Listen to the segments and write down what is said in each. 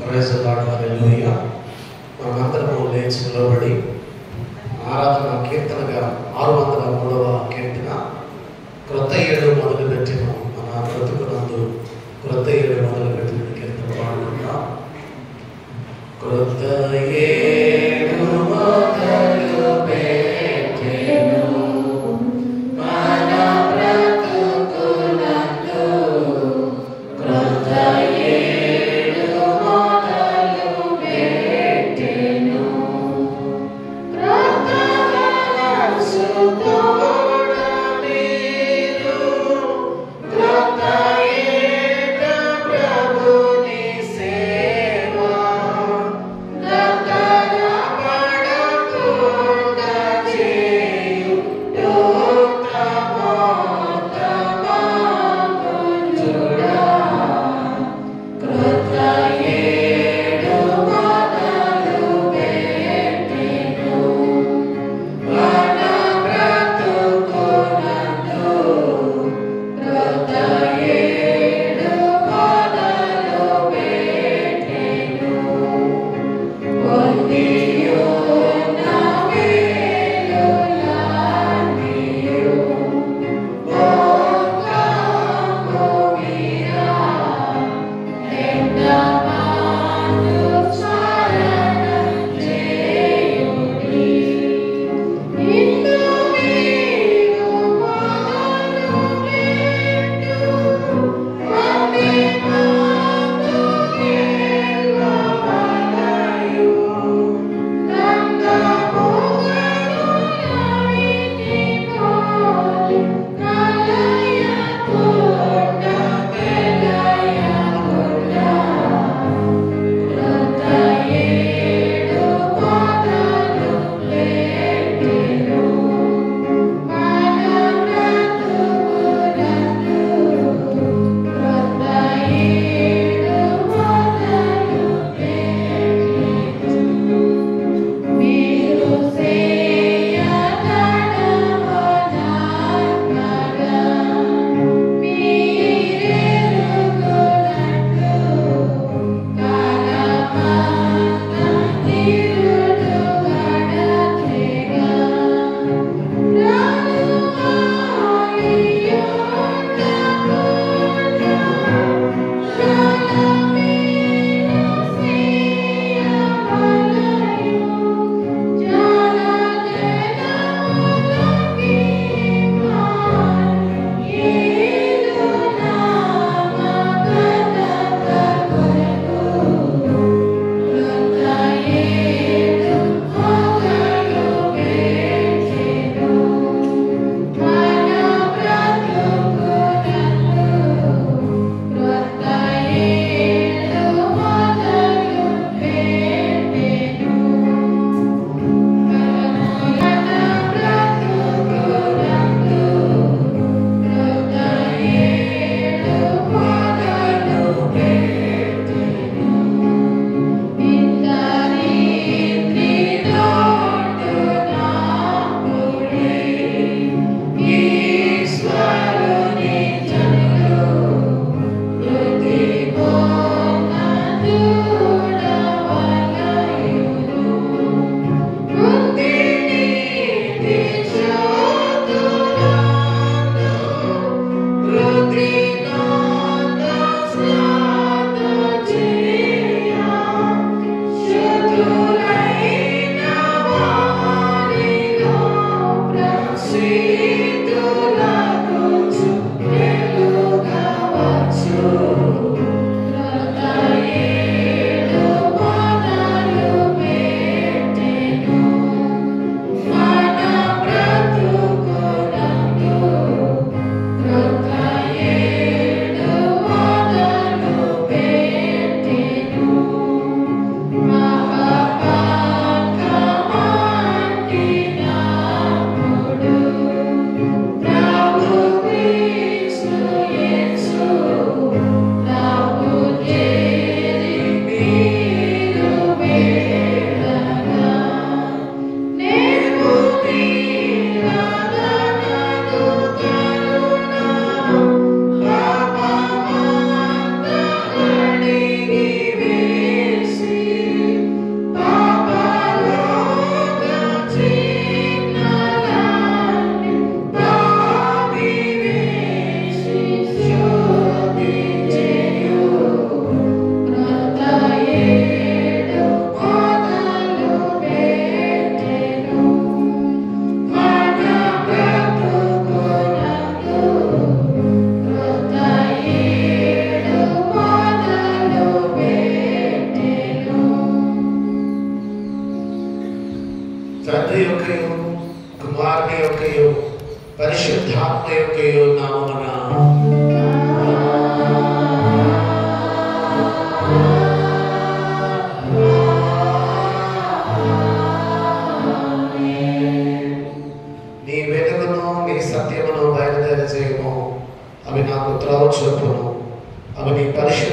Praise the lord, హల్లెలూయా. మనమందరము లేచి నిలబడి ఆరాధన కీర్తనగా 603వ కీర్తన క్రొత్త ఏడు మొదలుపెట్టిన మన బ్రతుకునందు క్రొత్త ఏడు మొదలుపెట్టిన కీర్తన పాడుకుందాం. క్రొత్త ఏడు మొదలు పెట్టెను మన బ్రతుకునందు, క్రొత్త ఏడు మొదలు పెట్టెను. క్రొత్త మనసు తోడ మీరు క్రొత్త ఏట ప్రభుని సేవ, క్రొత్త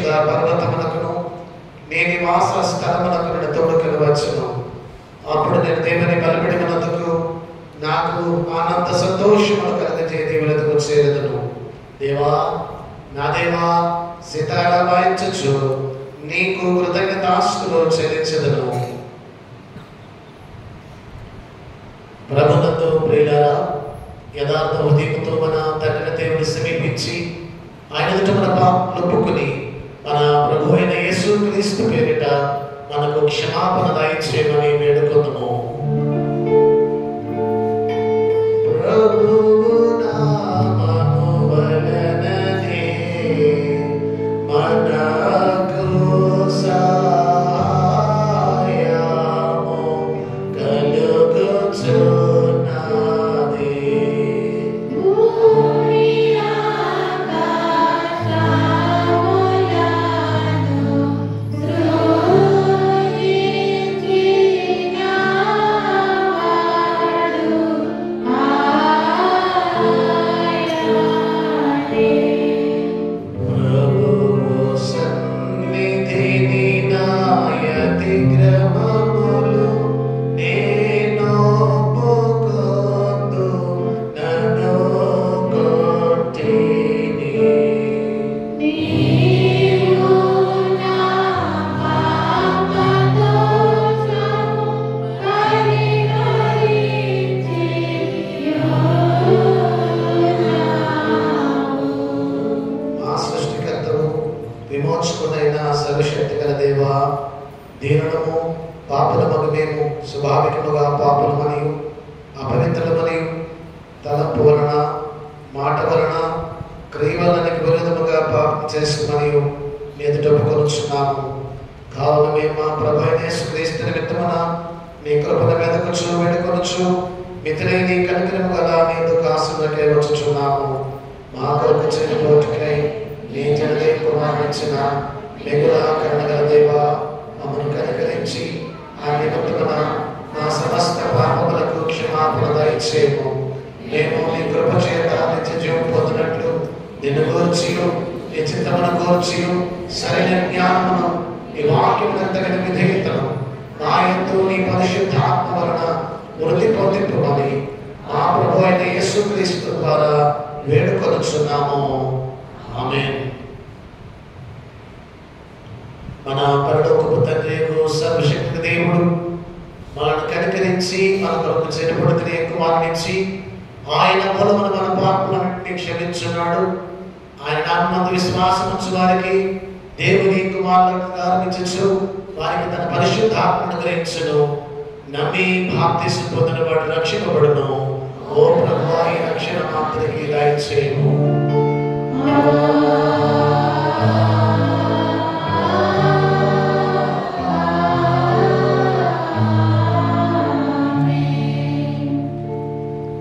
పరిశుద్ధ పర్వతమునకును నీ నివాస స్థలమునకు తోడుకొని వచ్చును. అప్పుడు నేను దేవుని బలిపీఠమునందుకు నాకు ఆనంద సంతోషమును కలుగజే దేవులకు చేరుదును. దేవా, నా దేవా, సితార వాయించుచు నీకు కృతజ్ఞతాస్తులు చెల్లించదును. ప్రభునందు ప్రియులారా, యథార్థ హృదయంతో మన తండ్రి దేవుని సమీపించి ఆయన ఎదుట మన పాపములు ఒప్పుకొని మన ప్రభు అయిన యేసుక్రీస్తు పేరిట మనకు క్షమాపణ దయచేయమని వేడుకొందుము. ప్రభువు నామము వలననే మనకు సహాయము కలుగుచున్నది. విమోచకుడైన సర్వశక్తి గల దేవా, దీనులము పాపులమగు మేము స్వాభావికముగా పాపులమనియు అపవిత్రులమనియు తలంపు వలన మాట వలన క్రియ వలన విరోధముగా పాపం చేసుకుమనియు మీ ఎదుట ఒప్పుకొనుచున్నాము. కావున మేము మా ప్రభు అయిన యేసుక్రీస్తు నిమిత్తమున నీ కృపణ మీదకొచ్చు వేడుకొనుచు మితిలేని కనికరము గల నీ దుఃఖాసులకే వచ్చుచున్నాము. మా కొరకు చెల్లిపోటుకై నీ జనదే కుమారునిచ్చిన మిగుల కరుణగల దేవా, మమ్మల్ని కనికరించి ఆ నిమిత్తమున మా సమస్త పాపములకు క్షమాపణ దయచేయము. మేము నీ కృప చేత నిత్య జీవం పొందినట్లు నిన్ను గూర్చియు నీ చిత్తమును గూర్చియు సరైన జ్ఞానమును నీ వాక్యమునంతగిన విధేయతను మా యందు నీ పరిశుద్ధాత్మ వలన వృద్ధి పొందింపుమని మా ప్రభు అయిన యేసుక్రీస్తు ద్వారా వేడుకొనుచున్నాము. ఆమేన్. మన పరలోకపు తండ్రి సర్వశక్తి దేవుడు మనల్ని కనికరించి మన కొరకు చెడుపడుతున్న కుమారునిచ్చి ఆయన మూలమున మన పాపములన్నింటినీ క్షమించున్నాడు. ఆయన నామమందు విశ్వాసం ఉంచు వారికి దేవుని కుమారులను ప్రారంభించు వారికి తన పరిశుద్ధాత్మను గ్రహించును. నమ్మి బాప్తిసం పొందిన వాడు రక్షింపబడును. ఓ ప్రభువా, ఈ రక్షణ మాత్రకి దయచేయము.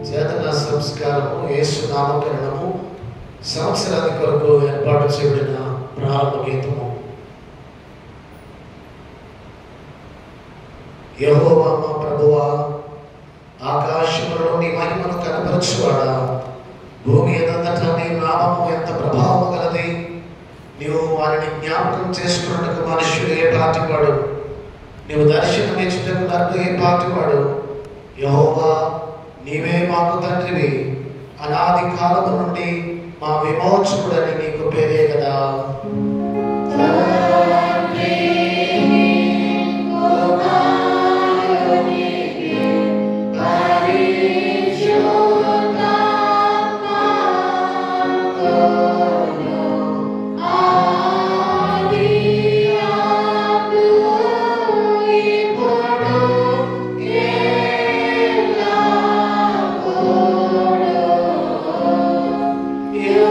చేతన సంస్కారము యేసు నామకరణము సంవత్సరానికి కొరకు ఏర్పాటు చేయబడిన ప్రారంభ గీతము. యెహోవా మా ప్రభువా, ఆకాశములో నీ మహిమను కనపరచువాడా, భూమి ఎదంతటా నీ నామము ఎంత ప్రభావము గలది. నీవు వారిని జ్ఞాపకం చేసుకున్నట్టుకు మనుష్యుడు ఏ పాటివాడు, నీవు దర్శనం ఇచ్చుటకు నన్ను ఏ పాటివాడు. యెహోవా, నీవే మాకు తండ్రివి, అనాది కాలము నుండి మా విమోచకుడని నీకు పేరే కదా. You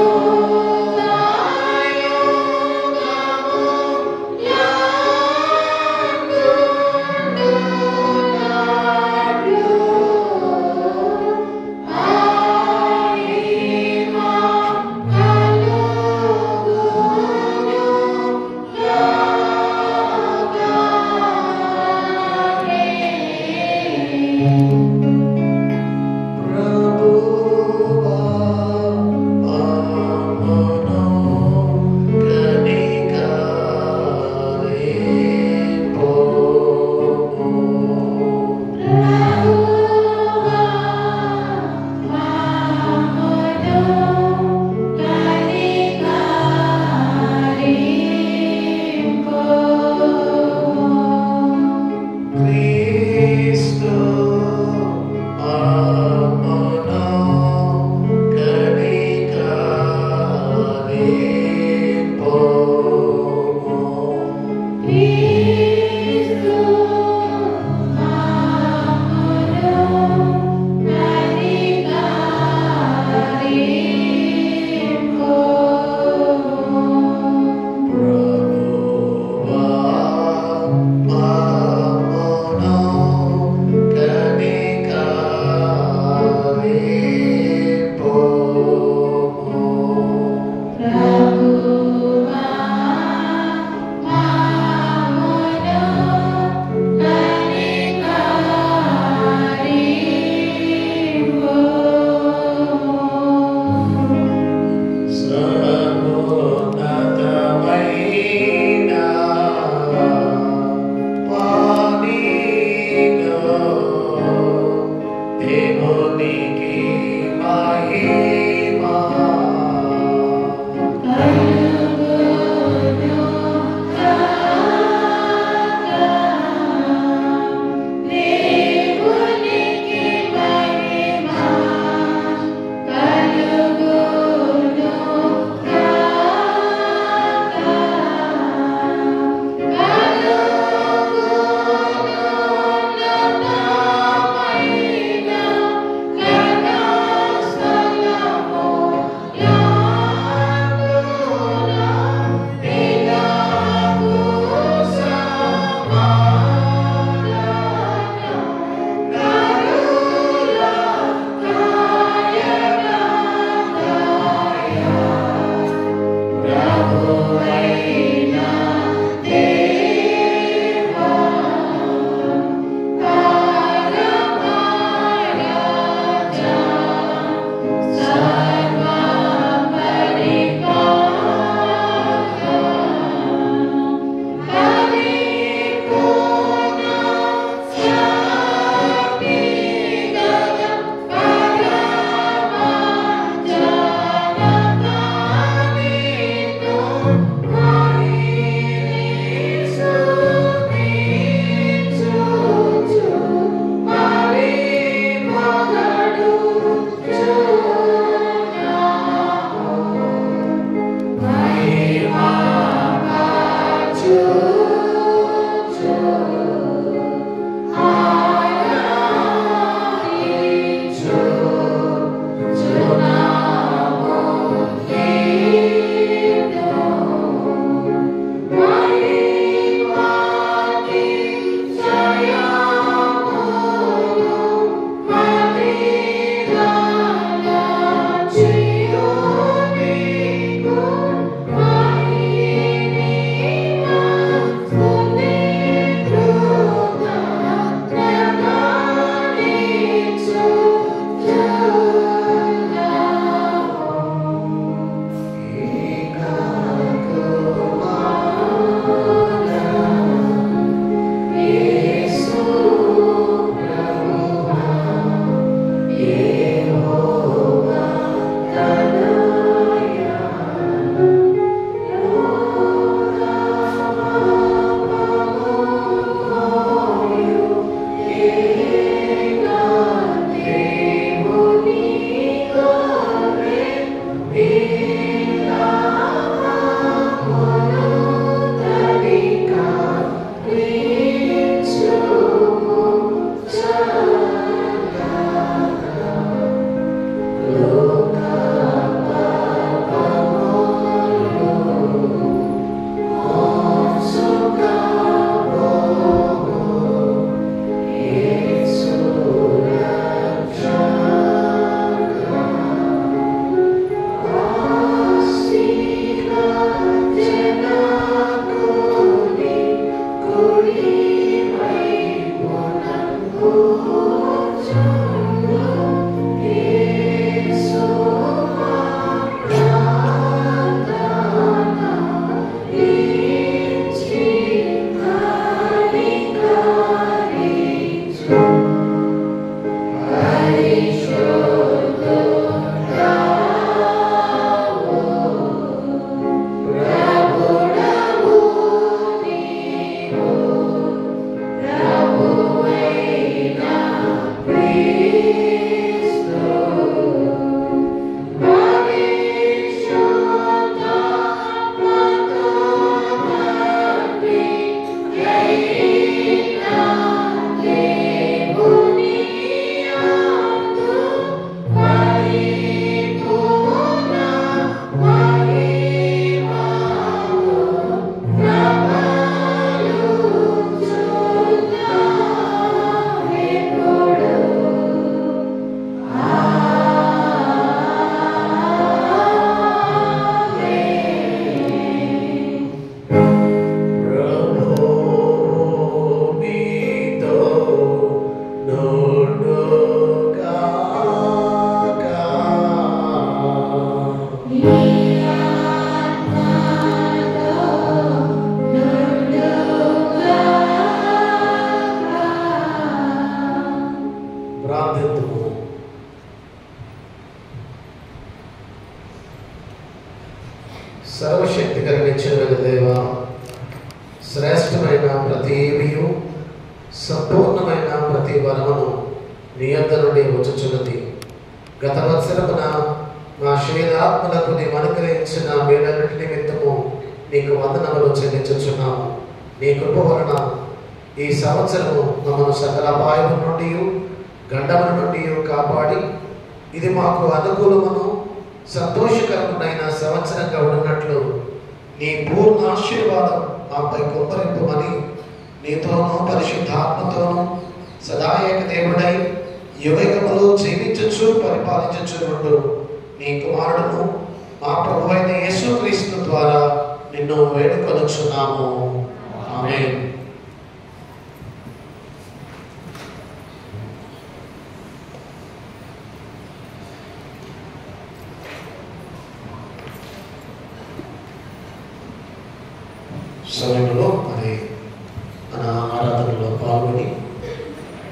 సర్వశక్తికరమిచ్చిన దేవ, శ్రేష్టమైన ప్రతి ఏమియు సంపూర్ణమైన ప్రతి వరమును నీ యొద్ద నుండి వచ్చుచున్నది. గత వత్సరమున మా శరీరాత్మలకు నీవు అనుగ్రహించిన మేలన్నిటి నిమిత్తము నీకు వందనములు చెల్లించుచున్నాము. నీ కృప వలన ఈ సంవత్సరము మమ్మను సకల అపాయము నుండి గండముల నుండి కాపాడి ఇది మాకు అనుకూలమును సంతోషకరమునైన సంవత్సరంగా ఉన్నట్లు నీ పూర్ణ ఆశీర్వాదం మాపై కుమ్మరింపుమని నీతోనూ పరిశుద్ధాత్మతోనూ సదాయక దేవుడై యుగములు జీవించచ్చు పరిపాలించచ్చు నీ కుమారుడును మా ప్రభువైన యేసుక్రీస్తు ద్వారా నిన్ను వేడుకొనుచున్నాము. ఆమేన్. సమయంలో మరి మన ఆరాధనలో పాల్గొని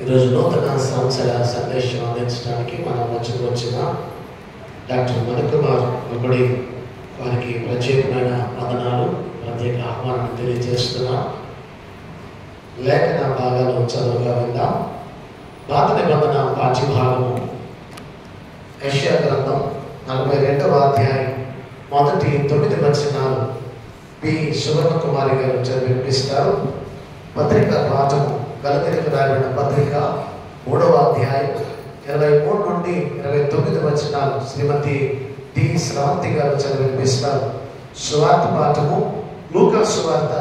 ఈరోజు నూతన సంవత్సర సందేశం అందించడానికి మనం వచ్చిన డాక్టర్ మణికుమార్ ఒకడి వారికి ప్రత్యేకమైన వందనాలు, ప్రత్యేక ఆహ్వానం తెలియజేస్తున్నాం. లేఖన భాగాలు చదువుగా విందాం. పాత నిబంధన పాఠ్యభాగము యెషయా గ్రంథం 42వ అధ్యాయం మొదటి 9 వచనాలు పి సువర్ణ కుమారి గారు చదివినిపిస్తారు. పత్రిక పాఠము గలతీయులకు రాయబడిన పత్రిక 3వ అధ్యాయం 23 నుండి 29 వచనాలు శ్రీమతి టి శ్రావంతి గారు చదివినిపిస్తారు. సువార్త పాఠము లూకా సువార్త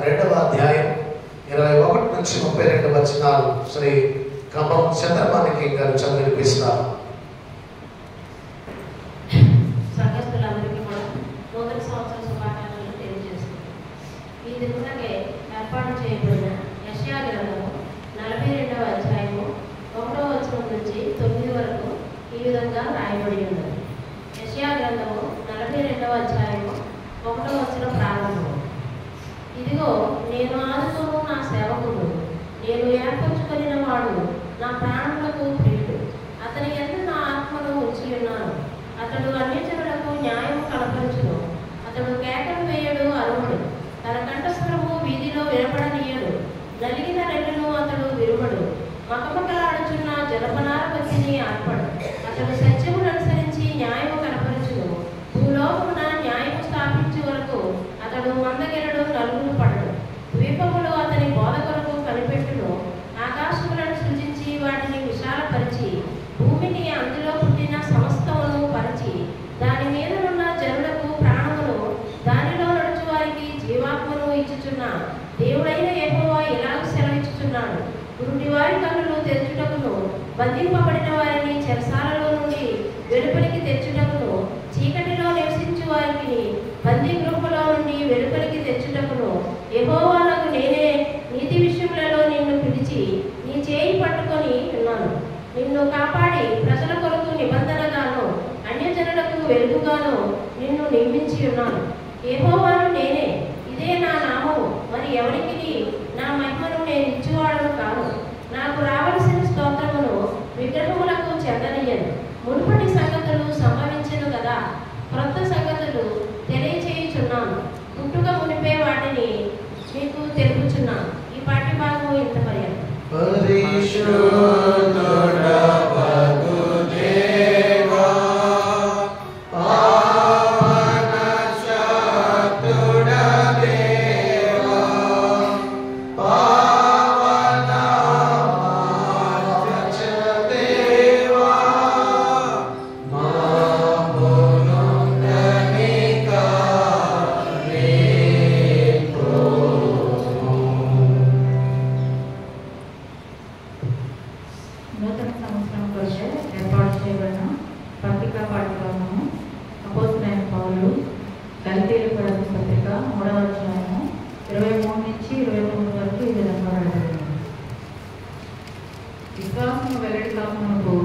2వ అధ్యాయం 21 నుంచి 32 వచనాలు శ్రీ ఖమ్మం చంద్రమాణికి గారు చదివినిపిస్తారు. సంఘస్థులందరికీ కూడా నూతన సంవత్సర శుభాకాంక్షలు తెలియజేస్తుంది. ఈ దినమునకే ఏర్పాటు చేయబడిన యెషయా గ్రంథము 42వ అధ్యాయము 1వ వచనం నుంచి 9 వరకు ఈ విధంగా రాయబడి ఉన్నది. యెషయా గ్రంథము 42వ అధ్యాయము 1వ వచనం ప్రారంభం. ఇదిగో నేను ఆదుకోను నా సేవకుడు, నేను ఏర్పరచుకొనిన వాడు, నా ప్రాణములకు ప్రియుడు, అతని యందు నా ఆత్మను ఉంచి ఉన్నాను. అతడు అన్యజనులకు న్యాయము కనపరచును. అతడు కేకలు వేయడు, అరువుడు, తన కంఠస్వరము వీధిలో వినపడనీయడు. నలిగిన రెల్లును అతడు విరువడు, మకమకలాడుచున్న జలపనార బతిని ఆర్పడు. అతడు సత్యమును అనుసరించి న్యాయము కనపరచును. భూలోకమున న్యాయము స్థాపించే వరకు అతడు మందగిరడు, నలుగురు పడడు. ద్వీపములు అతని బోధ కొరకు కనిపెట్టును. ఆకాశములను సృజించి వాటిని విశాలపరిచి భూమిని అందులో పుట్టిన సమస్తమును పరిచి దాని మీద ఉన్న జనులకు ప్రాణమును దానిలో నడుచు వారికి జీవాత్మను ఇచ్చుచున్న దేవుడైన యెహోవా ఇలాగ సెలవిచ్చుచున్నాడు. గురుడి వారి కన్నులు తెరచుటకును, బంధింపబడిన వారిని చెరసాలలో నుండి వెలుపలికి తెచ్చుటకును, చీకటిలో నివసించు వారికి బందీ గృహములో నుండి వెలుపలికి తెచ్చుటకును యెహోవానగు నేనే నీతి విషయములలో నిన్ను పిలిచి నీ చేయి పట్టుకొని ఉన్నాను. నిన్ను కాపాడి ప్రజల కొరకు నిబంధనగాను అన్యజనులకు వెలుగుగాను నిన్ను నియమించి ఉన్నాను. యెహోవాను నేనే, ఇదే నా నామము, మరి ఎవరికి నా మహిమను నేను ఇచ్చువాడను కాను. నాకు రావలసిన స్తోత్రమును విగ్రహములకు చెందనీయను. మునుపటి సంగతులు సంభవించను కదా, క్రొత్త సంగతులు తెలియచేయుచున్నాను. పుట్టుక మునిపే వాటిని మీకు తెలుపుచున్నాను. ఈ పాఠ్య భాగము ఇంత పర్యంతం. నూతన సంవత్సరం కొరకు ఏర్పాటు చేయబడిన పత్రికా పాఠ్యభాగము అపోస్తలుడైన పౌలు గలతీయులకు రాసిన పత్రిక 3వ అధ్యాయము 23 నుంచి 29 వరకు ఈ విధంగా రాయబడింది. విశ్వాసము వెల్లడి కాకమునకు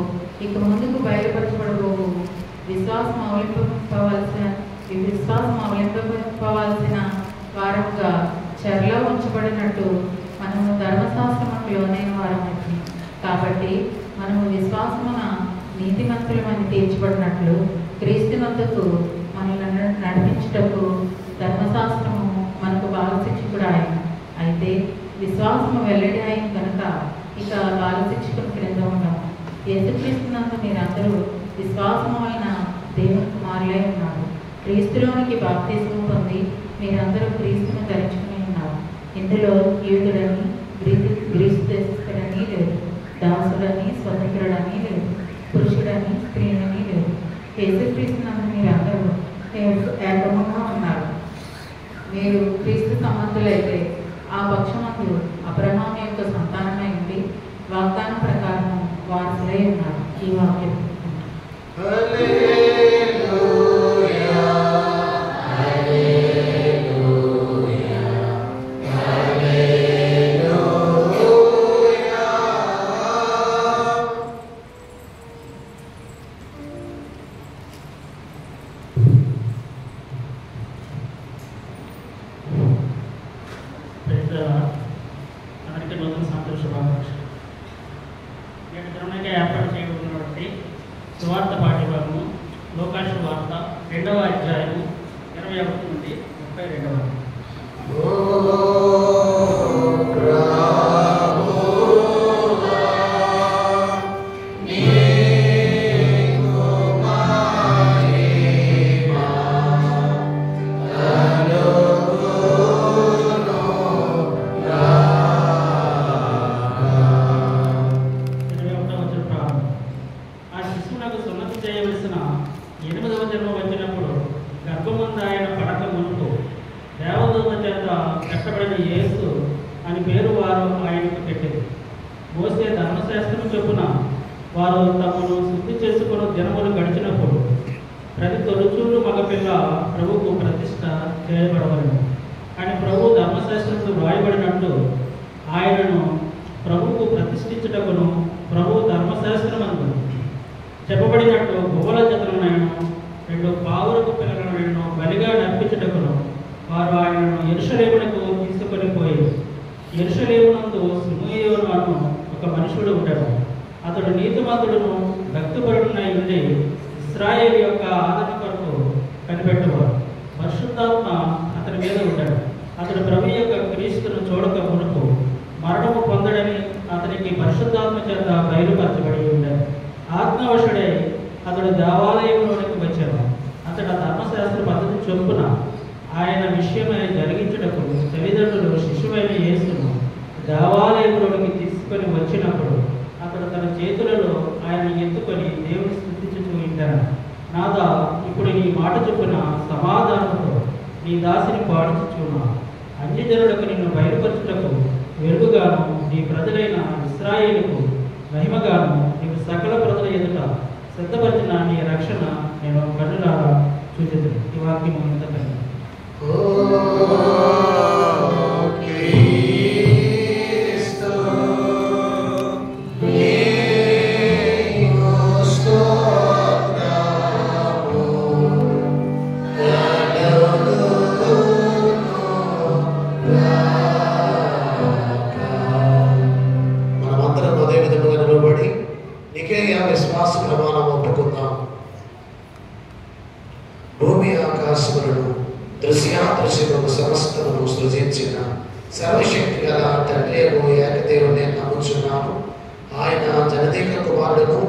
ఇక ముందుకు బయలుపరచబడబోవు విశ్వాసం అవలంబింపవలసిన వారముగా చెరలో ఉంచబడినట్టు మనము ధర్మశాస్త్రముకు లోనైన వారమని, కాబట్టి మనము విశ్వాసమున నీతిమంతులమని తీర్చబడినట్లు క్రీస్తునందుకు మనల్ని నడిపించుటకు ధర్మశాస్త్రము మనకు బాలశిక్షకుడు ఆయన. అయితే విశ్వాసము వెల్లడి అయిన కనుక ఇక బాలశిక్షకుని క్రింద ఉన్నాము. యేసుక్రీస్తునందు మీరందరూ విశ్వాసము అయిన దేవుని కుమారులై ఉన్నారు. క్రీస్తులోనికి బాప్తిస్మం పొంది మీరందరూ క్రీస్తును ధరించుకుని ఉన్నారు. ఇందులో యూదుడని గ్రీసు దేశస్థుడని లేదు, దాసుడని స్వతంత్రుడని లేదు, పురుషుడని స్త్రీని లేదు. యేసుక్రీస్తునందు మీరందరూ ఏకముగా ఉన్నారు. మీరు క్రీస్తు సంబంధులైతే ఆ పక్షమందు అబ్రహాము యొక్క సంతానమై ఉండి వాగ్దానం ప్రకారం వారసులై ఉన్నారు. ఈ వాక్యం అందరికీ నూతన సంవత్సర శుభాకాంక్షలు. నేటి దినమునకే ఏర్పాటు చేయబడినటువంటి సువార్త పాఠ్యభాగము లూకా సువార్త 2వ అధ్యాయము 21 నుండి 32 వరకు. Hello. దేవదూత చేత కట్టబడిన యేసు అని పేరు వారు ఆయనకు పెట్టింది. మోసే ధర్మశాస్త్రం చొప్పున వారు తమను శుద్ధి చేసుకుని దినములు గడిచినప్పుడు ప్రతి తొలుచూలు మగపిల్ల ప్రభువుకు ప్రతిష్ట చేయబడవలను. కానీ ప్రభు ధర్మశాస్త్రంలో వ్రాయబడినట్లు ఆయనను ప్రభువుకు ప్రతిష్ఠించుటకును ప్రభు ధర్మశాస్త్రమందు చెప్పబడినట్లు గువ్వల జతలనైనా 2 పావురపు పిల్లలనైనా బలిగా నర్పించుటకును వారు ఆయనను యెరూషలేమునకు తీసుకొని పోయి, యెరూషలేమునందు సిమోయోను అను ఒక మనుషుడు ఉండడు. అతడు నీతిమంతుడును భక్తిపరుడునై ఉండి ఇశ్రాయేలు యొక్క ఆదరణ కొరకు కనిపెట్టువాడు. పరిశుద్ధాత్మ అతని మీద ఉంటాడు. అతడు ప్రభు యొక్క క్రీస్తును చూడక మునుపు మరణము పొందడని అతనికి పరిశుద్ధాత్మ చేత బయలుపరచబడి ఉండాడు. ఆత్మవశుడై అతడు దేవాలయంలోనికి వచ్చాడు. అతడు ఆ ధర్మశాస్త్ర పద్ధతి చొప్పున ఆయన విషయమై జరిగించుటకు తల్లిదండ్రులు శిశువైన యేసును దేవాలయంలోనికి తీసుకొని వచ్చినప్పుడు అతడు తన చేతులలో ఆయన ఎత్తుకొని దేవుని స్తుతించుచూ ఉంటాడు. నాదా, ఇప్పుడు నీ మాట చొప్పున సమాధానంతో నీ దాసిని పాడుచుచున్నా. అన్యజనులకు నిన్ను బయలుపరచుటకు వెలుగుగాను నీ ప్రజలైన ఇశ్రాయేలుకు మహిమగాను నీకు సకల ప్రజల ఎదుట సిద్ధపరిచిన నీ రక్షణ నేను కన్నులారా చూచెదను. ఈ వాక్యం ఇంతకన్నా మనమందరం అదే విధముగా నిలబడి నికేయ విశ్వాస ప్రమాణం ఒప్పుకుందాం. భూమి ఆకాశములను దృశ్యాదృశ్యములకు సమస్తమును సృజించిన సర్వశక్తి గల తండ్రి ఏకదేవుని నమ్ముచున్నాను. ఆయన జనదీక కుమారుడును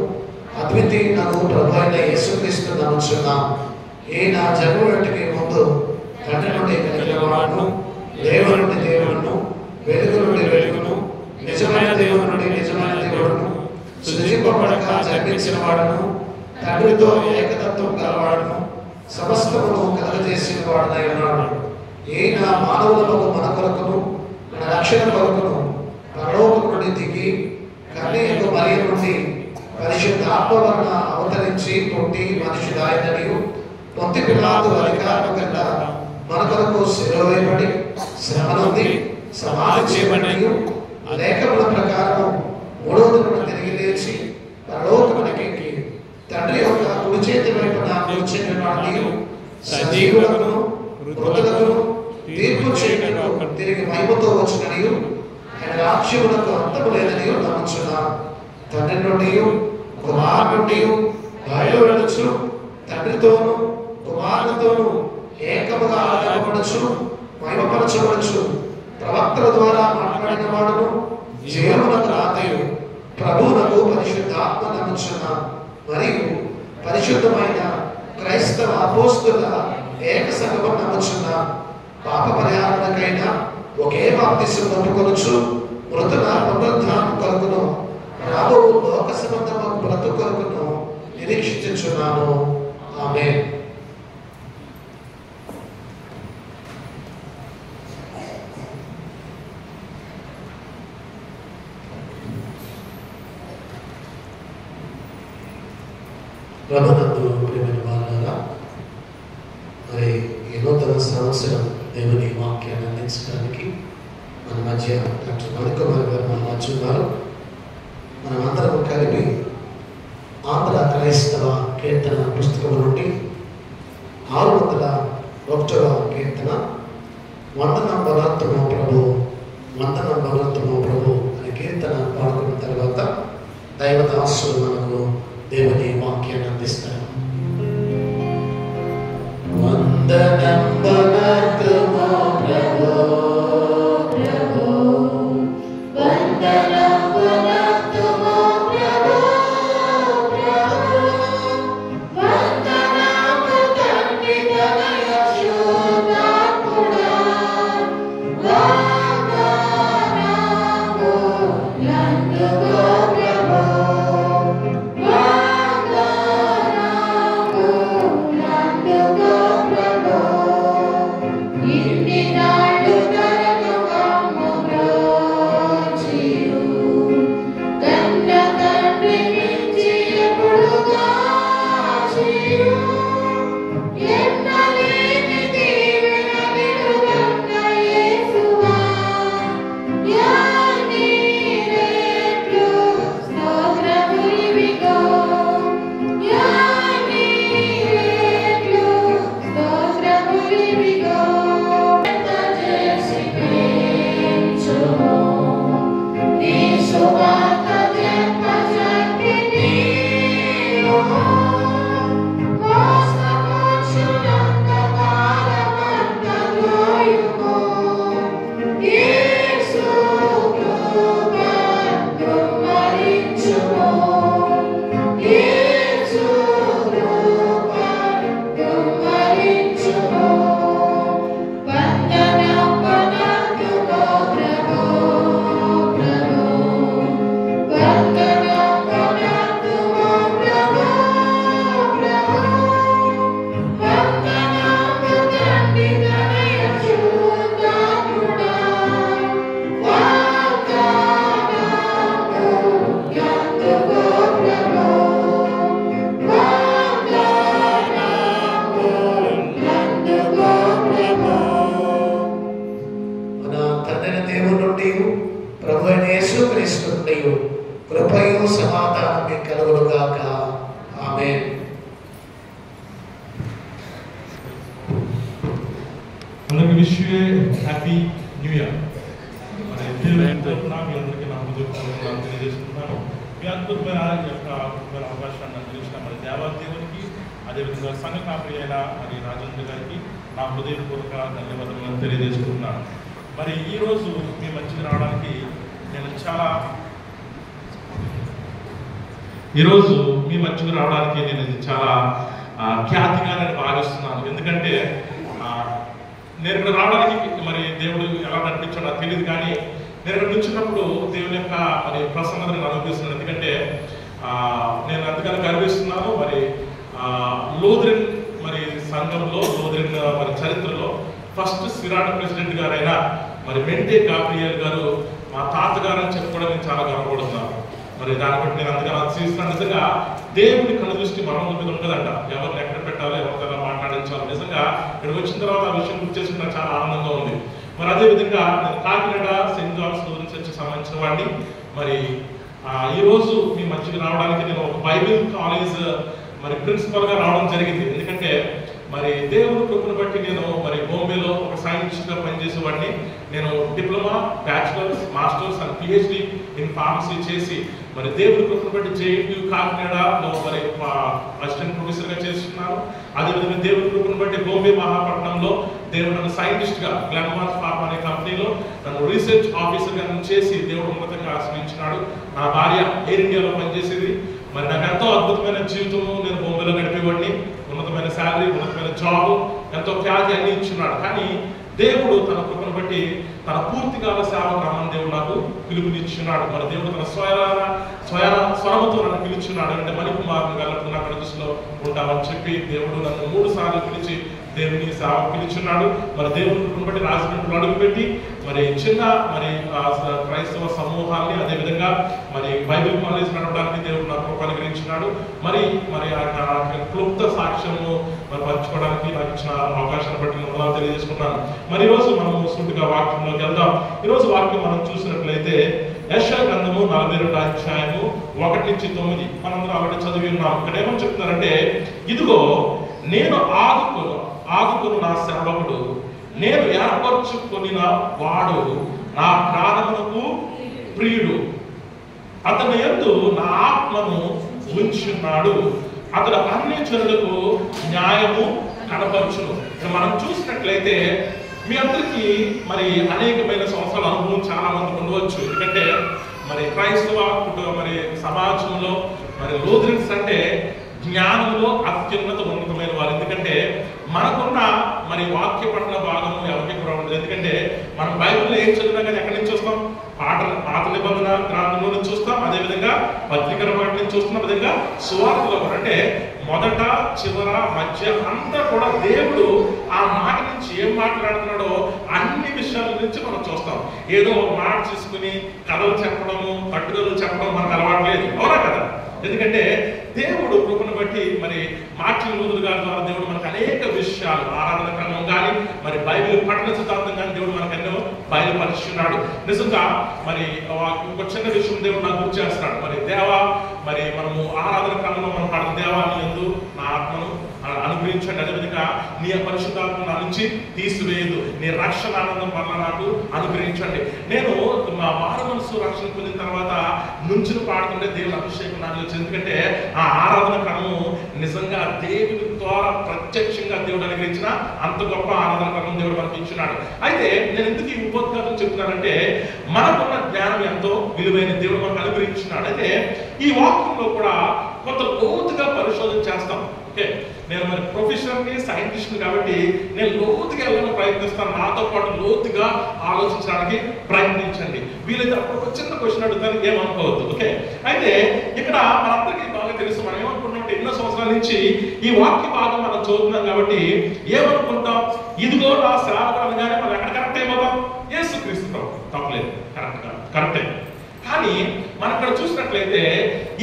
అద్వితీయునకు ప్రభు అయిన యేసుక్రీస్తు నమ్ముచున్నాం. ఈయన జన్మటికి ముందు తండ్రి నుండి కలిగిన వాడును, దేవుని నుండి దేవుడును, వెలుగు నుండి వెలుగును, నిజమైన దేవుని నుండి నిజమైన దేవుడును, సృజింపబడక జన్మించిన వాడును, తండ్రితో ఏకతత్వం గలవాడును, సమస్తమును కలుగజేసిన వాడునై ఉన్నాడు. ఈయన మానవులకు మన కొరకును మన రక్షణ కొరకును పరలోకం నుండి దిగి కన్యకు మరియ నుండి పరిశుద్ధ ఆత్మ వలన అవతరించి పుట్టి మనుషుడాయననియు పొంతి పిలాతు అధికారం కన్నా మన కొరకు శిలువ వేయబడి శ్రమ నుండి సమాధి చేయబడినయు లేఖముల ప్రకారం 3వ దినమున తిరిగి లేచి పరలోకమునకెక్కి తండ్రి యొక్క కుడి చేతి వైపున కూర్చున్నాడు. సజీవులను మృతులను తీర్పు చేయడానికి తిరిగి మహిమతో వచ్చిననియు ఆయన రాజ్యమునకు అంతము లేదనియు నమ్ముచున్నాను. తండ్రి నుండి కుమారు నుండి బయలువెడచ్చు, తండ్రితోను కుమారునితోను ఏకముగా ఆరాధనపడచ్చు, మహిమపరచబడచ్చు. ప్రవక్తల ద్వారా మాట్లాడిన వాడును జీవమునకు రాతయు ప్రభువునకు పరిశుద్ధాత్మ నమ్ముచున్నాను. మరియు పరిశుద్ధమైన క్రైస్తవ అపోస్తుల ఏక సంఘం నమ్ముచున్నాను. పాప పరిహారానికైనా ఒకే బాప్తిసం నమ్ముకొనొచ్చు. మృతుల పునరుద్ధానం కొరకును రాబో లోక సంబంధమైన బ్రతుకు కొరకును నిరీక్షించుచున్నాను. ఆమేన్. ప్రభునందు ప్రియమైన వారులారా, మరి ఈ నూతన సంవత్సరం దేవుని వాక్యాన్ని అందించడానికి మన మధ్య డాక్టర్ మణికుమార్ గారు మన మధ్య ఉన్నారు. మనమందరం కలిపి ఆంధ్ర క్రైస్తవ కీర్తన పుస్తకం నుండి 601వ కీర్తన వందనం బలవంతమో ప్రభు, వందనం బలవంతమో ప్రభు అనే కీర్తన పాడుకున్న తర్వాత దైవదాసులు మనకు దేవుని వాక్యాన్ని అందిస్తారు. వందనం బలవంతమో ప్రభు, ప్రభు వందనం బలవంతమో ప్రభు, ప్రభు వందనం తండ్రి తనయ శుద్ధాత్ముడా, వందనము నందుగో ప్రభు, వందనము నందుగో ప్రభు. తండ్రి దేవుని నుండి ప్రభు అయిన యేసుక్రీస్తు నుండి కృపయు సమాధానం మీకు కలుగును గాక. ఆమేన్. అందరికి wish you happy new year. మరి దేవుని తరపున మీ అందరికీ నా హృదయపూర్వకంగా తెలియజేస్తున్నాను. మీ అద్భుతమైన అవకాశాన్ని అందించిన మరి దేవాదేవునికి, అదేవిధంగా సంఘ కాపరి అయిన మరి రాజేంద్ర గారికి నా హృదయపూర్వక ధన్యవాదాలను తెలియజేసుకుంటున్నాను. మరి ఈరోజు మీ మధ్యకి రావడానికి నేను చాలా ఖ్యాతిగా నేను భావిస్తున్నాను. ఎందుకంటే నేను ఇక్కడ రావడానికి మరి దేవుడు ఎలా నడిపించాడో నాకు తెలియదు, కానీ నేను ఇక్కడ నుంచినప్పుడు దేవుని యొక్క మరి ప్రసన్నతను నేను అనుభవిస్తున్నాను. ఎందుకంటే నేను అంతగానో గర్విస్తున్నాను. మరి లోదరిన్ మరి సంఘంలో లోదరిన్ మరి చరిత్రలో ఫస్ట్ సిరాడ్ ప్రెసిడెంట్ గారైన మరి మెంటే గాబ్రియల్ గారు మా తాతగారు అని చెప్పుకోవడం నేను చాలా గర్వపడుతున్నాను. మరి దాన్ని బట్టి నేను అంతగా ఆశిస్తున్నాను. నిజంగా దేవుని కళ్ళ దృష్టి మరణం మీద ఉంటుందంట. ఎవరిని ఎక్కడ పెట్టాలో ఎవరితో మాట్లాడించాలో నిజంగా ఇక్కడికి వచ్చిన తర్వాత ఆ విషయం గుర్తు చేసుకుని నాకు చాలా ఆనందంగా ఉంది. మరి అదేవిధంగా నేను కాకినాడ సెయింట్ జాన్స్ లూథరన్ చర్చికి సంబంధించిన వాడిని. మరి ఈరోజు మీ మధ్యకి రావడానికి నేను ఒక బైబిల్ కాలేజ్ మరి ప్రిన్సిపల్గా రావడం జరిగింది. ఎందుకంటే మరి దేవుని కృపను బట్టి నేను మరి బాంబేలో ఒక సైంటిస్ట్గా పనిచేసేవాడిని. నేను diploma, bachelors, masters and PhD in pharmacy చేసి మరి దేవుని కృపను బట్టి జేఎన్యూ కాకినాడలో మరి అసిస్టెంట్ ప్రొఫెసర్గా చేస్తున్నాను. అదేవిధంగా దేవుని కృపను బట్టి బాంబే మహాపట్నంలో దేవుడు నన్ను సైంటిస్ట్గా గ్లాన్మార్క్ ఫార్మ్ అనే కంపెనీలో నన్ను రీసెర్చ్ ఆఫీసర్గా చేసి దేవుడు ఉన్నతంగా ఆశ్రయించినాడు. నా భార్య ఎయిర్ ఇండియాలో పనిచేసేది. మరి నాకు ఎంతో అద్భుతమైన జీవితము నేను బాంబేలో గడిపేవాడిని. ఉన్నతమైన శాలరీ, ఉన్నతమైన జాబ్, ఎంతో ఖ్యాతి అన్ని ఇచ్చున్నాడు. కానీ దేవుడు తన కృపను బట్టి తన పూర్తికాల సేవ క్రమం దేవుడు నాకు పిలుపునిచ్చున్నాడు. మరి దేవుడు తన స్వరముతో నన్ను పిలుచున్నాడు. అంటే మణికుమారుని గల్లపు నా దృష్టిలో ఉంటామని చెప్పి దేవుడు నన్ను 3 సార్లు పిలిచి దేవుని సేవ పిలుచున్నాడు. మరి దేవుని కృపను బట్టి రాజమండ్రిలో అడుగుపెట్టి మరి చిన్న మరి క్రైస్తవ సమూహాన్ని, అదేవిధంగా మరి బైబిల్ కాలేజ్ నడవడానికి దేవుడు నాకు కృప అనుగ్రహించినాడు. మరి క్లుప్త సాక్ష్యము మరి పంచుకోవడానికి నాకు ఇచ్చిన అవకాశాన్ని బట్టి నేను తెలియజేసుకున్నాను. మరి ఈరోజు మనము సూటిగా వాక్యంలోకి వెళ్దాం. ఈరోజు వాక్యం మనం చూసినట్లయితే యెషయా గ్రంథము 42వ అధ్యాయము 1 నుంచి 9 మనందరం ఆల్రెడీ చదివి ఉన్నాం. ఇక్కడ ఏమని చెప్తున్నారంటే, ఇదిగో నేను ఆదుకొను నా సేవకుడు, నేను ఏర్పరచుకొనిన వాడు, నా ప్రాణమునకు ప్రియుడు, అతని యందు నా ఆత్మను ఉంచున్నాడు, అతడు అన్ని జనులకు న్యాయము కనపరచును. మనం చూసినట్లయితే మీ అందరికీ మరి అనేకమైన సంవత్సరాల అనుభవం చాలా మందికి ఉండవచ్చు. ఎందుకంటే మరి క్రైస్తవ మరి సమాజంలో మరి లూథరన్స్ అంటే జ్ఞానంలో అత్యున్నత ఉన్నతమైన వారు. ఎందుకంటే మనకున్న మరి వాక్య పఠన భాగము ఎవరికి కూడా ఉండదు. ఎందుకంటే మనం బైబిల్లో ఏం చదివినా కానీ ఎక్కడి నుంచి చూస్తాం? పాత నిబంధన గ్రంథంలో నుంచి చూస్తాం, అదేవిధంగా పత్రికల వాటి నుంచి చూస్తున్నాం, అదేవిధంగా సువార్తలో కూడా. అంటే మొదట, చివర, మధ్య అంతా కూడా దేవుడు ఆ మాట నుంచి ఏం మాట్లాడుతున్నాడో అన్ని విషయాల గురించి మనం చూస్తాం. ఏదో ఒక మాట తీసుకుని కథలు చెప్పడము, పట్టుదలు చెప్పడం మనకు అలవాట్లేదు, అవునా కదా? ఎందుకంటే దేవుడు కృపను బట్టి మరి మార్టిన్ లూథర్ గారి ద్వారా దేవుడు మనకు అనేక విషయాలు, ఆరాధన క్రమం కానీ మరి బైబిల్ పఠన సిద్ధాంతం కానీ దేవుడు మనకు ఎన్నో బయలుపరుచున్నాడు. నిజంగా మరి ఒక చిన్న విషయం దేవుడు నాకు గుర్తు చేస్తున్నాడు. మరి దేవా, మరి మనము ఆరాధన క్రమంలో మనం పాడు, దేవా నీ యందు నా ఆత్మను అనుగ్రహించండి, అదేవిధంగా నీ పరిశుద్ధాత్మ నా నుంచి తీసివేయదు, నీ రక్షణ ఆనందం వల్ల నాకు అనుగ్రహించండి. నేను మా మారు మనసు రక్షణ పొందిన తర్వాత నుంచుని పాడుతుంటే దేవుని అభిషేకం నాకు వచ్చింది. ఎందుకంటే ఆ ఆరాధన క్రమం నిజంగా దేవుని ద్వారా ప్రత్యక్షంగా దేవుడు అనుగ్రహించిన అంత గొప్ప ఆరాధన క్రమం దేవుడు మనకి ఇచ్చినాడు. అయితే నేను ఎందుకు ఈ ఉపోద్ఘాతం చెప్తున్నానంటే, మనకున్న జ్ఞానం ఎంతో విలువైన దేవుడు మనకు అనుగ్రహించినాడు. అయితే ఈ వాక్యంలో కూడా కొంత లోతుగా పరిశోధన చేస్తాం. ఓకే, నేను మరి ప్రొఫెషనల్ని సైంటిస్ట్ని కాబట్టి నేను లోతుగా వెళ్ళాలని ప్రయత్నిస్తాను. నాతో పాటు లోతుగా ఆలోచించడానికి ప్రయత్నించండి. వీలైతే అప్పుడు ఒక చిన్న క్వశ్చన్ అడుగుతాను, ఏమనుకోవద్దు. ఓకే, అయితే ఇక్కడ మనందరికీ బాగా తెలుసు, మనం ఏమనుకుంటున్నాం, ఎన్నో సంవత్సరాల నుంచి ఈ వాక్య భాగం మనం చదువుతున్నాం కాబట్టి ఏమనుకుంటాం, ఇదిగో నా సేవకుడు అనగానే మనం ఎక్కడ కరెక్ట్ అయిపోతాం? యేసుక్రీస్తు ప్రభు. తప్పలేదు, కరెక్టే. కానీ మనం ఇక్కడ చూసినట్లయితే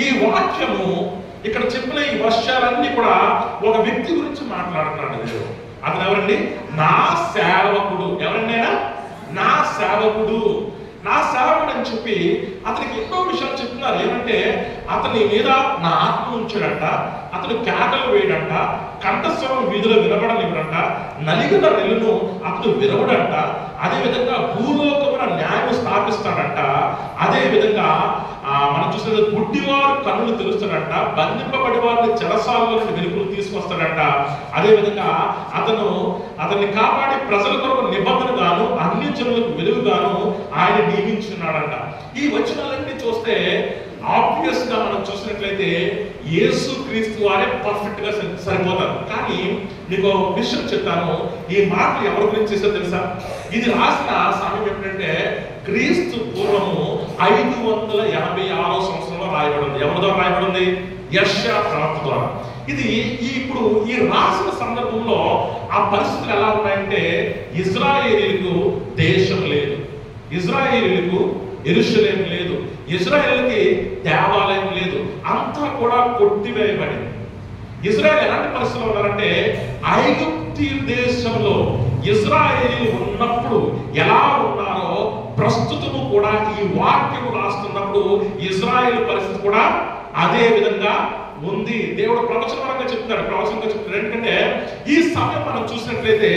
ఈ వాక్యము ఇక్కడ చెప్పిన ఈ వర్షాలన్నీ కూడా ఒక వ్యక్తి గురించి మాట్లాడుతున్నాడు దేవుడు. అతను ఎవరండి? నా సేవకుడు. ఎవరండి? నా సేవకుడు, నా సేవకుడు అని చెప్పి అతనికి ఎన్నో విషయాలు చెప్తున్నారు. ఏమంటే అతని మీద నా ఆత్మ ఉంచాడంట, అతను కేకలు వేయడంట, కంఠస్వరం వీధిలో వినబడనివ్వడంట, నలిగిన నెలను అతను విరవడంట, అదేవిధంగా భూలోకమున న్యాయం స్థాపిస్తాడంట, అదేవిధంగా మనం చూసిన గుడ్డివారు కన్నులు తెరుస్తాడంట, బంధింపబడి వారిని చెరసాలలో వెలుగులు తీసుకొస్తాడంట, అదేవిధంగా అతన్ని కాపాడి ప్రజల కొరకు నిబంధనగాను అన్ని జనులకు వెలుగుగాను ఆయన నియమించున్నాడంట. ఈ వచనాలన్నీ చూస్తే ఆబ్వియస్ గా మనం చూసినట్లయితే యేసు క్రీస్తు వారే పర్ఫెక్ట్ గా సరిపోతారు. కానీ మీకు విషయం చెప్తాను, ఈ మాటలు ఎవరి గురించి చేసో తెలుసా? ఇది రాసిన సమయం ఎప్పుడంటే క్రీస్తు పూర్వము 586 సంవత్సరంలో రాయబడింది. ఎవరి ద్వారా రాయబడింది? యెషయా ప్రవక్త ద్వారా. ఇది ఇప్పుడు ఈ రాసిన సందర్భంలో ఆ పరిస్థితులు ఎలా ఉన్నాయంటే, ఇజ్రాయేలీలకు దేశం లేదు, ఇజ్రాయేలీలకు యెరూషలేము లేదు, ఇజ్రాయేలుకి దేవాలయం లేదు, అంతా కూడా కొట్టివేయబడింది. ఇజ్రాయేల్ ఎలాంటి పరిస్థితులు ఉన్నారంటే, ఐగుప్తు దేశంలో ఇజ్రాయేలీలు ఉన్నప్పుడు ఎలా ఉన్నారో ప్రస్తుతము కూడా ఈ వాక్యం రాస్తున్నప్పుడు ఇజ్రాయేల్ పరిస్థితి కూడా అదే విధంగా ఉంది. దేవుడు ప్రవచనంగా చెప్తున్నాడు. ఎందుకంటే ఈ సమయం మనం చూసినట్లయితే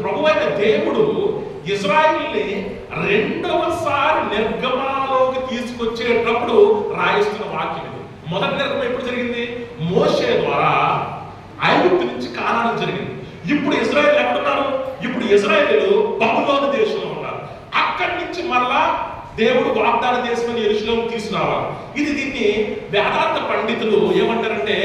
ప్రభువైన దేవుడు ఇజ్రాయేల్ని రెండవసారి నిర్గమనంలోకి తీసుకొచ్చేటప్పుడు రాయిస్తున్న వాక్యం ఇది. మొదటి నిర్గమం ఎప్పుడు జరిగింది? మోషే ద్వారా ఐగుప్తు నుంచి కానాను జరిగింది. ఇప్పుడు ఇజ్రాయేల్ ఎక్కడున్నారు? ఇప్పుడు ఇజ్రాయేలు బబులోను దేశంలో ఉన్నారు. అక్కడి నుంచి మరలా దేవుడు వాగ్దాన దేశం యెరూషలేము తీసుకురావాలి. దీన్ని వేదాంత పండితులు ఏమంటారంటే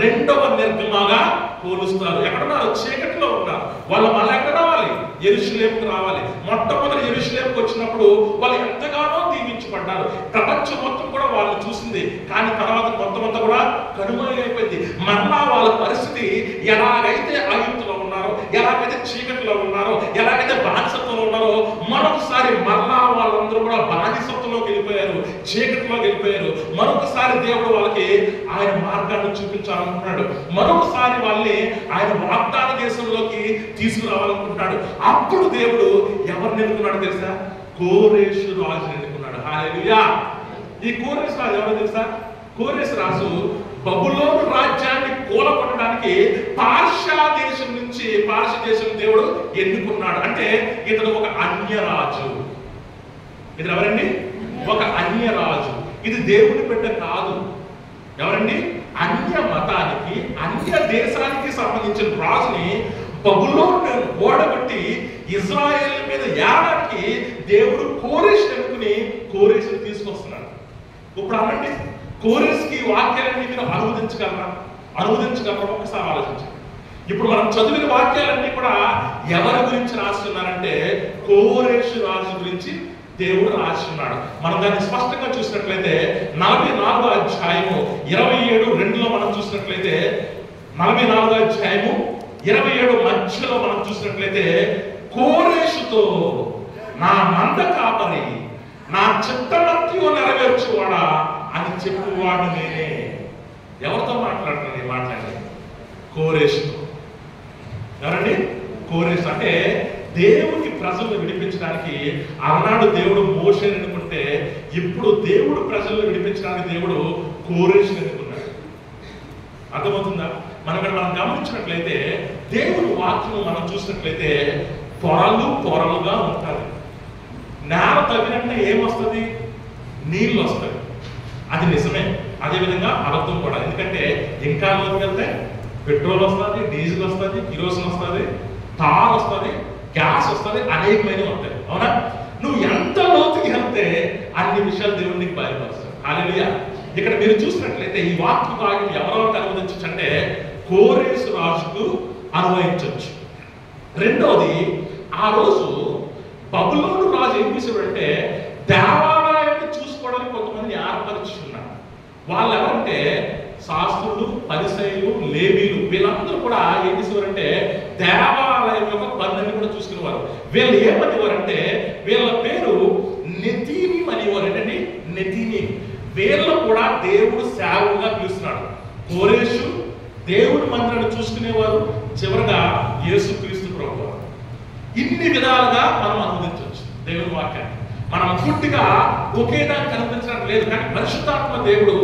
రెండవ నిర్గమగా పోలుస్తారు. ఎక్కడున్నారు? చీకటిలో ఉన్నారు. వాళ్ళు మళ్ళీ ఎక్కడ రావాలి? యెరూషలేముకు రావాలి. మొట్టమొదటి యెరూషలేముకు వచ్చినప్పుడు వాళ్ళు ఎంతగానో దీవించబడ్డారు. ప్రపంచం మొత్తం కూడా వాళ్ళు చూసింది. కానీ తర్వాత మొత్తం అంతా కూడా కనుమరుగైపోయింది. మరలా వాళ్ళ పరిస్థితి ఎలాగైతే ఐగుప్తులో ఉన్నారో, ఎలాగైతే చీకటిలో ఉన్నారో, ఎలాగైతే బానిసత్వంలో ఉన్నారో, మరొకసారి మరలా వాళ్ళందరూ కూడా బానిసత్వంలోకి వెళ్ళిపోయారు, చీకటిలోకి వెళ్ళిపోయారు. మరొకసారి దేవుడు వాళ్ళకి ఆయన మార్గాన్ని చూపించాలనుకున్నాడు. మరొకసారి వాళ్ళని ఆయన వాగ్దాన దేశంలోకి తీసుకురావాలనుకుంటున్నాడు. అప్పుడు దేవుడు ఎవరిని ఎన్నుకున్నాడు తెలుసా? కోరేషు రాజుని ఎన్నుకున్నాడు. హల్లెలూయా! ఈ కోరేషు రాజు ఎవరో తెలుసా? కోరేషు రాజు బబులోను రాజ్యాన్ని కూలగొట్టడానికి పార్షా దేశం నుంచి దేవుడు ఎన్నుకున్నాడు. అంటే ఇతడు ఒక అన్యరాజు. ఇతడు ఎవరండి? ఒక అన్యరాజు. ఇది దేవుని బిడ్డ కాదు. ఎవరండి? అన్య మతానికి, అన్య దేశానికి సంబంధించిన రాజుని బబులోను ఓడగొట్టి ఇజ్రాయేల్ మీద ఏడానికి దేవుడు కోరేష్ ఎన్నుకుని కోరేషుని తీసుకొస్తున్నాడు. ఇప్పుడు అనండి, కోరేష్కి వాక్యాలన్నీ మీరు అనువదించగలరా? ఒకసారి ఆలోచించండి. ఇప్పుడు మనం చదివిన వాక్యాలన్నీ కూడా ఎవరి గురించి రాస్తున్నారంటే కోరేషు రాజు గురించి దేవుడు రాస్తున్నాడు. మనం దాన్ని స్పష్టంగా చూసినట్లయితే 44వ అధ్యాయము 27:2లో మనం చూసినట్లయితే 44వ అధ్యాయము 27 మధ్యలో మనం చూసినట్లయితే కోరేషుతో నా మంద కాపరి, నా చిత్తమత్యు నెరవేర్చువాడా అని చెప్పువాడు నేనే. ఎవరితో మాట్లాడుతున్నాను ఈ మాట్లాడి? కోరేషుతో. ఎవరండి? కోరేషు. అంటే దేవుని ప్రజలను విడిపించడానికి ఆనాడు దేవుడు మోషేని ఎన్నుకుంటే ఇప్పుడు దేవుడు ప్రజలను విడిపించడానికి దేవుడు కోరేషుని ఎన్నుకున్నాడు. అర్థమవుతుందా? మనం గమనించినట్లయితే దేవుని వాక్యం మనం చూసినట్లయితే పొరలుగా ఉంటుంది. నేల తవ్వినట్టే ఏమొస్తుంది? నీళ్ళు వస్తాయి. అది నిజమే. అదేవిధంగా అబద్ధం కూడా. ఎందుకంటే ఇంకా లోతుకి వెళ్తే పెట్రోల్ వస్తుంది, డీజిల్ వస్తుంది, కిరోసిన్ వస్తుంది, తార్ వస్తుంది, గ్యాస్ వస్తుంది, అనేకమైనవి ఉంటాయి. అవునా? నువ్వు ఎంత లోతుకి వెళ్తే అన్ని విషయాలు దేవుడు నీకు బయలుపరుస్తాడు. హల్లెలూయా! ఇక్కడ మీరు చూసినట్లయితే ఈ వాక్య భాగం ఎవరెవరికి అనువదించవచ్చు అంటే కోరేషు రాజుకు అనువదించవచ్చు. రెండోది, ఆ రోజు బబులోను రాజు ఏం చేశాడంటే దేవాలయాన్ని చూసుకోవడానికి కొంతమంది ఏర్పరుచుకున్నారు. వాళ్ళు ఎవరంటే శాస్త్రులు, పరిసయ్యులు, లేవీలు. వీళ్ళందరూ కూడా ఏం చేసేవారంటే దేవాలయం యొక్క పనులన్నీ కూడా చూసుకునేవారు. వీళ్ళు ఏమనేవారంటే వీళ్ళ పేరు నెతీనీం అనేవారు. ఏంటండి? నెతీనీం. వీళ్ళు కూడా దేవుడు సేవకుగా పిలుస్తున్నాడు. కోరేషు దేవుడి మందిరాన్ని చూసుకునేవారు. చివరగా యేసుక్రీస్తు ప్రభువు. ఇన్ని విధాలుగా మనం అనుమతించవచ్చు. దేవుని వాక్యాన్ని. మనం పూర్తిగా ఒకేదాన్ని కనిపించడం లేదు, కానీ పరిశుద్ధాత్మ దేవుడు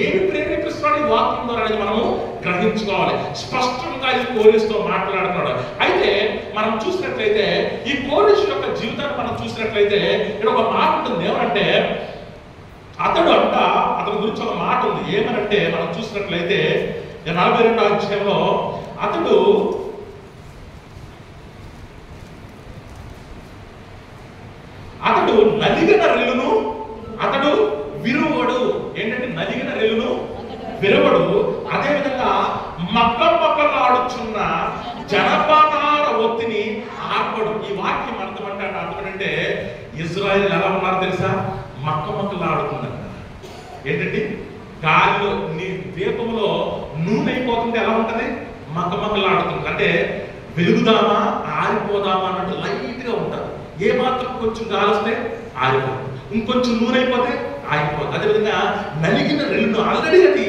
ఏమి ప్రేరేపిస్తున్నాడు ఈ వాక్యం ద్వారా అనేది మనము గ్రహించుకోవాలి. స్పష్టంగా ఈ కోరేసుతో మాట్లాడుతున్నాడు. అయితే మనం చూసినట్లయితే ఈ కోరేసు యొక్క జీవితాన్ని మనం చూసినట్లయితే ఇక్కడ ఒక మాట ఉంటుంది. ఏమంటే అతని గురించి ఒక మాట ఉంది. ఏమనంటే మనం చూసినట్లయితే 42వ అధ్యాయంలో అతడు నలిగిన రెల్లును అతడు విరువడు. ఏంటంటే నలిగిన రెల్లును విరవడు. అదేవిధంగా మక్కలాడుచున్న జనపదాల ఒత్తిని ఆర్పడు. ఈ వాక్యం అర్థమంటే ఇజ్రాయెల్ ఎలా ఉన్నారు తెలుసా? మక్కలాడుతుందంట. ఏంటంటే గాలిలో నీ దీపంలో నూనె అయిపోతుంది. ఎలా ఉంటది? మక్కలాడుతుంది. అంటే వెలుగుదామా ఆరిపోదామా అన్నట్టు లైట్ గా ఉంటారు. ఏ మాత్రం కొంచెం గాలి వస్తే ఆరిపోతుంది, ఇంకొంచెం నూనె అయిపోతే ఆగిపోతుంది. అదేవిధంగా నలిగిన రెల్లును ఆల్రెడీ అది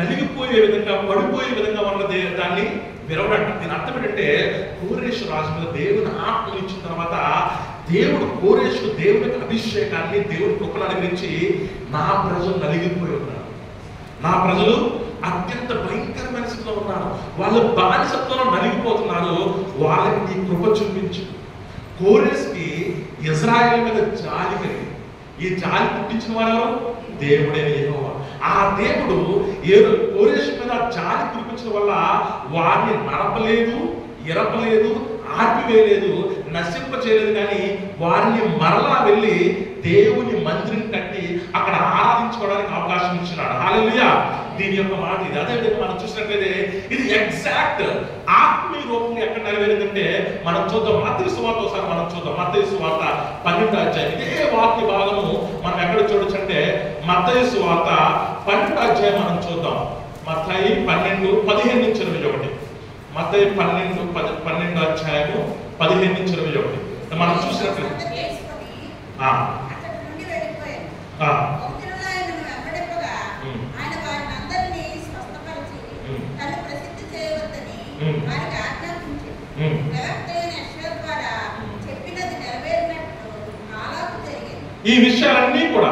నలిగిపోయే విధంగా పడిపోయే విధంగా ఉన్నది దాన్ని విరవడంట. దీని అర్థం ఏంటంటే కోరేషు రాజు మీద దేవుని ఆత్మ ఇచ్చిన తర్వాత దేవుడు కోరేషు దేవుని అభిషేకాన్ని దేవుడి కృపను అనుగ్రహించి నా ప్రజలు నలిగిపోయి ఉన్నారు, నా ప్రజలు అత్యంత భయంకరమైన స్థితిలో ఉన్నారు, వాళ్ళు బానిసత్వంలో నలిగిపోతున్నారు, వాళ్ళకి నీ కృప చూపించు. కోరేస్కి ఇజ్రాయెల్ మీద జాలి కలిగి, ఈ జాలి పుట్టించిన వారు దేవుడే యెహోవా. ఆ దేవుడు కోరేషు మీద జాలి కురిపించడం వల్ల వారిని నడపలేదు, ఎరపలేదు, ఆర్పివేయలేదు, నశింప చేయలేదు, కానీ వారిని మరలా వెళ్ళి దేవుని మందిరం కట్టి అక్కడ ఆరాధించుకోవడానికి అవకాశం ఇచ్చినాడు. హల్లెలూయా. దీని యొక్క మాట ఇది. అదేవిధంగా మనం చూసినట్లయితే ఇది ఎగ్జాక్ట్ ఆత్మీయ రూపంగా ఎక్కడ నెరవేరిందంటే మనం చూద్దాం. మత్తయి సువార్త ఒకసారి మనం చూద్దాం. మత్తయి సువార్త 12వ అధ్యాయం. ఇదే వాక్య భాగము మనం ఎక్కడ చూడొచ్చు అంటే మత్తయి సువార్త 12వ అధ్యాయం మనం చూద్దాం. మత్తయి 12:15-21. మత్తయి 12 అధ్యాయము 15-21 మనం చూసినట్లయితే ఈ విషయాలన్నీ కూడా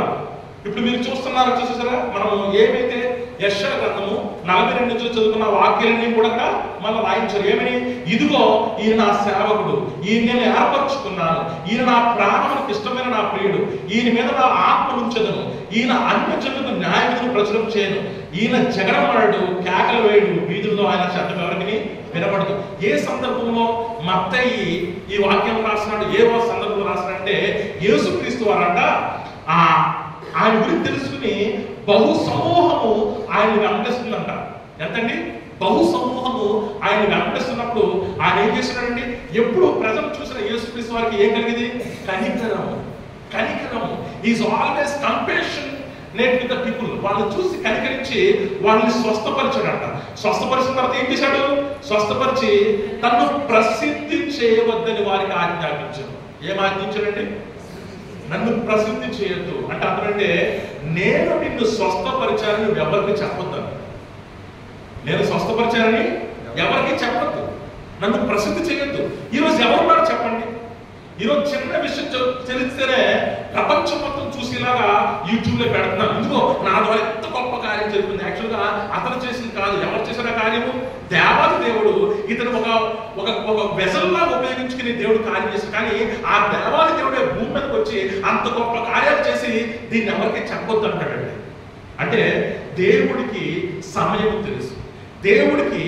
ఇప్పుడు మీరు చూసారా? మనం ఏమైతే యెషయా గ్రంథము 42 నుంచి చదువుకున్న వాక్యాలన్నీ కూడా మనం రాయించారు. ఏమని? ఇదిగో ఈయన నా సేవకుడు, ఈయన నేను ఏర్పరచుకున్నాను, ఈయన నా ప్రాణములకు ఇష్టమైన నా ప్రియుడు, ఈయన మీద నా ఆత్మ ఉంచెదను, ఈయన అన్య జనులకు న్యాయవిధిని ప్రచురం చేయను, ఈయన జగడమాడు, కేకలు వేయడు, వీధుల్లో ఆయన శబ్దం ఎవరికి వినబడదు. ఏ సందర్భంలో మత్తయి ఈ వాక్యం రాస్తున్నాడు? ఏ సందర్భంలో రాస్తున్నాడంటే యేసుక్రీస్తు వారంట ఆయన గురించి తెలుసుకుని బహు సమూహము ఆయన వెంబడిస్తుందంట. ఎంతండి? బహు సమూహము ఆయన వెంబడిస్తున్నప్పుడు ఆయన ఏం చేస్తున్నాడండి? ఎప్పుడు ప్రజలు చూసిన యేసుక్రీస్తు వారికి ఏం కలిగింది? కనికరము. Is always compassion with the people. వాళ్ళు చూసి కనికరించి వాళ్ళని స్వస్థపరిచాడంట. స్వస్థపరిచిన తర్వాత ఏం చేశాడు? స్వస్థపరిచి తను ప్రసిద్ధి చేయవద్దని వారికి ఆజ్ఞాపించాడు. ఏం ఆజ్ఞించాడండి? నన్ను ప్రసిద్ధి చేయొద్దు అంటే అతనంటే నేను నిన్ను స్వస్థపరిచారని నువ్వు ఎవరికి చెప్పొద్దు. నేను స్వస్థపరిచారని ఎవరికి చెప్పొద్దు, నన్ను ప్రసిద్ధి చేయొద్దు. ఈరోజు ఎవరున్నారు చెప్పండి? ఈరోజు చిన్న విషయం తెలిస్తేనే ప్రపంచం మొత్తం చూసేలాగా యూట్యూబ్లో పెడుతున్నాను. ఇదిగో నా ద్వారా ఎంత గొప్ప కార్యం జరుగుతుంది. యాక్చువల్గా అతను చేసింది కాదు, ఎవరు చేసిన కార్యము? దేవాది దేవుడు ఇతను ఒక వెసల్లా ఉపయోగించుకుని దేవుడు కార్యం చేశాడు. కానీ ఆ దేవాది దేవుడే భూమి మీదకి వచ్చి అంత గొప్ప కార్యాలు చేసి దీన్ని ఎవరికి చెప్పొద్దు అంటాడండి. అంటే దేవుడికి సమయం తెలుసు, దేవుడికి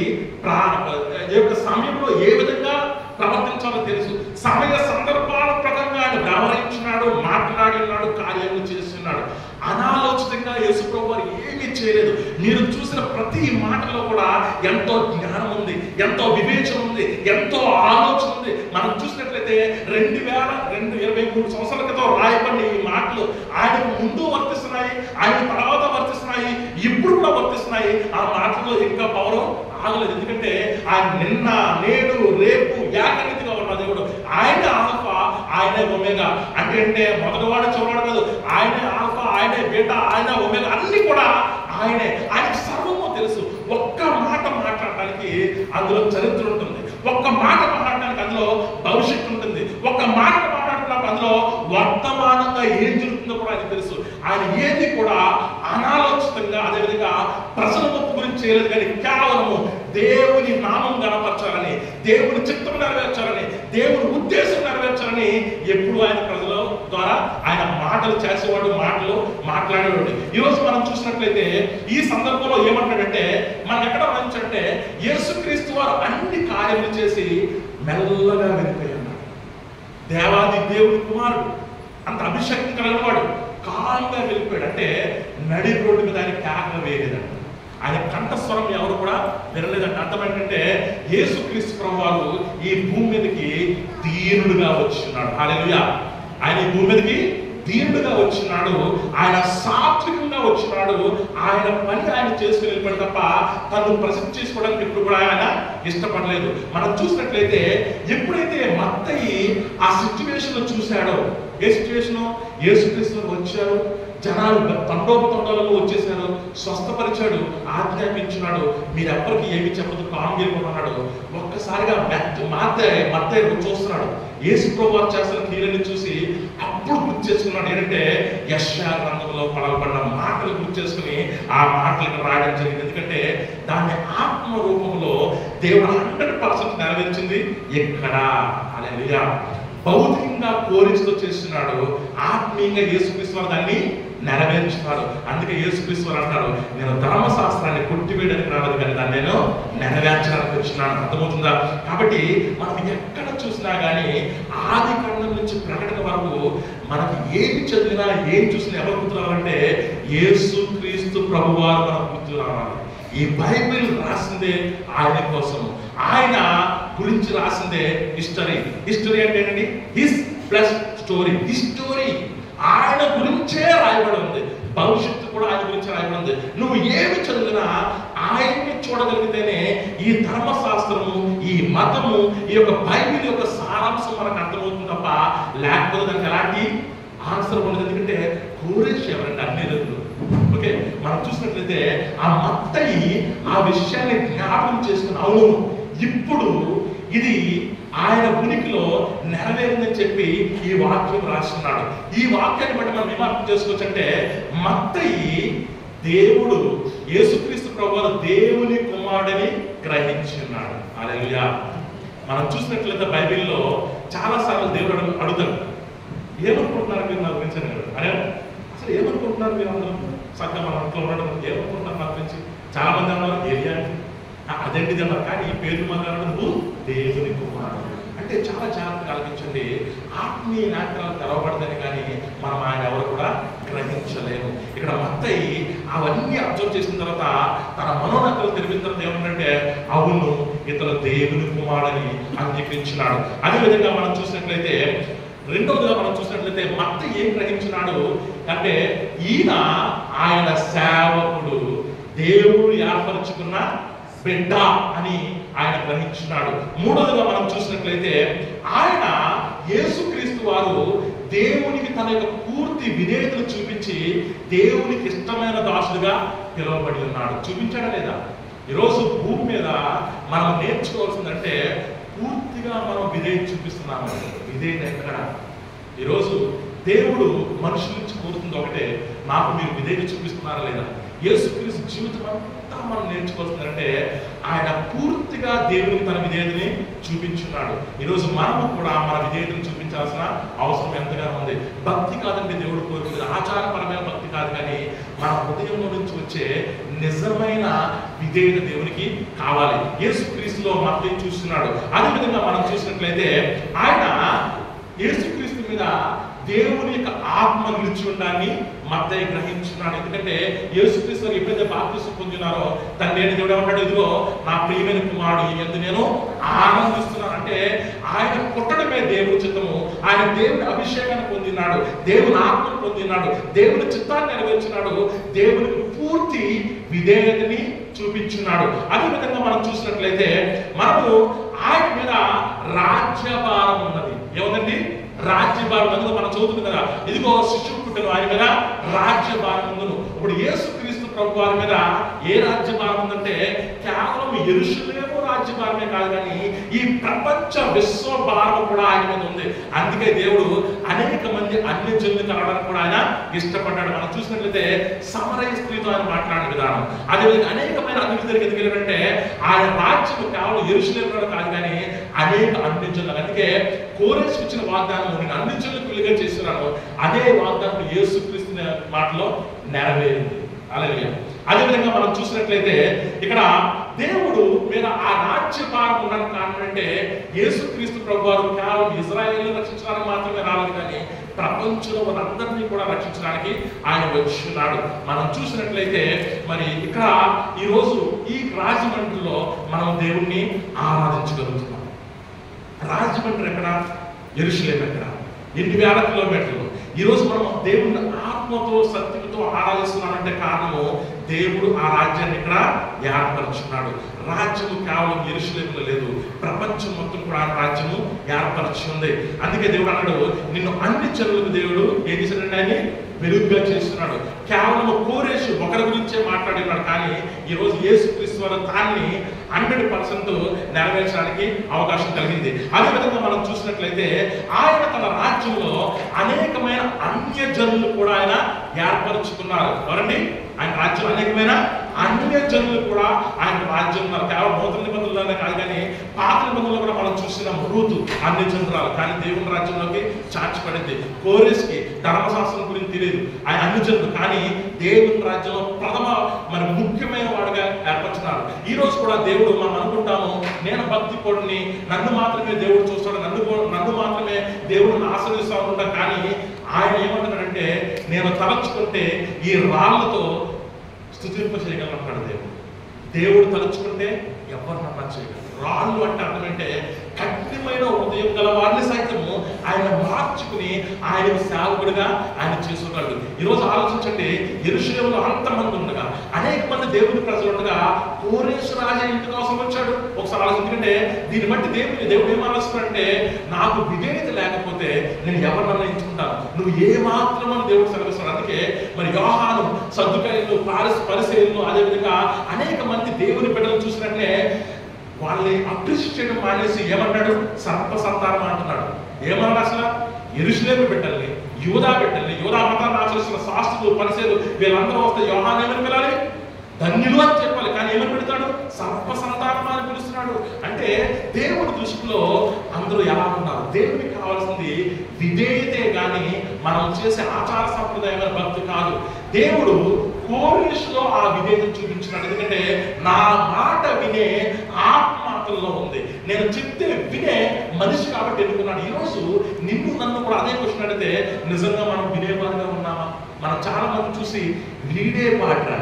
సమయంలో ఏ విధంగా ప్రవర్తించాలో తెలుసు. సమయ సందర్భాల ప్రకారంగా ఆయన వ్యవహరించినాడు, మాట్లాడినాడు, కార్యాలు చేస్తున్నాడు. అనాలోచితంగా యేసుప్రభు వారు ఏమీ చేయలేదు. మీరు చూసిన ప్రతి మాటలో కూడా ఎంతో జ్ఞానం ఉంది, ఎంతో వివేచన ఉంది, ఎంతో ఆలోచన ఉంది. మనం చూసినట్లయితే 23 సంవత్సరాల క్రితం రాయబడిన ఈ మాటలు ఆయన ముందు వర్తిస్తున్నాయి, ఆయన తర్వాత వర్తిస్తున్నాయి, ఇప్పుడు కూడా వర్తిస్తున్నాయి. ఆ మాటలో ఇంకా పవర్ ఆగలేదు. ఎందుకంటే ఆయన నిన్న, నేడు, రేపు ఏకరీతిగా ఉన్న దేవుడు. ఆయన ఆల్ఫా, ఆయనే ఒమేగా. అంటే మొదటివాడు చివరివాడు కాదు. ఆయనే ఆల్ఫా, ఆయనే బీటా, ఆయన ఒమేగా, అన్ని కూడా ఆయనే. ఆయనకు సర్వము తెలుసు. ఒక్క మాట మాట్లాడటానికి అందులో చరిత్ర ఉంటుంది, ఒక్క మాట మాట్లాడటానికి అందులో భవిష్యత్తు ఉంటుంది, ఒక్క మాట మాట్లాడుతున్నప్పుడు కాబట్టి అందులో వర్తమానంగా ఏం జరుగుతుందో కూడా ఆయన తెలుసు. ఆయన ఏది కూడా అనాలోచితంగా అదేవిధంగా ప్రజల తప్పు గురించి చేయలేదు, కానీ కేవలము దేవుని నామం గణపరచాలని, దేవుని చిత్తం నెరవేర్చాలని, దేవుని ఉద్దేశం నెరవేర్చాలని ఎప్పుడు ఆయన ప్రజల ద్వారా ఆయన మాటలు చేసేవాడు, మాటలు మాట్లాడేవాడు. ఈరోజు మనం చూసినట్లయితే ఈ సందర్భంలో ఏమంటాడంటే, మనం ఎక్కడ అంటే యేసుక్రీస్తు వారు అన్ని కార్యములు చేసి మెల్లగా వెళ్ళిపోయాడు. దేవాది దేవుడి కుమారుడు, అంత అభిషేకం కలిగిన వాడు కాలంగా వెళ్ళిపోయాడు. అంటే నడి రోడ్డు మీద ఆయన కేకలు వేయలేదంట, ఆయన కంఠస్వరం ఎవరు కూడా వినలేదంట. అర్థం ఏంటంటే యేసుక్రీస్తు ప్రభువారు ఈ భూమి మీదకి దీనుడుగా వచ్చినాడు. హల్లెలూయా. ఆయన ఈ భూమి మీదకి దీనుడుగా వచ్చినాడు, ఆయన సాత్వికంగా వచ్చినాడు. ఆయన పని ఆయన చేసుకుని వెళ్ళిపోయాడు తప్ప తను ప్రసిద్ధి చేసుకోవడానికి ఎప్పుడు కూడా ఆయన ఇష్టపడలేదు. మనం చూసినట్లయితే ఎప్పుడైతే మత్తయి ఆ సిచ్యువేషన్ లో చూశాడో, ఏ సిచ్యువేషన్, యేసుక్రీస్తు వచ్చారు, జనాలు తండోపతండాలలో వచ్చేసారు, స్వస్థపరిచాడు, ఆజ్ఞాపించినాడు, మీరెవ్వరికి ఏమి చెప్పదు, కాంగేమన్నాడు. ఒక్కసారిగా మత్తయి చూస్తున్నాడు, యేసు ప్రభువు చేస్తున్న క్రియలను చూసి అప్పుడు గుర్తు చేసుకున్నాడు. ఏంటంటే యెషయా గ్రంథంలో పలకబడిన మాటలు గుర్తు చేసుకుని ఆ మాటలకు రాయడం జరిగింది. ఎందుకంటే దాన్ని ఆత్మ రూపంలో దేవుడు 100% నెరవేర్చింది ఎక్కడ. హల్లెలూయా. భౌతికంగా కోరికతో చేస్తున్నాడు, ఆత్మీయంగా యేసుక్రీస్తు వారు దాన్ని నెరవేర్చున్నాడు. అందుకే యేసుక్రీస్తు వారు అంటారు, నేను ధర్మశాస్త్రాన్ని కొట్టివేయడానికి రాలేదు, కానీ దాన్ని నేను నెరవేర్చడానికి వచ్చినాను. అర్థమవుతుందా? కాబట్టి మనం ఎక్కడ చూసినా కానీ ఆది కాండం నుంచి ప్రకటన వరకు మనకి ఏమి చదివినా ఏం చూసినా ఎవరు గుర్తు రావాలంటే యేసుక్రీస్తు ప్రభువారు మనకు గుర్తు రావాలి. ఈ బైబిల్ రాసిందే ఆయన కోసం, ఆయన గురించి రాసిందే హిస్టరీ. హిస్టరీ అంటే ఏంటండి? His plus story. హిస్టరీ ఆయన గురించే రాయబడి ఉంది, భవిష్యత్తు కూడా ఆయన గురించి రాయబడి ఉంది. నువ్వు ఏమి చదివినా ఆయన్ని చూడగలిగితేనే ఈ ధర్మశాస్త్రము, ఈ మతము, ఈ యొక్క బైబిల్ యొక్క సారాంశం మనకు అర్థమవుతుంది తప్ప లేకపోతే దానికి ఎలాంటి ఆన్సర్ ఉండదు. ఎందుకంటే కోరేష్ ఎవరంటే అన్ని రోజులు. ఓకే, మనం చూసినట్లయితే ఆ మత్తయి ఆ విషయాన్ని జ్ఞాపకం చేసుకుని, అవును ఇప్పుడు ఇది ఆయన ఉనికిలో నెరవేరిందని చెప్పి ఈ వాక్యం రాస్తున్నాడు. ఈ వాక్యాన్ని బట్టి మనం ఏం అర్థం చేసుకోవచ్చు అంటే, మత్తయి దేవుడు యేసుక్రీస్తు ప్రభువు దేవుని కుమారుడని గ్రహించున్నాడు. హల్లెలూయా. మనం చూసినట్లయితే బైబిల్లో చాలా సార్లు దేవుడు అడుగుతాడు, ఏమనుకుంటున్నారు మీరు నా గురించి అని. అరే అసలు ఏమనుకుంటున్నారు మీరు అందరూ చక్కగా మన ఇంట్లో ఉండడం, ఏమనుకుంటున్నారు నా గురించి? చాలా మంది అన్నారు ఏరియా అదేంటిది అన్నారు, కానీ ఈ పేరు మాట్లాడడం నువ్వు దేవుని కుమారుడు అంటే చాలా జాగ్రత్తగా ఆలోచించండి. ఆత్మీయ నేత్రాలు తెరవబడదని కానీ మనం ఆయన ఎవరు కూడా గ్రహించలేము. ఇక్కడ మత్తయి అవన్నీ అబ్జర్వ్ చేసిన తర్వాత తన మనోనేత్రాలు తెలిపిన తర్వాత ఏమంటే, అవును ఇతను దేవుని కుమారుడని అంగీకరించినాడు. అదేవిధంగా మనం చూసినట్లయితే రెండవదిగా మనం చూసినట్లయితే మత్తయి ఏం గ్రహించినాడు అంటే, ఈయన ఆయన సేవకుడు, దేవుడు ఏర్పరచుకున్న బిడ్డ అని ఆయన గ్రహించున్నాడు. మూడవదిగా మనం చూసినట్లయితే ఆయన యేసుక్రీస్తు వారు దేవునికి తన యొక్క పూర్తి విధేయతను చూపించి దేవునికి ఇష్టమైన దాసుడుగా పిలువబడి ఉన్నాడు. చూపించాడా లేదా? ఈరోజు భూమి మీద మనం నేర్చుకోవాల్సిందంటే పూర్తిగా మనం విధేయత చూపిస్తున్నాము. విధేయత ఎక్కడ? ఈరోజు దేవుడు మనుషుల నుంచి కోరుతుంది ఒకటే, నాకు మీరు విధేయత చూపిస్తున్నారా లేదా? యేసుక్రీస్తు జీవితం అంతా మనం నేర్చుకోవాల్సిందంటే ఆయన పూర్తిగా దేవునికి తన విధేయతని చూపించున్నాడు. ఈరోజు మనము కూడా మన విధేయతను చూపించాల్సిన అవసరం ఎంతగానో ఉంది. భక్తి కాదండి దేవుడు కోరుకునేది, ఆచారపరమైన భక్తి కాదు, కానీ మన హృదయంలో నుంచి వచ్చే నిజమైన విధేయత దేవునికి కావాలి. యేసుక్రీస్తులో మత్తయి చూస్తున్నాడు. అదేవిధంగా మనం చూసినట్లయితే ఆయన యేసుక్రీస్తు మీద దేవుని యొక్క ఆత్మ నిలిచి ఉండాలని మత్తయి గ్రహించున్నాడు. ఎందుకంటే యేసుక్రీస్తు ఎప్పుడైతే బాప్తిసం పొందినారో తండ్రి అయిన దేవుడు ఏమంటాడు, ఇదిగో నా ప్రియమైన కుమారుడు, ఈ యందు నేను ఆనందిస్తున్నాను. అంటే ఆయన పుట్టడమే దేవుని చిత్తము. ఆయన దేవుని అభిషేకాన్ని పొందినాడు, దేవుని ఆత్మను పొందినాడు, దేవుని చిత్తాన్ని నెరవేర్చినాడు, దేవునికి పూర్తి విధేయతని చూపించున్నాడు. అదేవిధంగా మనం చూసినట్లయితే మనము ఆయన మీద రాజ్యభారం ఉన్నది. ఏముందండి? రాజ్యభారం. అందులో మనం చదువుతుంది కదా, ఇదిగో శిశువు పుట్టను, ఆయన మీద రాజ్యభారం ఉందును. ఇప్పుడు యేసుక్రీస్తు ప్రభు వారి మీద ఏ రాజ్యభారం ఉందంటే కేవలం యెరూషలేము రాజ్యభారమే కాదు కానీ ఈ ప్రపంచ విశ్వభారం కూడా ఆయన మీద ఉంది. అందుకే దేవుడు అనేక మంది అన్య జనులు కలవడానికి కూడా ఆయన ఇష్టపడ్డాడు. మనం చూసినట్లయితే సమరయ స్త్రీతో ఆయన మాట్లాడిన విధానం, అదేవిధంగా అనేకమైన అభివృద్ధి దగ్గరికి ఎందుకంటే ఆయన రాజ్యం కేవలం యెరూషలేములో కాదు కానీ అనేక అన్య జనులు. అందుకే కోరేషు ఇచ్చిన వాగ్దానం నేను అన్ని జనులకు వెలుగా చేస్తున్నాను, అదే వాగ్దానం యేసుక్రీస్తు మాటలో నెరవేరింది. హల్లెలూయా. అదేవిధంగా మనం చూసినట్లయితే ఇక్కడ దేవుడు మీద ఆ రాజ్యభారం ఉండడానికి కారణం అంటే యేసుక్రీస్తు ప్రభు వారు కేవలం ఇజ్రాయేలును రక్షించడానికి మాత్రమే రాలేదు కానీ ప్రపంచంలో వాళ్ళందరినీ కూడా రక్షించడానికి ఆయన వచ్చున్నాడు. మనం చూసినట్లయితే మరి ఇక్కడ ఈరోజు ఈ రాజమండ్రిలో మనం దేవుణ్ణి ఆరాధించగలుగుతున్నాం. రాజమండ్రి ఎక్కడ, యెరూషలేము ఎక్కడ, ఎన్ని వేల కిలోమీటర్లు. ఈరోజు మనం దేవుని ఆత్మతో సత్యంతో ఆరాధిస్తున్నామంటే కారణము దేవుడు ఆ రాజ్యాన్ని ఇక్కడ ఏర్పరచున్నాడు. రాజ్యము కేవలం యెరూషలేములో లేదు, ప్రపంచం మొత్తం కూడా ఆ రాజ్యము ఏర్పరచి ఉంది. అందుకే దేవుడు అన్నాడు, నిన్ను అన్ని జనులకు దేవుడు ఏం చేశాడంటే ఆయన వెలుగుగా చేస్తున్నాడు. కేవలం కోరేషు ఒకరి గురించే మాట్లాడినాడు కానీ ఈరోజు యేసుక్రీస్తు వారు దాన్ని 100% నెరవేర్చడానికి అవకాశం కలిగింది. అదేవిధంగా మనం చూసినట్లయితే ఆయన తన రాజ్యంలో అనేకమైన అన్య జనులు కూడా ఆయన ఏర్పరచుకున్నారు. ఎవరండి? ఆయన రాజ్యం అనేకమైన అన్య జనులు కూడా ఆయన రాజ్యం ఉన్నారు. కేవలం నూతన నిబంధనలోనే కాదు కానీ పాత నిబంధనలో కూడా మనం చూసినాం. రూతు అన్య జనురాలు కానీ దేవుని రాజ్యంలోకి చాచిపడింది. కోరేష్కి ధర్మశాస్త్రం గురించి తెలియదు, ఆయన అన్య జనులు కానీ దేవుని రాజ్యంలో ప్రథమ మరి ముఖ్యమైన వాడుగా ఏర్పరుచున్నారు. ఈ రోజు కూడా దేవుడు మనం అనుకుంటాము నేను భక్తి పొడిని, నన్ను మాత్రమే దేవుడు చూస్తాడు, నన్ను మాత్రమే దేవుడిని ఆశ్రయిస్తూ ఉంటాం. కానీ ఆయన ఏమంటున్నాడంటే నేను తలచుకుంటే ఈ రాళ్లతో స్తుతింప చేయగలన్నాడు. దేవుడు తలుచుకుంటే ఎవరినన్నా చేయగలరు. రాళ్ళు అంటే అర్థం అంటే కఠినమైన హృదయం గల వారిని సైతము ఆయన మార్చుకుని ఆయన సేవకుడిగా ఆయన చేసుకున్నాడు. ఈరోజు ఆలోచించండి, యెరూషలేములో అంతమంది ఉండగా, అనేక మంది దేవుని ప్రజలు ఉండగా కోరేషు రాజా ఇంటి కోసం వచ్చాడు. ఒకసారి ఆలోచించంటే దీన్ని బట్టి దేవుడు ఏం ఆలోచిస్తాడంటే నాకు విధేయత లేకపోతే నేను ఎవరినన్నా ఎంచుకుంటాను, నువ్వు ఏ మాత్రమో దేవుడు సెలవిస్తాడు. అందుకే మరి యోహాను, సద్దుకాయులు, పరిసయ్యులు, అదేవిధంగా అనేక మంది దేవుని బిడ్డలు చూసినట్లే వాళ్ళని అప్రిషియేట్ చేయడం మానేసి ఏమన్నాడు? సర్ప సంతానం అంటున్నాడు. ఏమన్నా అసలు యెరూషలేము బిడ్డల్ని, యూదా బిడ్డల్ని, యూదా మతాన్ని ఆచరిస్తున్న శాస్త్రులు, పరిసయ్యులు వీళ్ళందరూ వస్తే యోహాను ఏమని పిలాలి? ధన్యులు అని చెప్పాలి. కానీ ఏమని పెడతాడు? సర్ప సంతానం అని పిలుస్తున్నాడు. అంటే దేవుడి దృష్టిలో అందరూ ఎలా ఉన్నారు? దేవుడికి కావాల్సింది విధేయతే గాని మనం చేసే ఆచార సంప్రదాయమైన భక్తి కాదు. దేవుడు కోరేషులో ఆ విధేయత చూపించినాడు. ఎందుకంటే నా మాట వినే ఆత్మలో ఉంది, నేను చెప్తే వినే మనిషి కాబట్టి ఎన్నుకున్నాడు. ఈరోజు నిన్ను నన్ను కూడా అదే క్వశ్చన్ అడిగితే నిజంగా మనం వినేవారుగా ఉన్నామా? మనం చాలా మంది చూసి వీడే పాడరా,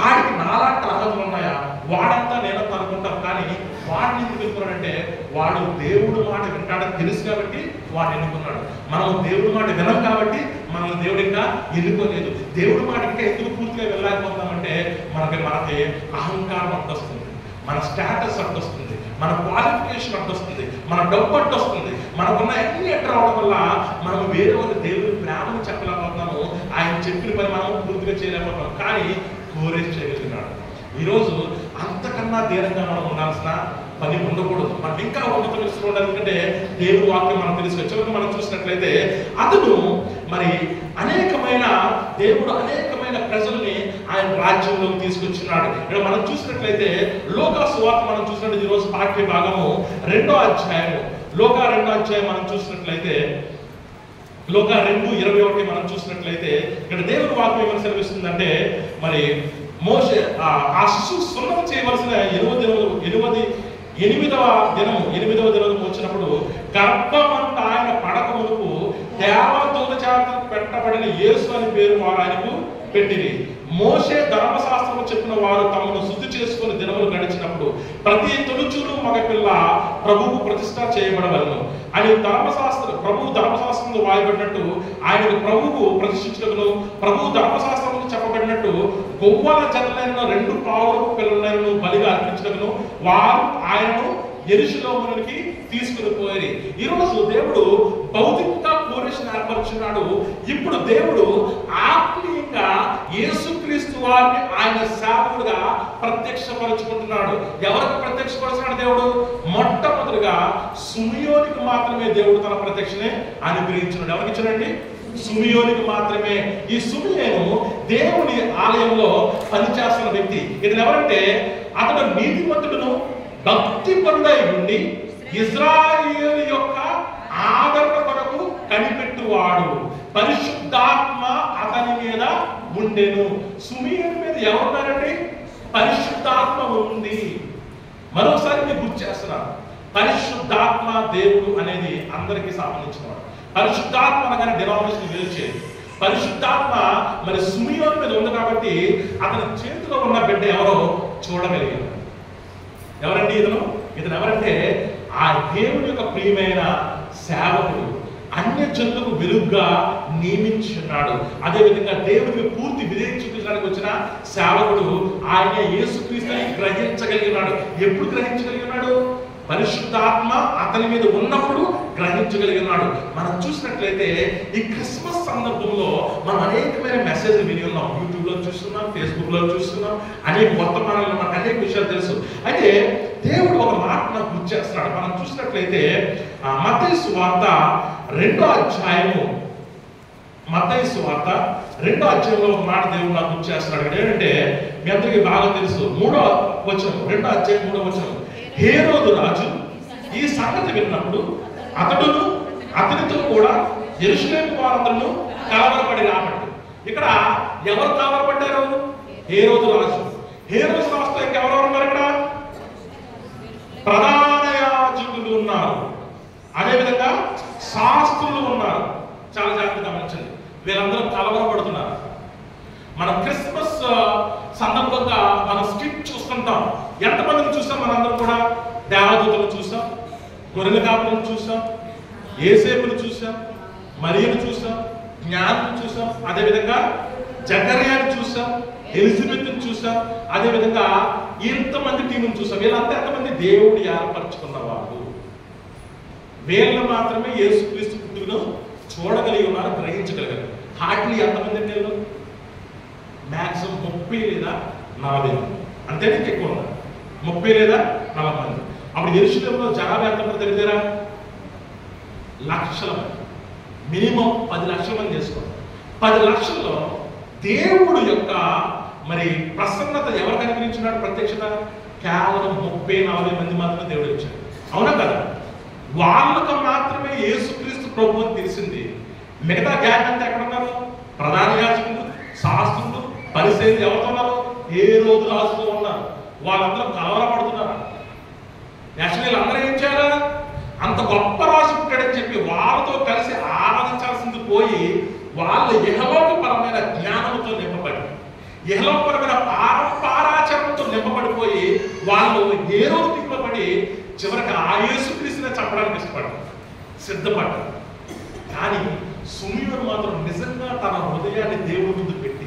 ఆడికి నాలాంటి అర్హతలు ఉన్నాయా, వాడంతా నేనంతా అనుకుంటాం. కానీ వాడిని ఎందుకు ఎన్నుకున్నాడంటే వాడు దేవుడు మాట వింటాడని తెలుసు కాబట్టి వాడు ఎన్నుకున్నాడు. మనం దేవుడి మాట వినం కాబట్టి మనల్ని దేవుడు ఇంకా ఎన్నుకోలేదు. దేవుడి మాట ఇంకా ఎందుకు పూర్తిగా వెళ్ళలేకపోతామంటే మనకి అహంకారం అడ్డొస్తుంది, మన స్టేటస్ అడ్డొస్తుంది, మన క్వాలిఫికేషన్ అడ్డొస్తుంది, మన డబ్బు అడ్డొస్తుంది, మనకున్న అన్ని ఎట్ట రావడం వల్ల మనం వేరే వాళ్ళ దేవుడి ప్రేమను చెప్పలేకపోతున్నాము, ఆయన చెప్పిన పని మనం పూర్తిగా చేయలేకపోతున్నాం. కానీ కోరేషు చేయగలిగినాడు. ఈరోజు అంతకన్నా ధీరంగా మనం ఉండాల్సిన పని ఉండకూడదు. మనం ఇంకా ఉన్నత విషయంలో ఉండాలి. ఎందుకంటే దేవుడి వాక్యం మనం తెలుసు. చివరికి మనం చూసినట్లయితే అతను మరి దేవుడు అనేకమైన ప్రజల్ని ఆయన రాజ్యంలోకి తీసుకొచ్చినాడు. ఇక్కడ మనం చూసినట్లయితే లోకా సువార్త మనం చూసినట్టు ఈరోజు పాఠ్య భాగము 2వ అధ్యాయము, లోకా 2వ అధ్యాయం మనం చూసినట్లయితే లోకా 2:21 మనం చూసినట్లయితే ఇక్కడ దేవుని వాక్యం ఏమని సెలవిస్తుందంటే మరి మోషే ఆ శిశువు సున్నం చేయవలసిన 8వ దినం వచ్చినప్పుడు గర్భమంతా ఆయన పడక మునుపు దేవదూత చేత పెట్టబడిన యేసు అని పేరు వారు ఆయనకు పెట్టింది. మోషే ధర్మశాస్త్రము చెప్పిన వారు తమను శుద్ధి చేసుకుని దినములు గడిచినప్పుడు ప్రతి తొలుచూలు మగపిల్ల ప్రభువుకు ప్రతిష్ఠ చేయబడవలను అని ప్రభువు ధర్మశాస్త్రంలో వాయబడినట్టు ఆయనకు ప్రభువుకు ప్రతిష్ఠించగలను. ప్రభు ధర్మశాస్త్రంలో చెప్పబడినట్టు గొవ్వల జతలైన 2 పావుల పిల్లలను బలిగా అర్పించగలను. వారు ఆయనను యెరూషలేమునికి తీసుకుని పోయి. ఈరోజు దేవుడు భౌతికంగా కమిషన్ ఏర్పరుచున్నాడు. ఇప్పుడు దేవుడు ఆత్మీయంగా యేసుక్రీస్తు వారిని ఆయన సేవకుడుగా ప్రత్యక్షపరుచుకుంటున్నాడు. ఎవరికి ప్రత్యక్షపరుచున్నాడు దేవుడు? మొట్టమొదటిగా సుమియోనికి మాత్రమే దేవుడు తన ప్రత్యక్షనే అనుగ్రహించున్నాడు. ఎవరికి ఇచ్చాడండి? సుమియోనికి మాత్రమే. ఈ సుమియోను దేవుని ఆలయంలో పనిచేస్తున్న వ్యక్తి. ఇతను ఎవరంటే అతడు నీతిమంతుడును భక్తిపరుడై ఉండి ఇజ్రాయేలు యొక్క ఆదరణ కొరకు కనిపెట్టువాడు. పరిశుద్ధాత్మ అతని మీద ఉండెను. సుమియోను మీద ఎవరున్నారండి? పరిశుద్ధాత్మ ఉంది. మరోసారి మీకు గుర్తు చేస్తున్నాను, పరిశుద్ధాత్మ దేవుడు అనేది అందరికీ సంబంధించినవాడు. పరిశుద్ధాత్మ అనగానే డినామినేషన్ వేరు చేయదు. పరిశుద్ధాత్మ మరి సుమియోను మీద ఉంది కాబట్టి అతని చేతిలో ఉన్న బిడ్డ ఎవరో చూడగలిగారు. ఎవరండి ఇతను? ఇతను ఎవరంటే ఆ దేవుని యొక్క ప్రియమైన సేవకుడు, అన్య జనులకు వెలుగుగా నియమించున్నాడు. అదేవిధంగా దేవుడికి పూర్తి విధేయత చూపించడానికి వచ్చిన సేవకుడు ఆయన యేసుక్రీస్తుని గ్రహించగలిగినాడు. ఎప్పుడు గ్రహించగలిగినాడు? పరిశుద్ధాత్మ అతని మీద ఉన్నప్పుడు గ్రహించగలిగినాడు. మనం చూసినట్లయితే ఈ క్రిస్మస్ సందర్భంలో మనం అనేకమైన మెసేజ్లు విని ఉన్నాం. యూట్యూబ్లో చూస్తున్నాం, ఫేస్బుక్లో చూస్తున్నాం, అనేక వర్తమానాల్లో మనకు అనేక విషయాలు తెలుసు. అయితే దేవుడు ఒక మాట నాకు గుర్తు చేస్తున్నాడు. మనం చూసినట్లయితే మత్తయి సువార్త 2వ అధ్యాయము, మత్తయి సువార్త 2వ అధ్యాయంలో ఒక మాట దేవుడు నాకు గుర్తు చేస్తున్నాడు. ఏంటంటే మీ అందరికీ బాగా తెలుసు, 3వ వచనం, 2వ అధ్యాయం 3వ వచనం. హేరోదు రాజు ఈ సంగతి విన్నప్పుడు అతడును అతనితో కూడా యెరూషలేము వారందరూ కలవరపడి రాబట్టి. ఇక్కడ ఎవరు కలవరపడ్డారు? హేరోదు రాజు. హేరోదు రాజుతో ఇంకెవరెవరు ఉన్నారు? ఇక్కడ ప్రధాన యాజకులు ఉన్నారు, అదేవిధంగా శాస్త్రులు ఉన్నారు. చాలా జాగ్రత్తగా గమనించండి, వీళ్ళందరూ కలవరపడుతున్నారు. మన క్రిస్మస్ సందర్భంగా మనం స్కిట్ చూస్తుంటాం. ఎంతమందిని చూసాం? మనందరం కూడా దేవదూతలు చూసాం, గొర్రెల కాపులను చూసాం, యేసేపును చూసాం, మరియను చూసాం, జ్ఞానం చూసాం, అదేవిధంగా జకర్యాను చూసాం, ఎలిజబెత్ను చూసాం, అదేవిధంగా ఇంతమంది టీమును చూసాం. వీళ్ళంతా ఎంతమంది? దేవుడు ఏర్పరచుకున్న వాళ్ళు. వీళ్ళు మాత్రమే యేసుక్రీస్తు పుట్టుకను చూడగలిగి ఉన్నారు, గ్రహించగలిగారు. హార్డ్లీ ఎంతమంది అంటే వీళ్ళు? మ్యాక్సిమం 30 లేదా 40 మంది, అంతేనే ఎక్కువ ఉన్నారు. 30 లేదా 40 మంది. అప్పుడు యెరూషలేములో జనాభా ఎంతమంది తెలియదేరా? లక్షల మంది. మినిమం 10 లక్షల మంది చేసుకోండి. 10 లక్షల్లో దేవుడు యొక్క మరి ప్రసన్నత ఎవరికి అనుగ్రహించినాడు? ప్రత్యక్షత కేవలం 30-40 మంది మాత్రమే దేవుడు ఇచ్చాడు. అవునా కదా? వాళ్ళకు మాత్రమే యేసుక్రీస్తు ప్రభు అని తెలిసింది. మిగతా గ్యాంగ్ అంతా ఎక్కడ ఉన్నారు? ప్రధాన యాజకులు, శాస్త్రులు, పరిసయ్యులు ఎవరితో ఉన్నారు? హేరోదు రాజుతో ఉన్నారు. వాళ్ళందరూ కలవరపడుతున్నారు. యాక్చువల్లీ వీళ్ళందరూ ఏం చేయాలా? అంత గొప్ప రాజు పుట్టాడని చెప్పి వాళ్ళతో కలిసి ఆరాధించాల్సింది పోయి వాళ్ళ ఇహలోకపరమైన జ్ఞానంతో నింపబడి, ఇహలోకపరమైన పారాచరణతో నింపబడిపోయి వాళ్ళు హేరోదు తిప్పబడి చివరికి ఆ యేసుక్రీస్తుని చంపడానికి ఇష్టపడ్డారు, సిద్ధపడ్డారు. కానీ సుమియోను మాత్రం నిజంగా తన హృదయాన్ని దేవుడి ముందు పెట్టి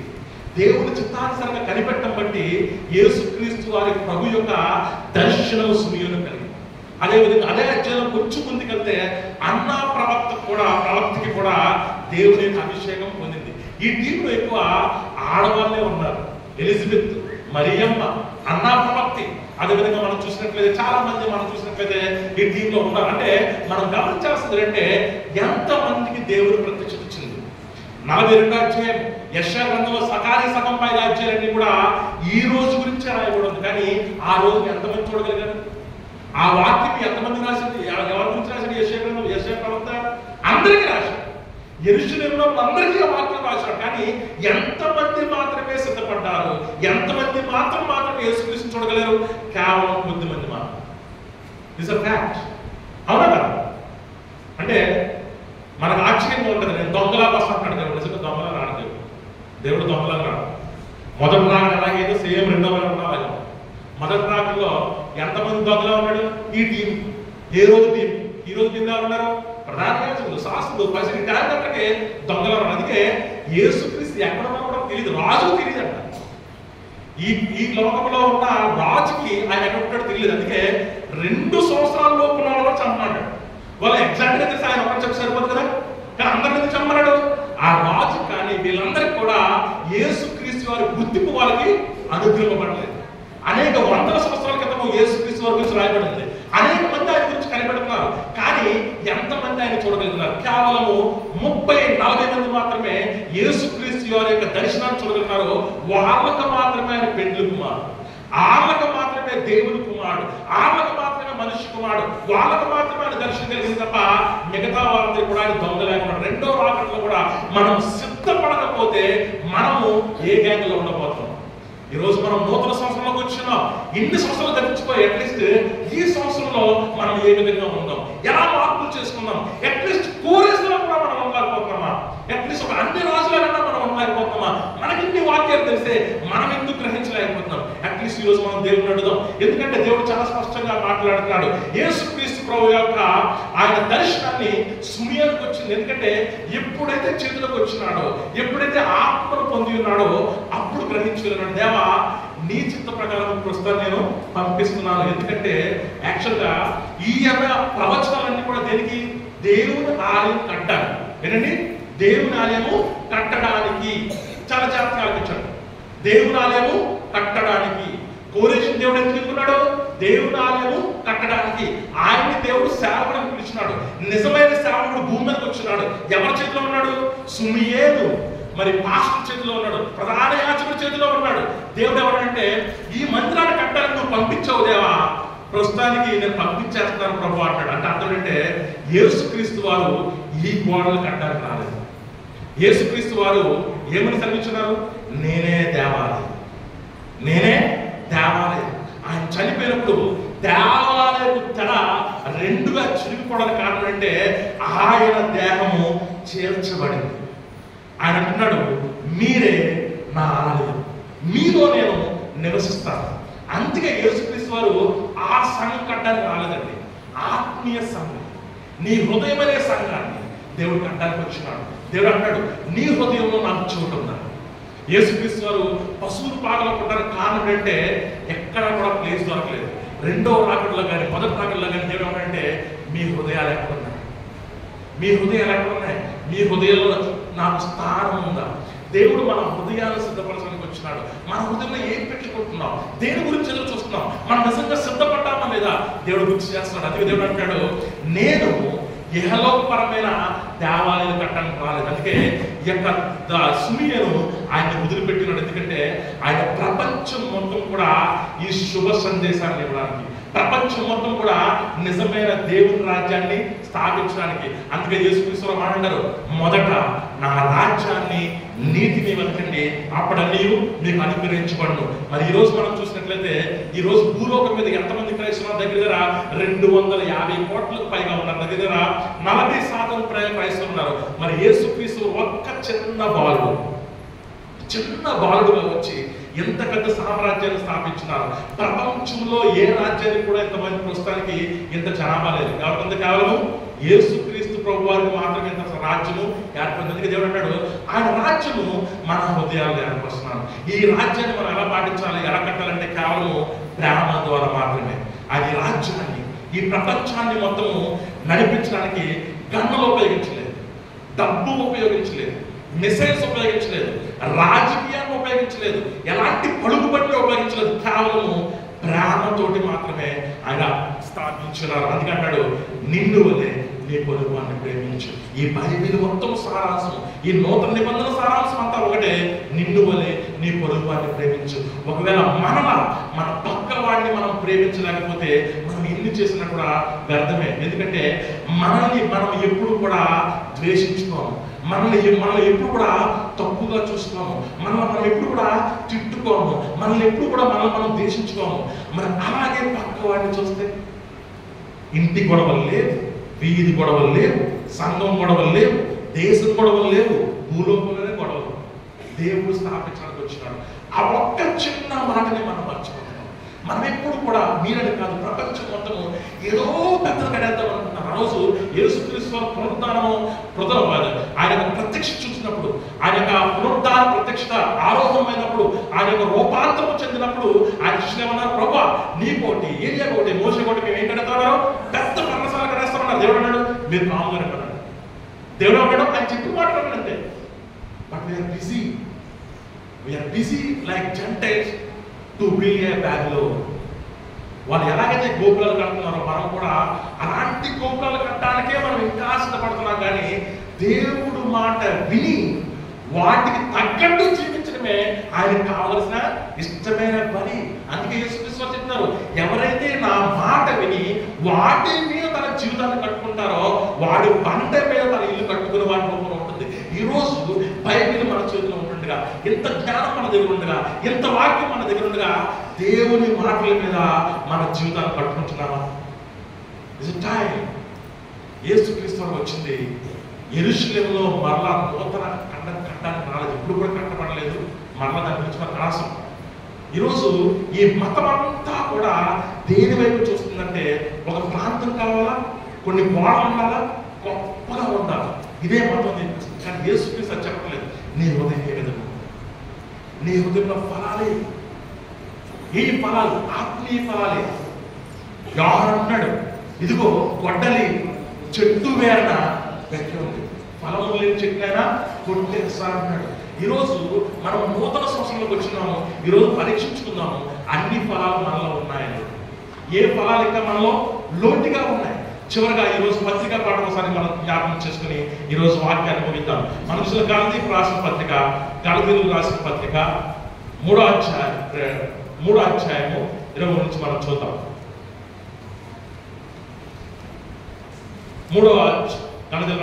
దేవుడి చిత్తానుసారంగా కనిపెట్టడం బట్టి యేసుక్రీస్తు వారి ప్రభు యొక్క దర్శనం సుమియోను కలిగింది. అదేవిధంగా అదే అధ్యాయంలో కొంచెం ముందుకెళ్తే అన్నా ప్రవక్తకి కూడా దేవుని యొక్క అభిషేకం పొందింది. ఈ టీంలో ఎక్కువ ఆడవాళ్ళే ఉన్నారు. ఎలిజబెత్, మరియమ్మ, అన్నా ప్రవక్తి, అదేవిధంగా మనం చూసినట్లయితే చాలా మంది మనం చూసినట్లయితే ఈ టీంలో ఉన్నారు. అంటే మనం గమనించాల్సింది అంటే ఎంతమందికి దేవుడు ప్రత్యక్షత ఇచ్చింది. 42వ అధ్యాయం యెషయా గ్రంథంలో సగం పైగా అధ్యాయాలన్నీ కూడా ఈ రోజు గురించి రాయబడి ఉంది. కానీ ఆ రోజు ఎంతమంది చూడగలిగారు? ఆ వాక్యం ఎంతమంది రాసింది? ఎవరి గురించి రాశాడు? యెషయా గ్రంథం, యెషయా ప్రవక్త అందరికీ రాశాడు. యెరూషలేములో అందరికీ ఆ వాక్యం రాశాడు. కానీ ఎంతమంది మాత్రమే సిద్ధపడ్డారు? ఎంతమంది మాత్రమే యేసుక్రీస్తుని చూడగలరు? కేవలం కొద్దిమంది మాత్రం. It's a fact. అవునా కదా? అంటే మనకు ఆశ్చర్యంగా ఉంటుంది. నేను దొంగలా వస్తాను దేవుడు. నిజంగా దొంగలా రాడు దేవుడు. దేవుడు దొంగలా రాడు. మొదటి రాకడ అలాగేదో సేమ్ రెండవ రాకడ అలాగే. మొదటి రాకడలో ఎంతమంది దొంగలా ఉన్నాడు? ఈ టీం, ఏ రోజు టీం, ఈ రోజు టీం ఉన్నారు ప్రధాన యాజకులు, శాస్త్రులు, పరిసయ్యులు, దానికంటే దొంగలా ఉన్నారు. అందుకే యేసుక్రీస్తు ఎక్కడ ఉన్నా కూడా తెలియదు, రాజుకు తెలియదు అంట. ఈ లోకంలో ఉన్న రాజుకి ఆయన ఎక్కడ ఉంటాడో తెలియదు. అందుకే 2 సంవత్సరాల లోపు కూడా చంపన్నాడు. వాళ్ళు ఎగ్జాక్ట్ గా తెలిసి ఆయన ఒకటి చెప్పి సరిపోదు కదా. కానీ అందరిని చంపన్నాడు ఆ రాజు. కానీ వీళ్ళందరికీ కూడా యేసుక్రీస్తు వారి గుర్తింపు వాళ్ళకి అనుగ్రహింపబడలేదు. అనేక వందల సంవత్సరాల క్రితం యేసుక్రీస్తు వారి గురించి రాయబడింది. అనేక మంది ఆయన గురించి కనిపెడుతున్నారు, కానీ ఎంతమంది ఆయన చూడగలుగుతున్నారు? కేవలము 30-40 మంది మాత్రమే యేసుక్రీస్తు వారి యొక్క దర్శనాన్ని చూడగలుగుతారు. వాళ్ళకు మాత్రమే ఆయన పెండ్లి కుమారుడు, వాళ్ళకు మాత్రమే దేవుని కుమారుడు, వాళ్ళకు మాత్రమే మనిషి కుమారుడు, వాళ్ళకు మాత్రమే ఆయన దర్శనం కలిగింది తప్ప మిగతా వాళ్ళందరూ కూడా ఆయన దొంగలేకున్నాడు. రెండో రాకడలో కూడా మనం సిద్ధపడకపోతే మనము ఏ గ్యాంగ్లో ఉండబోతున్నాం? ఈ రోజు మనం నూతన సంవత్సరంలోకి వచ్చినాం. ఇన్ని సంవత్సరాలు గడిచిపోయి అట్లీస్ట్ ఈ సంవత్సరంలో మనం ఏ విధంగా ఉందాం, ఎలా మార్పులు చేసుకుందాం, అట్లీస్ట్ కోరేసులో కూడా మనం ఉండలేకపోతున్నామా? అట్లీస్ట్ ఒక అన్ని రాజులైనా మనం ఉండలేకపోతున్నామా? మనకి ఇన్ని వాక్యాలు తెలిసే మనం ఎందుకు గ్రహించలేకపోతున్నాం? అట్లీస్ట్ ఈ రోజు మనం దేవుని అడుగుదాం. ఎందుకంటే దేవుడు చాలా స్పష్టంగా మాట్లాడుతున్నాడు. యేసుక్రీస్తు ప్రభు యొక్క ఆయన దర్శనాన్ని సుమియానికి వచ్చింది. ఎందుకంటే ఎప్పుడైతే చేతిలోకి వచ్చినాడో, ఎప్పుడైతే ఆత్మను పొంది ఉన్నాడో అప్పుడు గ్రహించుకున్నాడు. దేవా, నీ చిత్త ప్రకారం ప్రస్తుతం నేను పంపిస్తున్నాను. ఎందుకంటే యాక్చువల్గా ఈ ప్రవచనాలన్నీ కూడా దేనికి? దేవుని ఆలయం కట్టడానికి. ఏంటండి? దేవుని ఆలయము కట్టడానికి. చాలా జాగ్రత్తగా ఆలోచించాడు. దేవుని ఆలయము కట్టడానికి కోరేషన్ దేవుడు ఎందుకు తీసుకున్నాడు? దేవుని ఆలయము కట్టడానికి. ఆయన్ని దేవుడు సేవకుడిని పిలిచినాడు. నిజమైన సేవకుడు భూమి మీదకి వచ్చినాడు. ఎవరి చేతిలో ఉన్నాడు? సుమియేలు మరి పాస్టర్ చేతిలో ఉన్నాడు, ప్రధాన యాజకుడి చేతిలో ఉన్నాడు. దేవుడు ఎవరంటే, ఈ మందిరాన్ని కట్టాలని నువ్వు పంపించావు దేవా, ప్రస్తుతానికి నేను పంపించేస్తున్నాను ప్రభు అంటాడు. అంటే అర్థం ఏంటంటే యేసుక్రీస్తు వారు ఈ గోడలు కట్టడానికి రాలేదు. యేసుక్రీస్తు వారు ఏమని సెలవిస్తున్నారు? నేనే దేవాలయం, నేనే దేవాలయం. ఆయన చనిపోయినప్పుడు దేవాలయపు తెర రెండుగా చిరిగిపోవడానికి కారణం అంటే ఆయన దేహము చేర్చబడింది. ఆయన అంటున్నాడు, మీరే నా ఆలయం, మీలో నేను నివసిస్తాను. అందుకే యేసుక్రీస్తు వారు ఆ సంఘం కట్టడానికి రాలేదండి. ఆత్మీయ సంఘం, నీ హృదయం అనే సంఘాన్ని దేవుడు కట్టడానికి వచ్చినాడు. దేవుడు అంటాడు, నీ హృదయంలో నాకు చోటు ఉన్నాడు. యేసుక్రీస్తు వారు పశువులు పాకలో కొట్టడానికి కారణం అంటే ఎక్కడ కూడా ప్లేస్ దొరకలేదు. రెండో రాకడలో కానీ మొదటి రాకడలో కానీ దేవుడు అంటే మీ హృదయాలు ఎక్కడ ఉన్నాయి? మీ హృదయాలు ఎక్కడ ఉన్నాయి? మీ హృదయంలో నాకు స్థానం ఉందా? దేవుడు మన హృదయాన్ని సిద్ధపరచడానికి వచ్చినాడు. మన హృదయంలో ఏం పెట్టుకుంటున్నాం? దేని గురించి ఎదురు చూస్తున్నాం? మనం నిజంగా సిద్ధపడ్డామా లేదా? దేవుడు గుర్తు చేస్తున్నాడు. అందుకే దేవుడు అంటాడు, నేను ఇహలోకపరమైన దేవాలయాలు కట్టడానికి రాలేదు. అందుకే ఈ యొక్క సుమియను ఆయన వదిలిపెట్టినాడు. ఎందుకంటే ఆయన ప్రపంచం మొత్తం కూడా ఈ శుభ సందేశాన్ని ఇవ్వడానికి, ప్రపంచం మొత్తం కూడా నిజమైన దేవుని రాజ్యాన్ని స్థాపించడానికి. అందుకే యేసుక్రీస్తు మాట్లాడారు, మొదట నా రాజ్యాన్ని నీతిని వెతకండి, అప్పుడన్నీ మీకు అనుగ్రహించబడును. మరి ఈ రోజు మనం చూసినట్లయితే ఈ రోజు భూలోకం మీద ఎంతమంది క్రైస్తవులు? దగ్గర 250 కోట్లకు పైగా ఉన్నారు. దగ్గర 40% క్రైస్తవులు ఉన్నారు. మరి యేసుక్రీస్తు ఒక్క చిన్న బాలుడుగా వచ్చి ఎంత పెద్ద సామ్రాజ్యాన్ని స్థాపించినారు. ప్రపంచంలో ఏ రాజ్యానికి కూడా ఇంతమంది ప్రస్తుతానికి ఇంత జనాభా లేదు. కాబట్టి కేవలం యేసుక్రీస్తు ప్రభు వారికి మాత్రమే ఇంత రాజ్యము ఏర్పడింది. దేవుడు అంటాడు, ఆయన రాజ్యము మన హృదయాల్లో ఏర్పరుస్తున్నాను. ఈ రాజ్యాన్ని మనం ఎలా పాటించాలి, ఎలా కట్టాలంటే కేవలం ప్రేమ ద్వారా మాత్రమే. అది రాజ్యాన్ని, ఈ ప్రపంచాన్ని మొత్తము నడిపించడానికి గన్నులు ఉపయోగించలేదు, డబ్బు ఉపయోగించలేదు, మిసైల్స్ ఉపయోగించలేదు, రాజకీయాన్ని ఉపయోగించలేదు, ఎలాంటి పలుకుబట్టి ఉపయోగించలేదు. కేవలము ప్రేమతోటి మాత్రమే ఆయన స్థాపించినారు. అందుకే అంటాడు, నిన్ను వలె నీ పొరుగువాన్ని ప్రేమించు. ఈ బైబిల్ మొత్తం సారాంశం, ఈ నూతన నిబంధన సారాంశం అంతా ఒకటే, నిన్ను వలె నీ పొరుగువాన్ని ప్రేమించు. ఒకవేళ మన పక్క వాడిని మనం ప్రేమించలేకపోతే మనం ఎన్ని చేసినా కూడా వ్యర్థమే. ఎందుకంటే మనల్ని మనం ఎప్పుడు కూడా ద్వేషించుకోము, మనల్ని ఎప్పుడు కూడా తప్పుగా చూసుకోము, మనం ఎప్పుడు కూడా తిట్టుకోము, మనల్ని ఎప్పుడు కూడా మనం ద్వేషించుకోము. మరి అలాగే పక్క వాడిని చూస్తే ఇంటి గొడవలు లేవు, వీధి గొడవలు లేవు, సంఘం గొడవలు లేవు, దేశం గొడవలు లేవు, భూలోకంలోనే గొడవలు. దేవుడు స్థాపించడానికి వచ్చినాడు. ఆ ఒక్క చిన్న మాటని మనం మర్చిపోతున్నాం. మనం ఎప్పుడు కూడా మీరని కాదు, ప్రపంచం మొత్తము ఏదో పెద్దలు కడేద్దాం అనుకుంటున్నారు. ఆ రోజు యేసుక్రీస్తు పునరుద్ధానము ఆయన ప్రత్యక్ష చూసినప్పుడు, ఆయన యొక్క పునరుద్ధాన ప్రత్యక్షత ఆరోహమైనప్పుడు, ఆయన యొక్క రూపాంతరం చెందినప్పుడు ఆయన కృష్ణ ఏమన్నారు, ప్రభా నీకోటి, ఏరియా కోటి, మోస కోటి మేము ఏం కడతారో పెద్ద పర్ణశాల కడేస్తామన్నారు. దేవుడు అన్నాడు, మీరు కాముగానే పడాలి, దేవుడు అవ్వడం ఆయన చెప్పి మాట్లాడాలంటే. But we are busy like gentiles to build a Babylon. వాళ్ళు ఎలాగైతే గోపురాలు కడుతున్నారో మనం కూడా అలాంటి గోపురాలు కట్టడానికే మనం ఇంకా సిద్ధపడుతున్నాం. కానీ దేవుడు మాట విని వాటికి తగ్గట్టు జీవించడమే ఆయనకు కావలసిన ఇష్టమైన పని. అందుకే యేసుక్రీస్తు చెప్తున్నారు, ఎవరైతే నా మాట విని వాటి మీద తన జీవితాన్ని కట్టుకుంటారో వాడు బండ మీద తన ఇల్లు కట్టుకునే వాడి రూపంలో ఉంటుంది. ఈరోజు బైబిల్ మన చేతిలో ఉంటుండగా, ఎంత జ్ఞానం మన దగ్గర ఉండగా, ఎంత వాక్యం మన దగ్గర ఉండగా దేవుని మాటల మీద మన జీవితాన్ని కట్టుకుంటున్నామా? It's time. యేసుక్రీస్తు వచ్చింది యెరూషలేములో మరలా నూతన కట్టడానికి రాలేదు, ఎప్పుడు కూడా కట్టబడలేదు. మరలా దాని గురించి మనకు ఆశం. ఈరోజు ఈ మతం అంతా కూడా దేని వైపు చూస్తుందంటే, ఒక ప్రాంతం కావాలా, కొన్ని గోడలు ఉండాలా, గొప్పగా ఉండాలి, ఇదే మతం నేర్పిస్తుంది. కానీ యేసుక్రీస్తు అది చెప్పట్లేదు. నీ హృదయం ఏ విధంగా, నీ హృదయంలో ఫలాలే, ఈ ఫలాలు ఆత్మీయ ఫలాలే. యోహాను అంటున్నాడు, ఇదిగో గొడ్డలి చెట్టు వేరన గట్టి ఉంది, ఫలము లేని చెట్లైనా కొట్టేస్తా అంటున్నాడు. ఈరోజు మనం నూతన సంవత్సరంలోకి వచ్చినాము. ఈరోజు పరీక్షించుకుందాము అన్ని ఫలాలు మనలో ఉన్నాయని. ఏ ఫలాలు ఇంకా మనలో లోటుగా ఉన్నాయి. చివరిగా ఈరోజు పత్రికా పాఠం ఒకసారి మనం జ్ఞాపకం చేసుకుని ఈరోజు వాక్యాన్ని ముగిద్దాం. మన చూసిన గలతీయులకు రాసిన పత్రిక, గలతీయులకు రాసిన పత్రిక 3వ అధ్యాయము 20 నుంచి మనం చూద్దాం. 3వ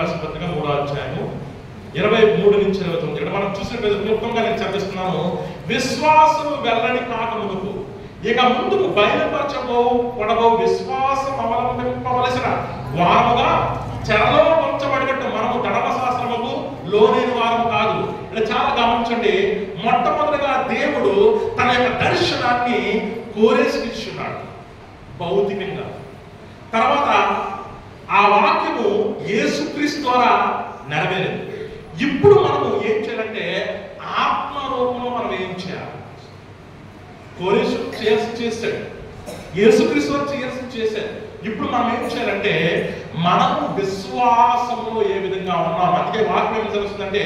రాసిన పత్రిక 3వ అధ్యాయము 23 నుంచి 29. ఇక్కడ మనం చూసినట్లయితే క్లుప్తంగా నేను చదివిస్తున్నాను. విశ్వాసము వెల్లని కాక మునుపు ఇక ముందుకు బయలుపరచబో విశ్వాసం అవలంబింపవలసిన వారముగా చెరలో ఉంచబడినట్టు మనము ధర్మశాస్త్రముకు లోనైన వారము కాదు. ఇక్కడ చాలా గమనించండి. మొట్టమొదటిగా దేవుడు తన యొక్క దర్శనాన్ని కోరేసుకిచ్చున్నాడు భౌతికంగా. తర్వాత ఆ వాక్యము యేసుక్రీస్తు ద్వారా నెరవేరింది. ఇప్పుడు మనము ఏం చేయాలంటే ఆత్మ రూపంలో మనం ఏం చేయాలి? కోరేసు చేశాడు, యేసుక్రీస్తు చేశాడు. ఇప్పుడు మనం ఏం చేయాలంటే మనము విశ్వాసంలో ఏ విధంగా ఉన్నాం. అందుకే వాక్యం ఏం తెలుస్తుందంటే,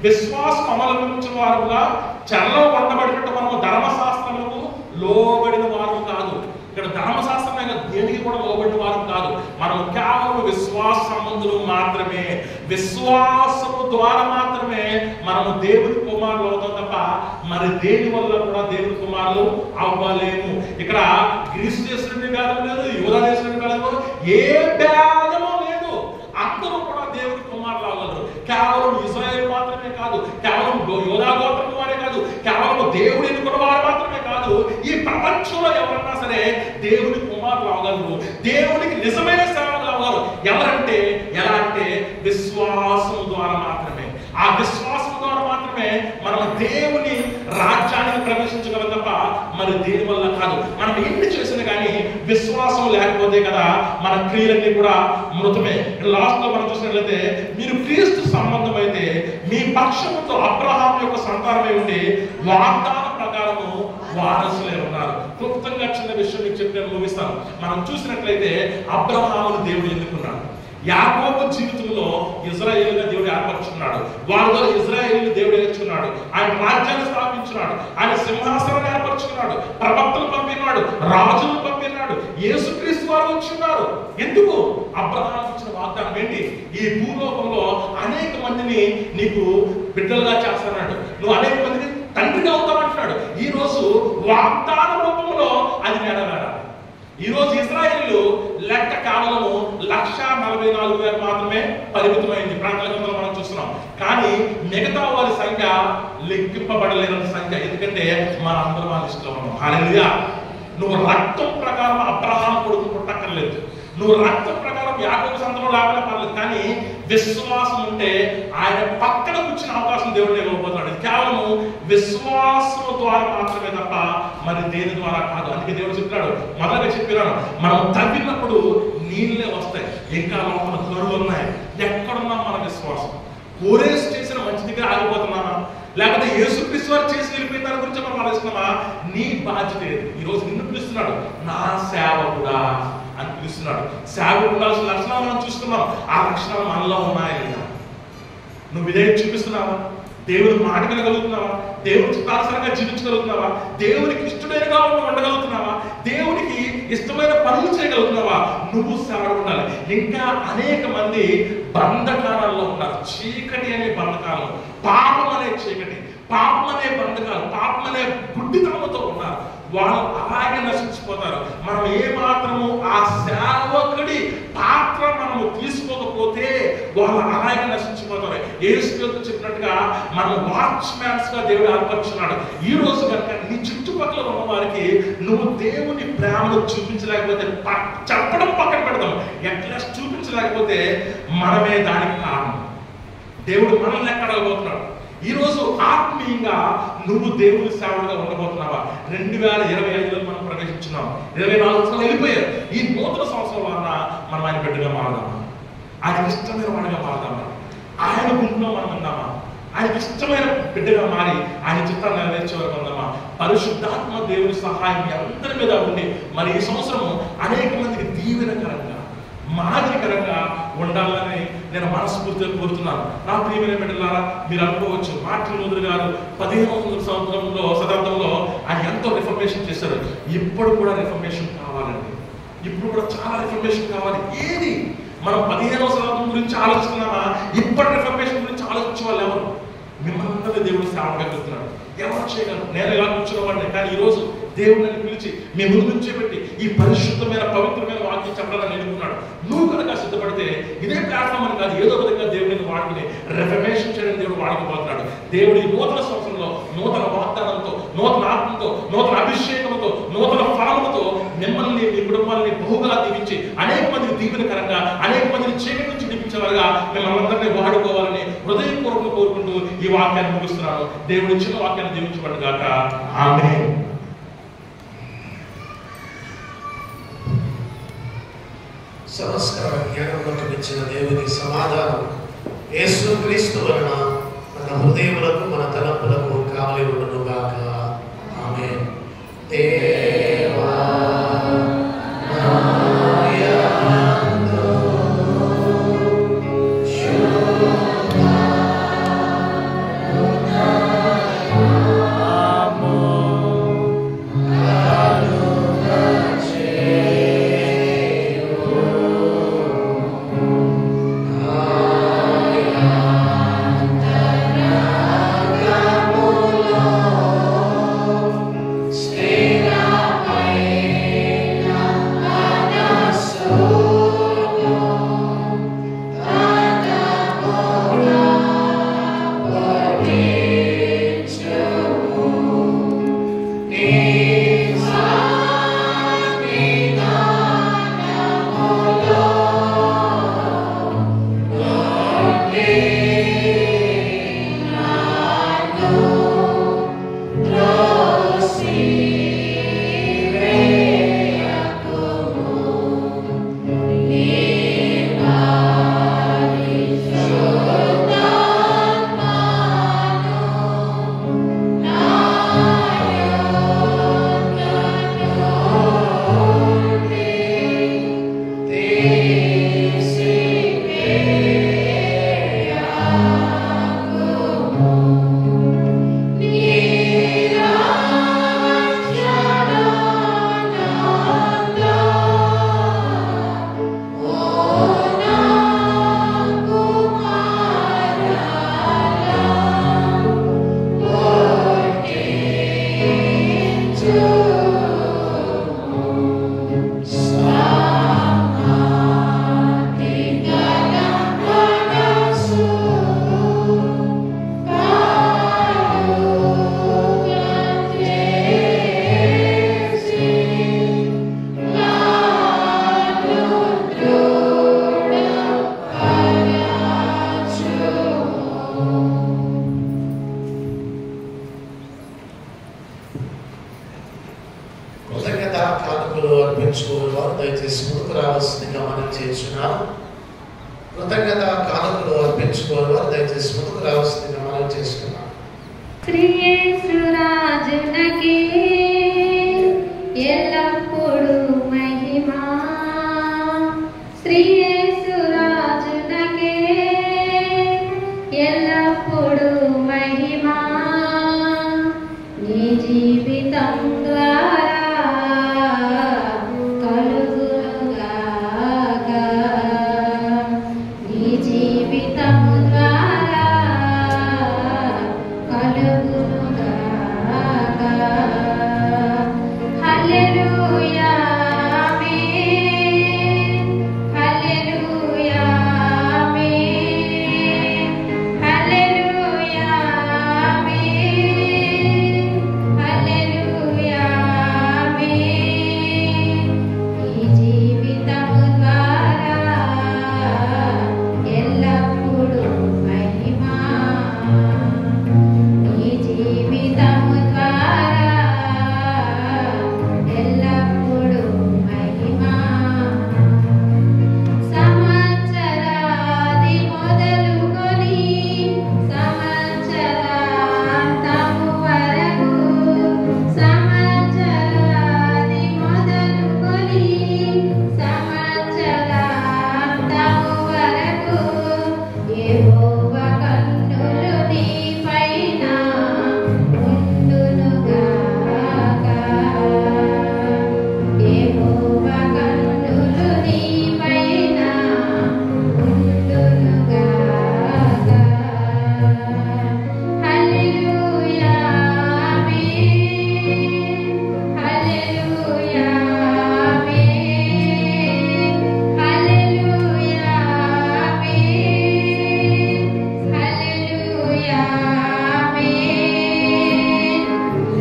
విశ్వాసం అవలంబించిన వారుగా చెరలో ఉండబడినట్టు మనము ధర్మశాస్త్రములకు లోబడిన వారు కాదు. ఇక్కడ ధర్మశాస్త్రం దేనికి కూడా లోబడిన వారు కాదు. మనం కేవలం విశ్వాస సంబంధులు మాత్రమే. విశ్వాసము ద్వారా మాత్రమే మనము దేవుని కుమారులు అవుతాం తప్ప మరి దేని వల్ల కూడా దేవుని కుమారులు అవ్వలేము. ఇక్కడ గ్రీసు దేశం భేదం లేదు, యూదా దేశం భేదం లేదు, ఏ భేదము లేదు. అందరూ కూడా దేవుని కుమారులు అవ్వగలరు. కేవలం ఇశ్రాయేలు మాత్రమే కాదు, కేవలం యూదా గోత్రం వారే కాదు, కేవలం దేవుడు ఎన్నుకున్న వారు మాత్రమే కాదు. ఈ ప్రపంచంలో ఎవరన్నా సరే దేవుని కుమారులు అవ్వగలరు, దేవునికి నిజమైన సేవకులు అవ్వగలరు. ఎవరంటే ఎలా అంటే విశ్వాసం ద్వారా మాత్రమే. ఆ విశ్వాసం ద్వారా మాత్రమే మనం దేవుని రాజ్యానికి ప్రవేశించగలం తప్ప మరి దేని వల్ల కాదు. మనం ఎన్ని చేసినా కానీ విశ్వాసం లేకపోతే కదా మన క్రియలన్నీ కూడా మృతమే. లాస్ట్ లో మనం చూసినట్లయితే, మీరు క్రీస్తు సంబంధం అయితే మీ పక్షముతో అబ్రహాం యొక్క సంతానమై ఉండి వాగ్దాన ప్రకారము వారసులే ఉన్నారు. క్లుప్తంగా చిన్న విషయం మీకు చెప్పి నేను ముగిస్తాను. మనం చూసినట్లయితే అబ్రహామును దేవుడు ఎన్నుకున్నాడు. యాకోబు జీవితంలో ఇజ్రాయేలుగా దేవుడు ఏర్పరచుకున్నాడు. వాళ్ళ ద్వారా ఇజ్రాయేలు దేవుడు ఏర్చుకున్నాడు. ఆయన రాజ్యాన్ని స్థాపించున్నాడు. ఆయన సింహాసనాన్ని ఏర్పరచుకున్నాడు. ప్రవక్తలు పంపినాడు, రాజులు పంపినాడు, యేసుక్రీస్తు వారు వచ్చున్నారు. ఎందుకు? అబ్రహాము ఇచ్చిన వాగ్దానం ఏంటి? ఈ భూలోకంలో అనేక మందిని నీకు బిడ్డలుగా చేస్తాడు, నువ్వు అనేక మందిని తండ్రిగా అవుతామంటున్నాడు. ఈ రోజు వాగ్దాన రూపంలో అది నెరవేరాలి. ఈ రోజు ఇశ్రాయేలు లెక్క కేవలము 1,44,000 మాత్రమే పరిమితమైంది. ప్రాంతాలలో మనం చూస్తున్నాం. కానీ మిగతా వారి సంఖ్య లెక్కింపబడలేని సంఖ్య. ఎందుకంటే మన అందరం వాళ్ళ లిస్టులో ఉన్నాం. హల్లెలూయా. నువ్వు రక్తం ప్రకారం అబ్రహాము కొడుకు పుట్టక్కర్లేదు, నువ్వు రక్తం ప్రకారం యాకోబు సంతానం లేకపోయినా పర్లేదు. కానీ విశ్వాసం ఉంటే ఆయన పక్కన కూర్చున్న అవకాశం దేవుడు ఇవ్వబోతున్నాడు. కేవలం విశ్వాసం ద్వారా మాత్రమే తప్ప మరి దేని ద్వారా కాదు. అందుకే దేవుడు చెప్తున్నాడు, మొదలుగా చెప్పినాడు, మనం తవ్వినప్పుడు నీళ్ళే వస్తాయి, ఇంకా లోపల కరువులు ఉన్నాయి. ఎక్కడున్నా మన విశ్వాసం? కోరేసు చేసిన మంచి దగ్గర ఆగిపోతున్నామా? లేకపోతే యేసుక్రీస్తు వారు చేసి వెళ్ళిపోయిన దాని గురించి మనం ఆలోచిస్తున్నామా? నీ బాధ్యత ఏది? ఈరోజు నిన్ను పిలుస్తున్నాడు, నా సేవకుడా అని పిలుస్తున్నాడు. సేవకుడు ఉండాల్సిన లక్షణాలు మనం చూస్తున్నాం. ఆ లక్షణాలు మనలో ఉన్నాయా లేదా? నువ్వు విధేయత చూపిస్తున్నావా? దేవుని మాట వినగలుగుతున్నావా? దేవుని చిత్తానుసారంగా జీవించగలుగుతున్నావా? దేవునికి ఇష్టమైనగా ఉండగలుగుతున్నావా? దేవునికి ఇష్టమైన పనులు చేయగలుగుతున్నావా? నువ్వు సేవలు ఉండాలి. ఇంకా అనేక మంది బంధకాలలో ఉన్నారు. చీకటి అనే బంధకాలు, పాపం అనే చీకటి, పాపం అనే బంధకాలు, పాపం అనే గుడ్డితనంతో ఉన్నారు. వాళ్ళు అలాగే నశించిపోతారు. మనం ఏ మాత్రము ఆ సేవకుడి పాత్ర మనము తీసుకోకపోతే వాళ్ళు అలాగే నశించిపోతారు. యేసుక్రీస్తు చెప్పినట్టుగా మనం వాచ్మ్యాన్స్ గా దేవుడు ఏర్పరుచున్నాడు. ఈ రోజు కనుక నీ చుట్టుపక్కల ఉన్న వారికి నువ్వు దేవుని ప్రేమను చూపించలేకపోతే, చెప్పడం పక్కన పెడదాం, అట్లీస్ట్ చూపించలేకపోతే మనమే దానికి కారణం. దేవుడు మనల్ని ఎక్కడబోతున్నాడు. ఈ రోజు ఆత్మీయంగా నువ్వు దేవుని సేవలుగా ఉండబోతున్నావా? 2025లో మనం ప్రవేశించున్నాం. 24 సంవత్సరాలు వెళ్ళిపోయారు. ఈ నూతన సంవత్సరం వలన మనం ఆయన బిడ్డగా మారదామా? ఆయనకి ఇష్టమైన వాడిగా మారదామా? ఆయన గుంపులో మనం ఉన్నామా? ఆయనకి ఇష్టమైన బిడ్డగా మారి ఆయన చిత్తాన్ని నెరవేర్చే వరకు ఉందామా? పరిశుద్ధాత్మ దేవుని సహాయం అందరి మీద ఉండి మరి ఈ సంవత్సరం అనేక మందికి దీవెనకరంగా, మాదిరికరంగా ఉండాలని నేను మనస్ఫూర్తిగా కోరుతున్నాను. నా ప్రియమైన బిడ్డలారా, మీరు అనుకోవచ్చు, మార్టిన్ లూథర్ గారు 15వ శతాబ్దంలో ఆయన ఎంతో రిఫర్మేషన్ చేశారు. ఇప్పుడు కూడా రిఫర్మేషన్ కావాలండి. ఇప్పుడు కూడా చాలా రిఫర్మేషన్ కావాలి. ఏది మనం 15వ శతాబ్దం గురించి ఆలోచిస్తున్నామా? ఇప్పటి రిఫర్మేషన్ గురించి ఆలోచించే వాళ్ళు ఎవరు? మిమ్మల్ని అందరూ దేవుడు సేవగా పెడుతున్నాడు. ఎవరు చేయగలరు? నేను ఎలా కూర్చున్నవాడిని, కానీ ఈరోజు దేవుడు నన్ను పిలిచి మీ ముందు నుంచే పెట్టి ఈ పరిశుద్ధమైన పవిత్రమైన వాక్యం చెప్పడానికి ఎన్నుకున్నాడు. నువ్వు కనుక సిద్ధపడితే ఇదే ప్లాట్ఫామ్ అని కాదు, ఏదో విధంగా దేవుడిని వాడుకుని రిఫర్మేషన్ చేయడం దేవుడు వాడుకోబోతున్నాడు. దేవుడు ఈ నూతన సంవత్సరంలో నూతన వాగ్దానంతో, నూతన ఆత్మతో, నూతన అభిషేకంతో, నూతన ఫలములతో మిమ్మల్ని, మీ కుటుంబాలని బహుగా దీవించి అనేక మందిని దీవెనకరంగా, అనేక మందిని చీకటి నుంచి దీపించేవారుగా మిమ్మల్ని అందరినీ వాడుకోవాలని హృదయపూర్వకంగా కోరుకుంటూ ఈ వాక్యాన్ని ముగిస్తున్నాను. దేవుడి చిన్న వాక్యాన్ని దీవించబడి గాక. ఆమేన్. సమస్కార జ్ఞానములకు ఇచ్చిన దేవుని సమాధానం యేసుక్రీస్తు వలన మన హృదయములకు, మన తలంపులకు కావలి ఉండును గాక. ఆమేన్. దేవా అర్పించుకోవారు. దయచేసి ముందుకు రావాల్సిందిగా మనం చేస్తున్నాం. కృతజ్ఞత కానుకలు అర్పించుకోవారు. దయచేసి ముందుకు రావాల్సిందిగా మనం చేస్తున్నాం. శ్రీయేసురాజునకే ఎల్లప్పుడూ మహిమా, శ్రీయేసురాజునకే ఎల్ల మహిమా నీ జీవితం ద్వారా కలుగునుగాక. నీ జీవితం ద్వారా కలుగునుగాక. హల్లెలూయా ఆమేన్. హల్లెలూయా ఆమేన్. హల్లెలూయా ఆమేన్. హల్లెలూయా ఆమేన్. ఈ జీవితము ద్వారా ఎల్లప్పుడూ మహిమా. ఈ జీవితము ద్వారా ఎల్లప్పుడూ మహిమా. సంవత్సరాది మొదలుకొని సంవత్సరాంతము వరకు, సంవత్సరాది మొదలుకొని సంవత్సరాంతము వరకు యెహోవా కన్నులు నీపైన ఉండునుగాక. యెహోవా కన్నులు నీపైన ఉండునుగాక. హల్లెలూయా ఆమేన్. హల్లెలూయా ఆమేన్. హల్లెలూయా ఆమేన్. హల్లెలూయా ఆమేన్.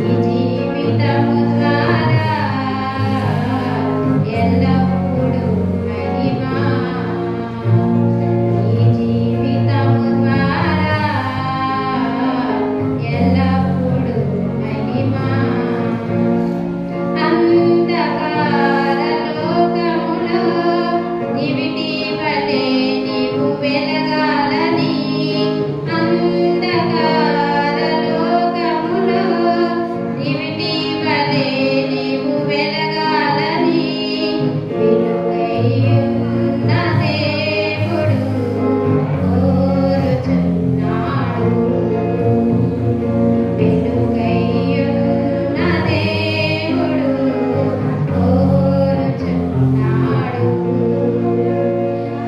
ఈ జీవితము ద్వారా ఎల్లప్పుడూ మహిమా. ఈ జీవితము ద్వారా ఎల్లప్పుడూ మహిమా. అంధకార లోకములో నివిటి వలె నీవు వెలగాలని, అంధకార లోకములో నివిటి వలె నీవు వెలగాలని వెలుగైయున్న దేవుడు కోరుచున్నాడు. వెలుగైయున్న దేవుడు కోరుచున్నాడు.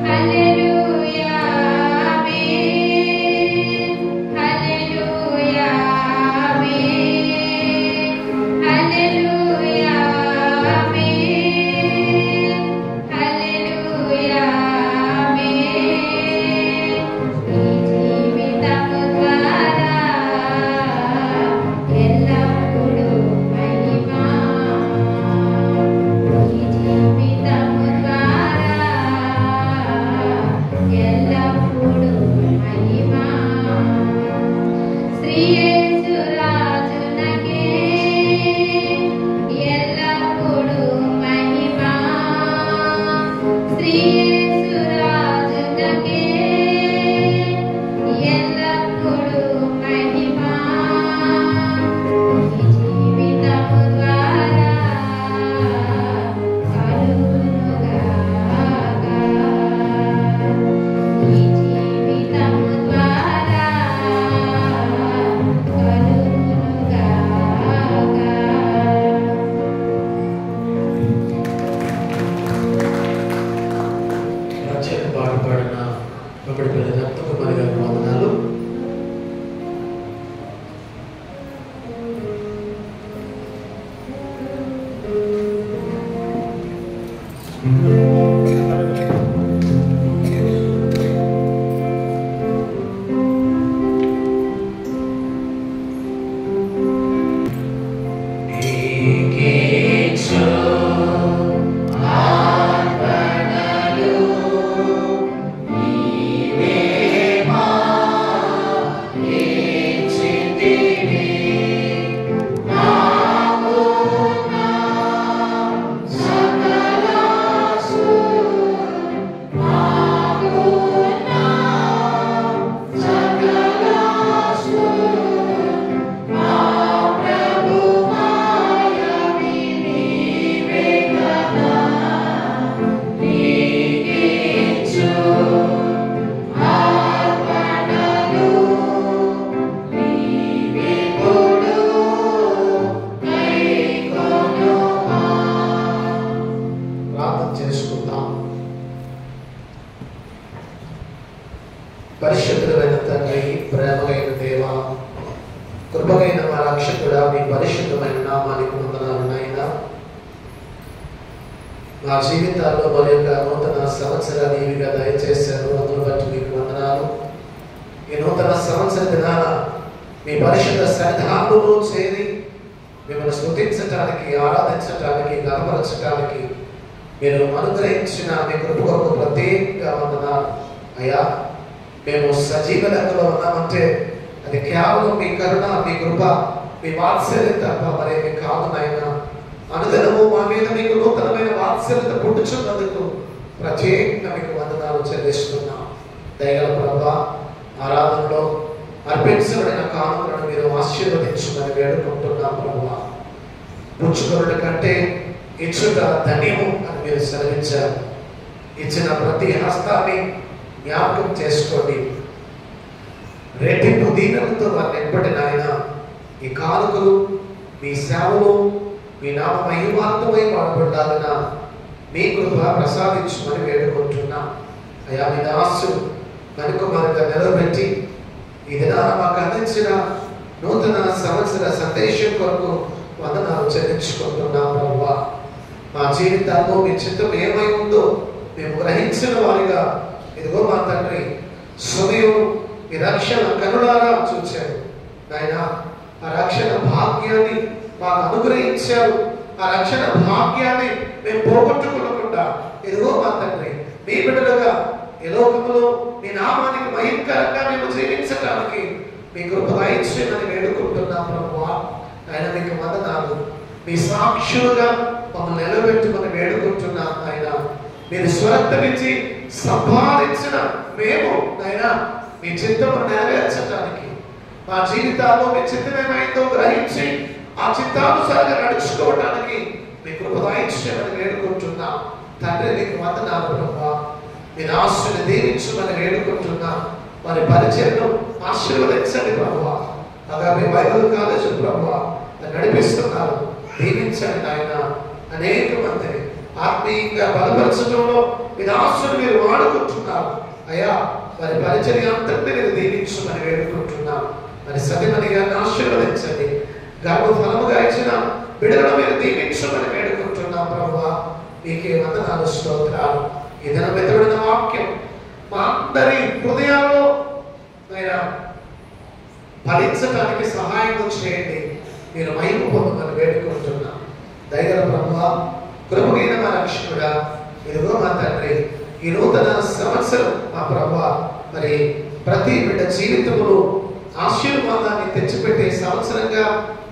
హల్లెలూయా ఆమేన్. హల్లెలూయా ఆమేన్. హల్లెలూయా ఆమేన్. హల్లెలూయా ఆమేన్. ఈ జీవితము ద్వారా ఎల్లప్పుడూ మహిమా. ఈ జీవితము ద్వారా ఎల్లప్పుడూ మహిమా. శ్రీ యేసు రాజునకే ఎల్లప్పుడూ మహిమా. శ్రీ యేసు రాజునకే ఎల్లప్పుడూ మహిమా. ఈ జీవితము ద్వారా కలుగునుగాక. ఈ జీవితము ద్వారా కలుగునుగాక. ప్రత్యేక పాట పాడిన ఒకటి పిల్లలంతా కుమారి గారి వందనాలు. సకల కృపగైన మా రక్షకుడా, మీ పరిశుద్ధమైన నామానికి వందనాలు నాయనా. మా జీవితాల్లో మరి యొక్క నూతన సంవత్సరాన్ని ఇవిగా దయచేశారు, అందులో బట్టి మీకు వందనాలు. ఈ నూతన సంవత్సర దినాన మీ పరిశుద్ధ సన్నిధానంలో చేరి మిమ్మల్ని స్తుతించటానికి, ఆరాధించటానికి, గణపరచటానికి మీరు అనుగ్రహించిన మీ కృప కొరకు ప్రత్యేకంగా వందనాలు అయ్యా. మేము సజీవ లెక్కలో ఉన్నామంటే అది కేవలం మీ కరుణ, మీ కృప, మీ వాత్సల్యం తప్ప మరేమి కాదు నాయనా. అనుదినము మా మీద మీకు నూతనమైన వాత్సల్యత పుట్టుచున్నందుకు ప్రత్యేకంగా మీకు వందనాలు చెల్లిస్తున్నాం. దయగల ప్రభా, ఆరాధనలో అర్పించబడిన కానుకలను మీరు ఆశీర్వదించమని వేడుకుంటున్నాం ప్రభా. పుచ్చుకొనుట కంటే ఇచ్చుట ధన్యము అని మీరు సెలవించారు. ఇచ్చిన ప్రతి హస్తాన్ని జ్ఞాపకం చేసుకోండి. రెట్టింపు దీనలతో వారిని ఎప్పటి నాయన ఈ కానుకలు మీ సేవలు మీ నామ మహిమార్థమై వాడబడ్డాలన మీ కృప ప్రసాదించమని వేడుకుంటున్నా. అయా మీ దాసు కనుకమరుగా నిలబెట్టి ఈ దినాన మాకు అందించిన నూతన సంవత్సర సందేశం కొరకు వందనాలు చెల్లించుకుంటున్నాం ప్రభువా. మా జీవితాల్లో మీ చిత్తం ఏమై ఉందో మేము గ్రహించిన వారిగా ఇదిగో మా తండ్రి సమయం మీ రక్షణ కనులారా చూశారు నాయన. ఆ రక్షణ భాగ్యాన్ని మాకు అనుగ్రహించారు. ఆ రక్షణ భాగ్యాన్ని మేము పోగొట్టుకోకుండా ఇదిగో మా తండ్రి మీ బిడ్డలుగా ఈ లోకంలో మీ నామానికి భయంకరంగా మేము జీవించడానికి మీ కృప దయచేయమని వేడుకుంటున్నాం ప్రభువా. ఆయన మీకు వందనాలు. మీ సాక్షులుగా మమ్మల్ని నిలబెట్టుమని వేడుకుంటున్నాం ఆయన. మీరు స్వరక్తమిచ్చి సంపాదించిన మేము ఆయన మీ చిత్తము నెరవేర్చడానికి, మా జీవితాల్లో మీ చిత్తం ఏమైందో గ్రహించి ఆ చిత్తానుసారంగా నడుచుకోవడానికి మీ కృప దయచేయమని వేడుకుంటున్నాం తండ్రి. మీకు వందనాలు ప్రభువా. మీ దాసుని దీవించమని వేడుకుంటున్నాం. వారి పరిచయను ఆశీర్వదించండి ప్రభువా. అలాగే బైబిల్ కాలేజీ ప్రభువా నడిపిస్తున్నారు, దీవించండి ఆయన. అనేక మందిని ఆత్మీయంగా బలపరచడంలో మీ దాసుని మీరు వాడుకుంటున్నారు అయ్యా. వారి పరిచర్య అంతటి మీరు దీవించమని వేడుకుంటున్నాం. మరి సతిమణి గారిని ఆశీర్వదించండి. గర్భఫలముగా ఇచ్చిన బిడ్డలను మీరు దీవించమని వేడుకుంటున్నాం ప్రభువా. మీకే వందనాలు, స్తోత్రాలు. ఈ దినం వెతబడిన వాక్యం మా అందరి హృదయాల్లో ఫలించడానికి సహాయం చేయండి. మీరు మహిమ పొందమని వేడుకుంటున్నాం. దయగల ప్రభువా, కృపగైన మా రక్షకుడా, ఇదిగో మా తండ్రి ఈ నూతన సంవత్సరం మా ప్రభువా మరి ప్రతి బిడ్డ జీవితంలో ఆశీర్వాదాన్ని తెచ్చిపెట్టే సంవత్సరంగా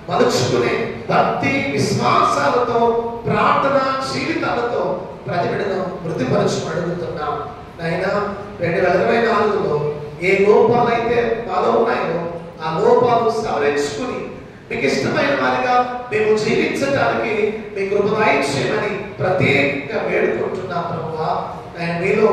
మలుచుకునే భక్తి విశ్వాసాలతో ప్రార్థన జీవితాలతో ప్రతి బిడ్డను వృద్ధిపరచు అడుగుతున్నాం నాయనా. 2024లో ఏ లోపాలైతే మాలో ఉన్నాయో ఆ లోపాలు సవరించుకుని మీకు ఇష్టమైన వారిగా మేము జీవించడానికి మీ కృప దయచేయమని ప్రత్యేకంగా వేడుకుంటున్నాం ప్రభువా. నేను మీలో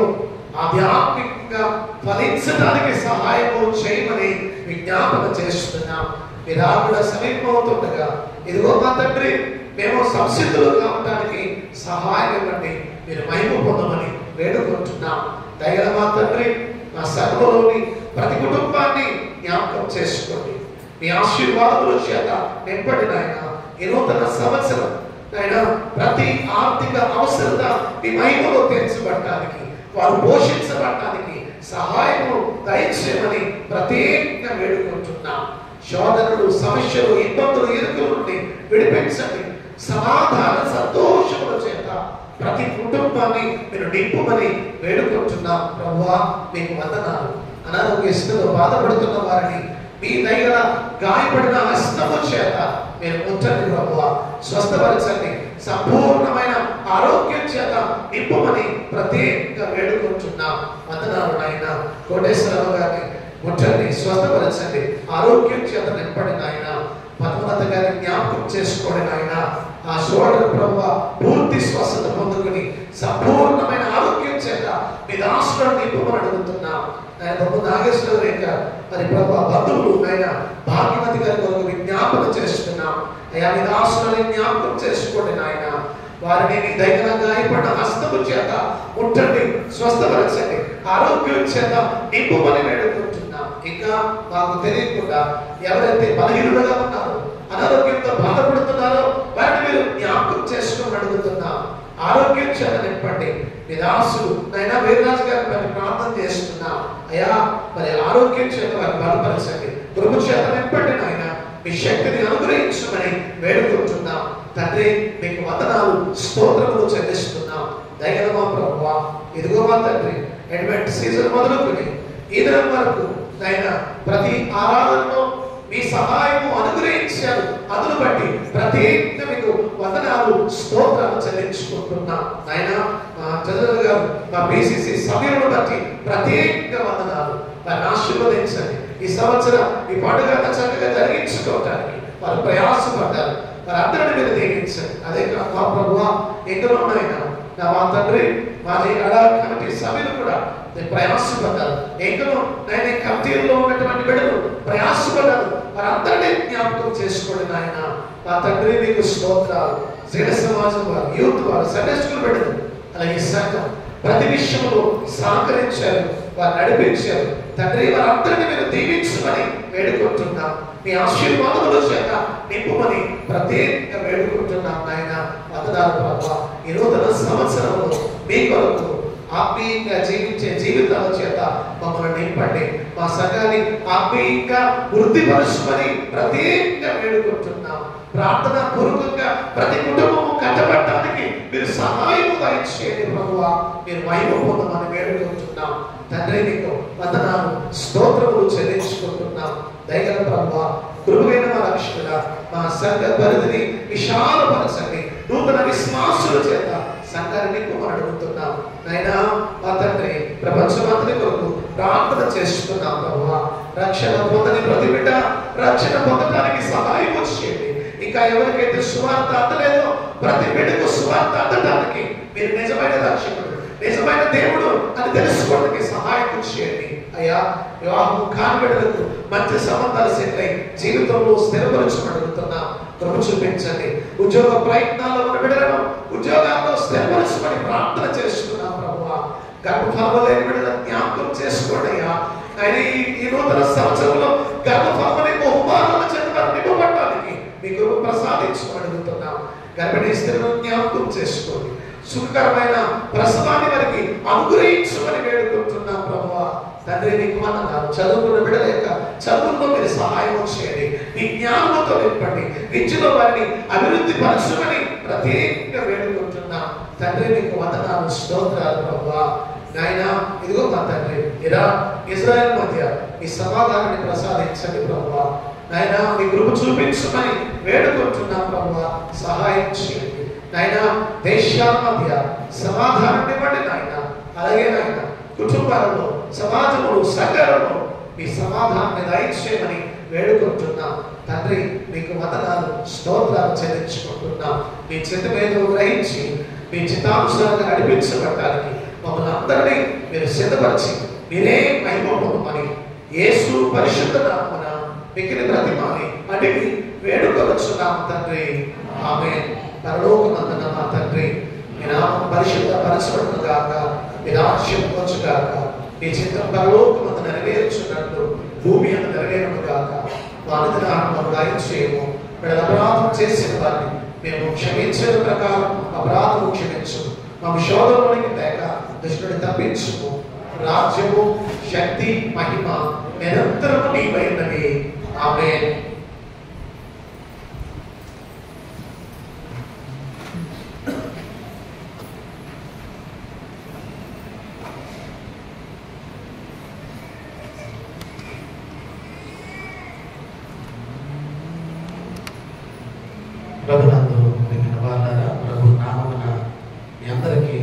ఆధ్యాత్మికంగా ఫలించడానికి సహాయం చేయమని విజ్ఞాపన చేస్తున్నాం. మీరు కూడా సమీపమవుతుండగా ఇదిగో మా తండ్రి మేము సంసిద్ధులు కావడానికి సహాయం ఇవ్వండి. మీరు మహిమ పొందమని వేడుకుంటున్నాం. దయగల మా తండ్రి మా సర్వలోని ప్రతి కుటుంబాన్ని జ్ఞాపకం చేసుకోండి. మీ ఆశీర్వాదముల చేత నింపడిన ఆయన ఈ నూతన సంవత్సరం ఆయన ప్రతి ఆర్థిక అవసరత మీ మహిమలో తీర్చబడటానికి, వారు పోషించబడటానికి సహాయము దయచేయమని ప్రత్యేకంగా వేడుకుంటున్నాం. శోధనలు, సమస్యలు, ఇబ్బందులు, ఇరుకుల నుండి విడిపించండి. సమాధాన సంతోషముల చేత ప్రతి కుటుంబాన్ని మీరు నింపుమని వేడుకుంటున్నాం ప్రభువా. మీకు వందనాలు. అనారోగ్య స్థితిలో బాధపడుతున్న వారిని మీ దగ్గర గాయపడిన హస్తము చేత మీరు ముట్టండి ప్రభువా. స్వస్థపరచండి. సంపూర్ణమైన ఆరోగ్యం చేత నింపమని ప్రత్యేకంగా వేడుకుంటున్నాం. వందనాలు నాయన. కోటేశ్వరరావు గారిని ముట్టండి, స్వస్థపరచండి. ఆరోగ్యం చేత నింపండి నాయన. పద్మనాథ గారిని జ్ఞాపకం చేసుకోండి నాయన. ఆ సోదరు ప్రభువా పూర్తి స్వస్థత పొందుకుని సంపూర్ణమైన ఆరోగ్యం చేత మీ దాసులను నింపమని అడుగుతున్నాం. ఆయన ప్రభు నాగేశ్వర రేఖ మరి ప్రభు బంధువులు ఆయన భాగ్యవతి గారి కొరకు విజ్ఞాపన చేస్తున్నాం. అయ్యా మీ దాసులని జ్ఞాపకం చేసుకోండి నాయన. వారిని మీ దగ్గర గాయపడిన హస్తము చేత ముట్టండి, స్వస్థపరచండి. ఆరోగ్యం చేత నింపుమని వేడుకుంటున్నాం. ఇంకా మాకు తెలియకుండా ఎవరైతే బలహీనులుగా ఉన్నారో, అనారోగ్యంతో బాధపడుతున్నారో వారిని మీరు జ్ఞాపకం చేసుకుని అడుగుతున్నాం. ఆరోగ్యం చేత నింపండి. మీ దాసులు నైనా వీరరాజు గారిని మరి ప్రార్థన చేస్తున్నాం. అయ్యా మరి ఆరోగ్యం చేత వారిని బలపరచండి, కృప చేత నింపండి నాయన. మీ శక్తిని అనుగ్రహించమని వేడుకుంటున్నాం తండ్రి. మీకు వందనాలు స్తోత్రములు చెల్లిస్తున్నాం. దయగల మా ప్రభువా, ఇదిగో మా తండ్రి, అడ్వెంట్ సీజన్ మొదలుకొని ఈ దినం వరకు నాయన ప్రతి ఆరాధనలో మీ సహాయము అనుగ్రహించారు. అందును బట్టి ప్రత్యేకంగా మీకు వందనాలు స్తోత్రాలు చెల్లించుకుంటున్నాం నాయన. మా చంద్ర గారు, మా బీసీసీ సభ్యులను బట్టి ప్రత్యేకంగా వందనాలు. వారిని ఆశీర్వదించండి. ఈ సంవత్సరం ఈ పండుగ చక్కగా జరిగించుకోవటానికి వారు ప్రయాసపడ్డారు. వారందరిని మీరు దీవించండి. అదే కాక మా ప్రభువా, ఎక్కడ ఉన్నాయినా నా మా తండ్రి, మాది కమిటీ సభ్యులు కూడా ప్రయాసపడ్డారు. ఎక్కడో నేను కమిటీలో ఉన్నటువంటి బిడ్డలు ప్రయాసపడ్డారు. వారందరినీ జ్ఞాపకం చేసుకోండి నాయన. మా తండ్రి మీకు స్తోత్రాలు. శ్రీడ సమాజం వారు, యూత్ వారు, సండే స్కూల్ బిడ్డలు, అలాగే సంఘం ప్రతి విషయంలో సహకరించారు, వారు నడిపించారు. తండ్రి వారందరినీ మీరు దీవించమని వేడుకుంటున్నాం. మీ ఆశీర్వాదముల చేత నింపుమని ప్రత్యేకంగా వేడుకుంటున్నాం నాయన. వందనాలు ప్రభువా. ఈ నూతన సంవత్సరంలో మీ కొరకు ఆత్మీయంగా జీవించే జీవితాల చేత మమ్మల్ని నింపండి. మా సంఘాన్ని ఆత్మీయంగా వృద్ధిపరచమని ప్రత్యేకంగా వేడుకుంటున్నాం. ప్రార్థన పూర్వకంగా ప్రతి కుటుంబము కట్టబడటానికి మీరు సహాయం దయచేయండి ప్రభువా. మీరు మహిమ పొందమని వేడుకుంటున్నాం తండ్రి. మీకు వందనాలు స్తోత్రములు చెల్లించుకుంటున్నాం. దయగల ప్రభువా, కృపగైన మా రక్షణ, మా సంఘ పరిధిని విశాలపరచండి. నూతన విశ్వాసుల చేత సంఘాన్ని నింపమని అడుగుతున్నాం నాయనా. మా తండ్రి, ప్రపంచమంతటి కొరకు ప్రార్థన చేస్తున్నాం ప్రభువా. రక్షణ పొందని ప్రతి బిడ్డ రక్షణ పొందడానికి సహాయం చేయండి. ఇంకా ఎవరికైతే సువార్త అందలేదో ప్రతి బిడ్డకు సువార్త అందడానికి మీరు నిజమైన రక్షకుడు, నిజమైన దేవుడు అని తెలుసుకోవడానికి సహాయం చేయండి అయ్యా. వివాహం కాని బిడ్డలకు మంచి సంబంధాలు సెట్ అయి జీవితంలో స్థిరపరచమని అడుగుతున్నాం. కృప చూపించండి. ఉద్యోగ ప్రయత్నాల్లో ఉన్న బిడ్డలను ఉద్యోగాల్లో స్థిరపరచమని ప్రార్థన చేస్తున్నాం ప్రభువా. గర్భఫలం లేని బిడ్డలను జ్ఞాపకం చేసుకోండి అయ్యా. ఆయన ఈ నూతన సంవత్సరంలో గర్భఫలమనే బహుమానాల చేత నింపబడటానికి మీకు ప్రసాదించమని అడుగుతున్నాం. గర్భిణీ స్త్రీలను జ్ఞాపకం చేసుకోండి. సుఖకరమైన ప్రసవాన్ని వారికి అనుగ్రహించమని వేడుకుంటున్నాం ప్రభువా. తండ్రి నీకు వందనాలు. చదువుకున్న బిడ్డల యొక్క చదువుల్లో మీరు సహాయం చేయండి. మీ జ్ఞానంతో నింపండి. విద్యలో వారిని అభివృద్ధి పరచమని ప్రత్యేకంగా వేడుకుంటున్నాం తండ్రి. నీకు వందనాలు స్తోత్రాలు ప్రభువా. నాయన ఇదిగో మా తండ్రి, ఇజ్రాయెల్ మధ్య మీ సమాధానాన్ని ప్రసాదించండి ప్రభువా. నాయన మీ కృప చూపించమని వేడుకుంటున్నాం ప్రభువా. సహాయం చేయండి నాయన. దేశాల మధ్య సమాధానం ఇవ్వండి నాయన. అలాగే నాయన కుటుంబాలలో, సమాజంలో, సంఘాలలో మీ సమాధానాన్ని దయచేయమని వేడుకుంటున్నాం తండ్రి. మీకు వందనాలు స్తోత్రాలు చెల్లించుకుంటున్నాం. మీ చిత్త మీద గ్రహించి మీ చిత్తానుసారంగా నడిపించబడటానికి మమ్మల్ని అందరినీ మీరు సిద్ధపరిచి మీరే మహిమ పొందమని యేసు పరిశుద్ధ నామమున మిగిలిన ప్రతిమాని అడిగి వేడుకొనుచున్నాం తండ్రి. ఆమేన్. పరలోకమందున మా తండ్రి, మీ నామం పరిశుద్ధ పరచబడును గాక, మీ రాజ్యం వచ్చును గాక, మీ చిత్తం పరలోకమందు నెరవేర్చున్నట్లు భూమి అందు నెరవేరును గాక. మా అనుదినాహారము దయచేయము. మేము అపరాధం చేసిన వారిని మేము క్షమించిన ప్రకారం అపరాధము క్షమించు. మా శోధనలోనికి తేక దుష్టుని తప్పించుము. రాజ్యము, శక్తి, మహిమ నిరంతరము నీవైనవి. ఆమేన్. ప్రభునందు మిగిలిన వాళ్ళారా, ప్రభు నామమున మీ అందరికీ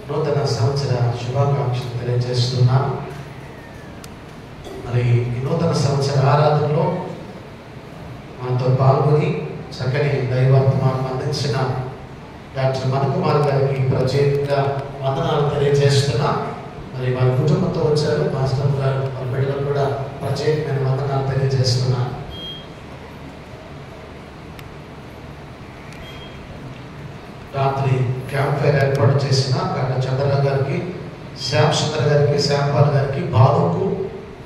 నూతన సంవత్సర శుభాకాంక్షలు తెలియజేస్తున్నాను. మరి ఈ నూతన సంవత్సర ఆరాధనలో మనతో పాల్గొని చక్కని దైవాత్మాన్ని అందించిన డాక్టర్ మణికుమార్ గారికి ప్రత్యేకంగా వందనాలు తెలియజేస్తున్నా. మరి వారి కుటుంబంతో వచ్చారు. మాస్టర్ గారు వారి బిడ్డలకు కూడా ప్రత్యేకమైన వందనాలు తెలియజేస్తున్నాను. రాత్రి క్యాంప్ ఫైర్ ఏర్పాటు చేసిన డాక్టర్ చంద్రరావు గారికి, శ్యామ్ సుందర్ గారికి, శ్యాంపాల్ గారికి, బాలుకు,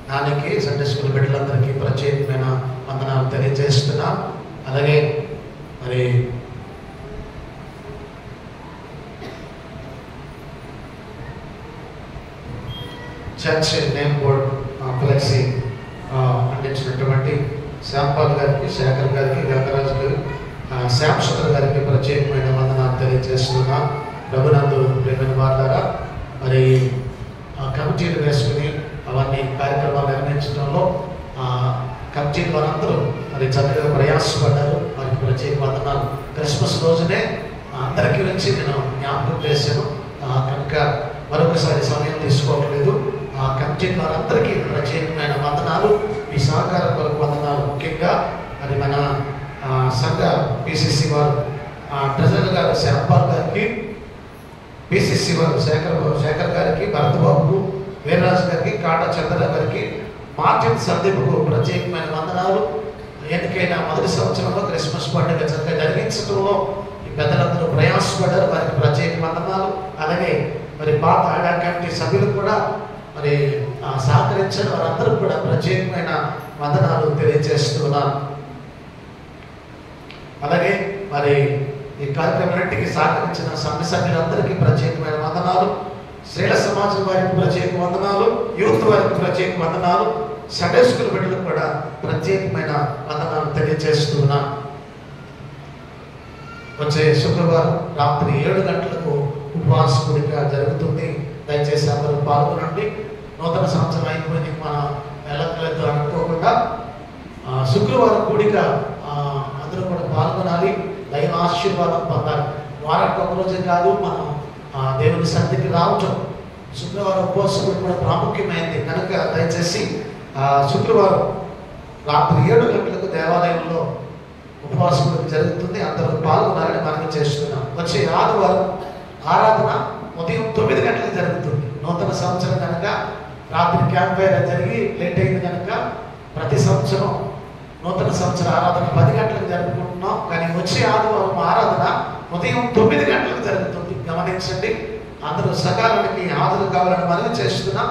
నానికి, సండే స్కూల్ బిడ్డలందరికీ ప్రత్యేకమైన వందనాలు తెలియజేస్తున్నాం. అలాగే మరి చర్చ్ నేమ్ బోర్డ్ ఫ్లెక్సీ అందించినటువంటి శ్యాంపాల్ గారికి, శేఖర్ గారికి, గంగరాజు గారు, శ్యామసుందర్ గారికి ప్రత్యేకమైన వందనాలు తెలియజేస్తున్నాం. ప్రభునందు ప్రేమైన వారులారా, మరి కమిటీలు వేసుకుని అవన్నీ కార్యక్రమాలు నిర్వహించడంలో కమిటీలు వారందరూ మరి చక్కగా ప్రయాసపడ్డారు. వారికి ప్రత్యేక వందనాలు. క్రిస్మస్ రోజునే అందరికీ వచ్చి నేను జ్ఞాపకం చేశాను కనుక మరొకసారి సమయం తీసుకోవట్లేదు. ఆ కమిటీ వారందరికీ ప్రత్యేకమైన వందనాలు. మీ సహకారం కొరకు వందనాలు. ముఖ్యంగా మరి మన సంఘ పిసిసి వారు ట్రెజరర్ గారు శ్యాంపాల్ గారికి, పిసిసి వారు శేఖర్ గారికి, భరతబాబు, వీర్రాజు గారికి, కాటా చంద్ర గారికి, మార్టిన్ సందీప్కు ప్రత్యేకమైన వందనాలు. ఎన్నికైన మొదటి సంవత్సరంలో క్రిస్మస్ పండుగ చక్కగా జరిగించడంలో ఈ పెద్దలందరూ ప్రయాసపడ్డారు. వారికి ప్రత్యేక వందనాలు. అలాగే మరి పాత ఆడా కమిటీ సభ్యులు కూడా మరి సహకరించిన వారందరూ కూడా ప్రత్యేకమైన వందనాలు తెలియజేస్తున్నాను. అలాగే మరి ఈ కార్యక్రమానికి సహకరించిన సభ్య సభ్యులందరికీ ప్రత్యేకమైన వందనాలు. స్త్రీల సమాజం వారికి ప్రత్యేక వందనాలు. యూత్ వారికి ప్రత్యేక వందనాలు. సండే స్కూల్ బిడ్డలకు కూడా ప్రత్యేకమైన వందనాలు తెలియజేస్తున్నాను. వచ్చే శుక్రవారం రాత్రి 7 గంటలకు ఉపవాస కూడిక జరుగుతుంది. దయచేసి అందరూ పాల్గొనండి. నూతన సంవత్సరం అయిపోయింది, మనం వెళ్ళలేదు అనుకోకుండా శుక్రవారం కూడిక అందరూ కూడా పాల్గొనాలి. దైవ ఆశీర్వాదం పొందాలి. వారానికి ఒక రోజే కాదు మనం దేవుని సన్నిధికి రావటం. శుక్రవారం ఉపవాసం కూడా ప్రాముఖ్యమైనది కనుక దయచేసి శుక్రవారం రాత్రి 7 గంటలకు దేవాలయంలో ఉపవాసం జరుగుతుంది. అందరూ పాల్గొనాలని మనం చేస్తున్నాం. వచ్చే ఆదివారం ఆరాధన ఉదయం 9 గంటలకు జరుగుతుంది. నూతన సంవత్సరం కనుక రాత్రి క్యాంప్ ఫైర్ జరిగి లేట్ అయింది కనుక ప్రతి సంవత్సరం నూతన సంవత్సర ఆరాధన 10 గంటలకు జరుపుకుంటున్నాం. కానీ వచ్చే ఆదివారం ఆరాధన ఉదయం 9 గంటలకు జరుగుతుంది. గమనించండి, అందరూ సకాలానికి హాజరు కావాలని మనం చేస్తున్నాం.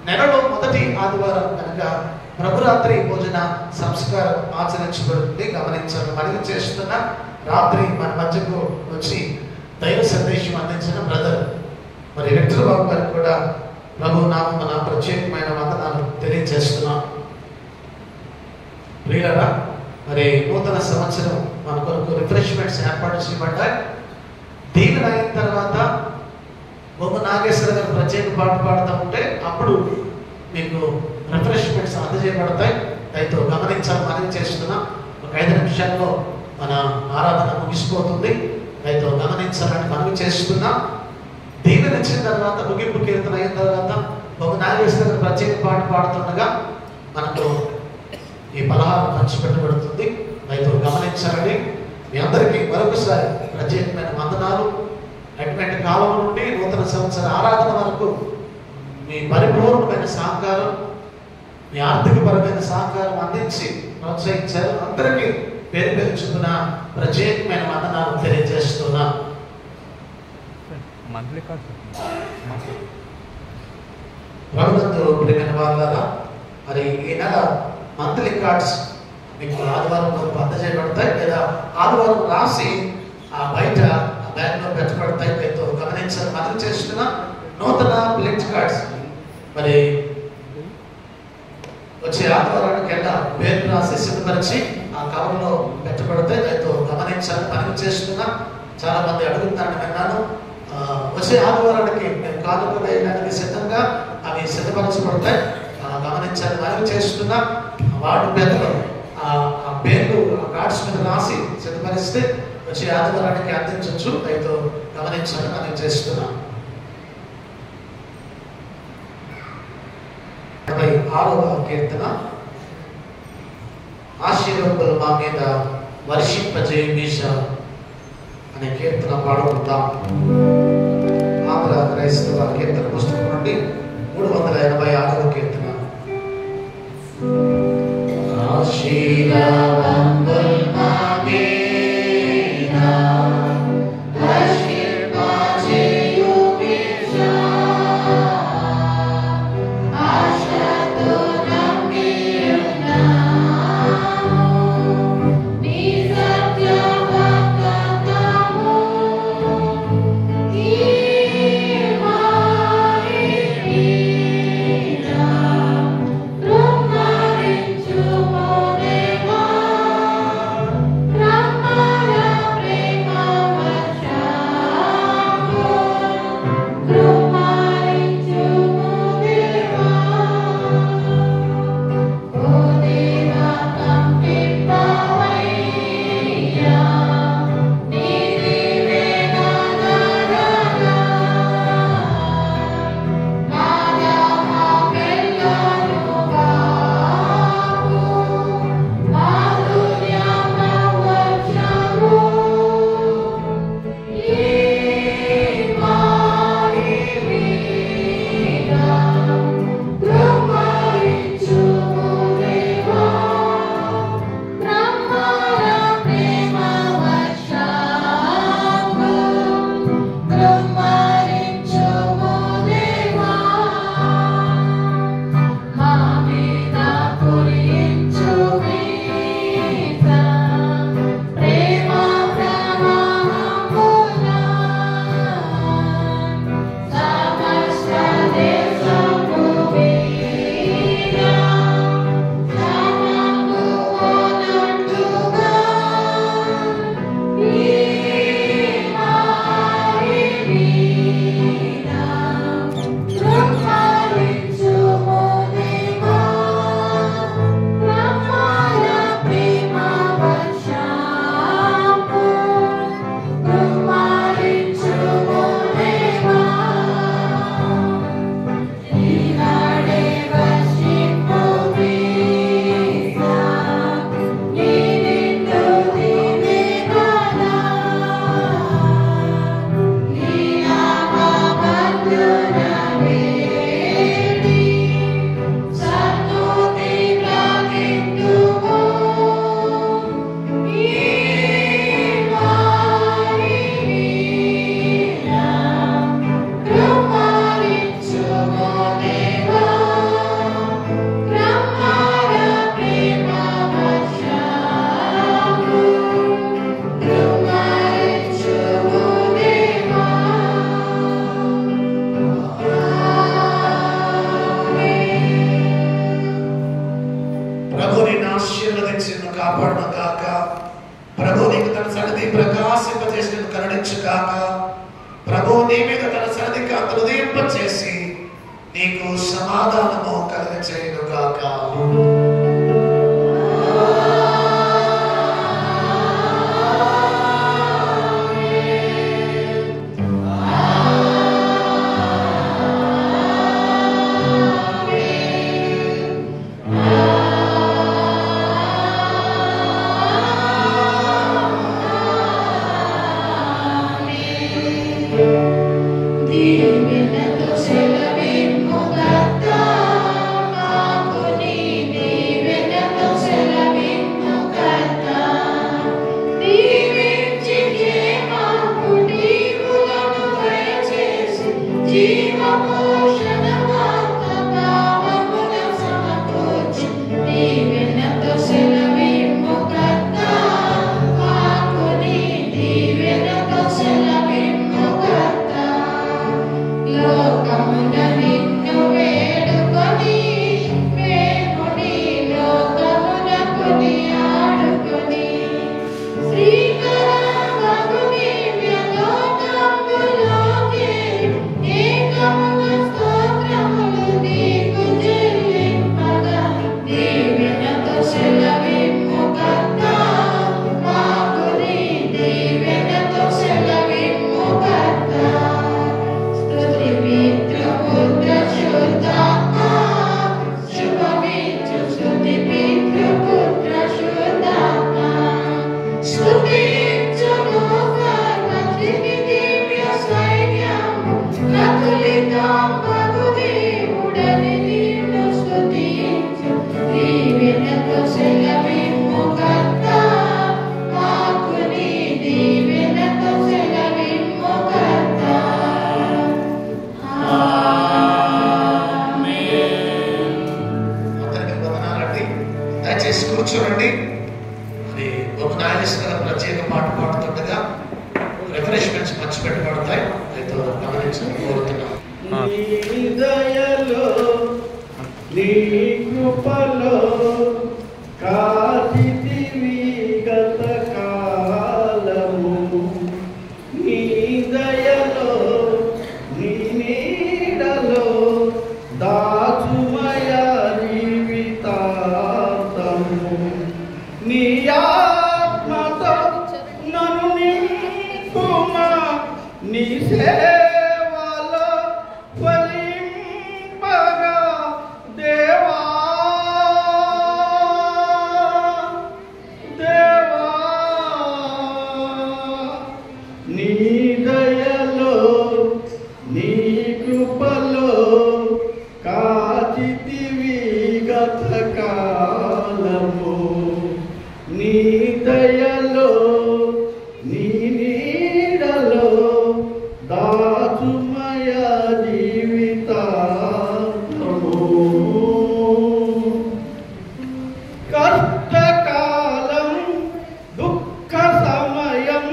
నెలలో మొదటి ఆదివారం కనుక ప్రభురాత్రి భోజన సంస్కారం ఆచరించబడుతుంది. గమనించాలని మనం చేస్తున్నాం. రాత్రి మన మధ్యకు వచ్చి దైవ సందేశం అందించిన బ్రదర్ మరి విక్టర్ బాబు గారికి కూడా ప్రభు నామమున ప్రత్యేకమైన వందనాలు తెలియజేస్తున్నాం. ప్రియులారా, మరి నూతన సంవత్సరం మన కొరకు రిఫ్రెష్మెంట్స్ ఏర్పాటు చేయబడ్డాయి. దీవెన అయిన తర్వాత బొమ్మ నాగేశ్వర గారు ప్రత్యేక పాట పాడుతూ ఉంటే అప్పుడు మీకు రిఫ్రెష్మెంట్స్ అందజేయబడతాయి. దయతో గమనించాలి మనం చేస్తున్నాం. ఒక 5 నిమిషాల్లో మన ఆరాధన ముగిసిపోతుంది. దయతో గమనించాలని మనం చేస్తున్నాం. దీవెన ఇచ్చిన తర్వాత ముగింపు కీర్తన అయిన తర్వాత బొమ్మ నాగేశ్వర గారు ప్రత్యేక పాట పాడుతుండగా మనకు ఈ పలహారం పంచిపెట్టబడుతుంది. దయతో గమనించాలని మీ అందరికీ మరొకసారి ప్రత్యేకమైన వందనాలు. అటువంటి కాలం నుండి నూతన సంవత్సర ఆరాధన వరకు మీ పరిపూర్ణమైన సహకారం, మీ ఆర్థికపరమైన సహకారం అందించి ప్రోత్సహించారు. అందరికీ పేరు పెంచుకున్న ప్రత్యేకమైన వందనాలు తెలియజేస్తున్నా. ప్రభుత్వ ప్రియమైన వాళ్ళారా, మరి ఈ నెల మంత్లీ కార్డ్స్ మీకు ఆదివారం వరకు అందజేయబడతాయి లేదా ఆదివారం రాసి బయట బ్యాగ్లో పెట్టబడతాయి. మీతో గమనించాలి మనం చేస్తున్న నూతన ప్లేట్ కార్డ్స్ మరి వచ్చే ఆదివారానికి ఎలా పేరు రాసి సిద్ధపరిచి ఆ కవర్లో పెట్టబడతాయి. మీతో గమనించాలి మనం చేస్తున్నా. చాలా మంది అడుగుతున్నారని విన్నాను. వచ్చే ఆదివారానికి మేము కానుక వేయడానికి సిద్ధంగా అవి సిద్ధపరచబడతాయి. గమనించాలి మనం చేస్తున్నా. వాటి పేర్లు ఆ పేర్లు కార్డ్స్ మీద రాసి సిద్ధపరిస్తే వచ్చే ఆదివారానికి అందించవచ్చు. అయితే గమనించాలని మనం చేస్తున్నాం. 86వ కీర్తన, ఆశీర్వాదాలు మా మీద వర్షింపజేయుమీశ అనే కీర్తన పాడుకుంటాం. ఆంధ్ర క్రైస్తవ కీర్తన పుస్తకం నుండి 386వ కీర్తన. ఆశీర్వాదాలు మా మీద వర్షింపజేయుమీశ ఆశతో నమ్మియున్నాము బలపడను కాక. ప్రభు నీకు తన సన్నిధి ప్రకాశింపజేసిన కరుణించు కాక. ప్రభు నీ మీద తన సన్నిధి కాంతులు ఉదయింపచేసి నీకు సమాధానము కలుగజేయును గాక. దీవెనతో సెలవిమ్ము కర్తా, మాకు నీ దీవెనతో సెలవిమ్ము కర్తా. దీవించి క్షేమపు దీవులను దయచేసి జీవపోషణ వార్తభావమున సమకూర్చి. దీవెనతో సెలవిమ్ము కర్తా, మాకు నీ దీవెనతో సెలవిమ్ము కర్తా. లోకమున నిన్ను వేడుకొని మేము నీ లోకమున కొనియాడుకొని శ్రీకరమగు దివ్యలోకములోకి ఏకముగా స్తోత్రములు నీకు చెల్లింపగా. దీవెనతో సెలవిమ్ము కర్తా, మాకు నీ దీవెనతో సెలవిమ్ము కర్తా. స్తుతి పితృపుత్ర శుద్ధాత్మ, శుభమిచ్చు స్తుతి పితృపుత్ర శుద్ధాత్మ. స్తుతించుము సర్వజీవి దివ్య సైన్యము, ప్రతులితాంబగు దేవుడని నిన్ను స్తుతించు. దీవెనతో సెలవిమ్ము కర్తా, మాకు నీ దీవెనతో సెలవిమ్ము కర్తా. అందరికీ వందనాలండి. దయచేసి కూర్చోనండి. మరి ఒక నాయకుల ప్రత్యేక పాట పాడుతుండగా రిఫ్రెష్మెంట్స్ మంచి పెట్టబడతాయి. అయితే గమనించని కోరుతున్నాం. నీ దయలో నీ కృపలో కాచితివి గత కాలము. నీ దయలో నీ నీడలో దాచుమయ జీవితాంతము. నీ ఆత్మతో నన్ను నింపుమా, నీ సేవలో ఫలింపగా దేవా. దేవా నీ దయలో నీ కృపలో కాచితివి గత కాలము. నీ దయలో నీ నీడలో దాచుమయ జీవితాంతము. కష్టకాలం దుఃఖ సమయం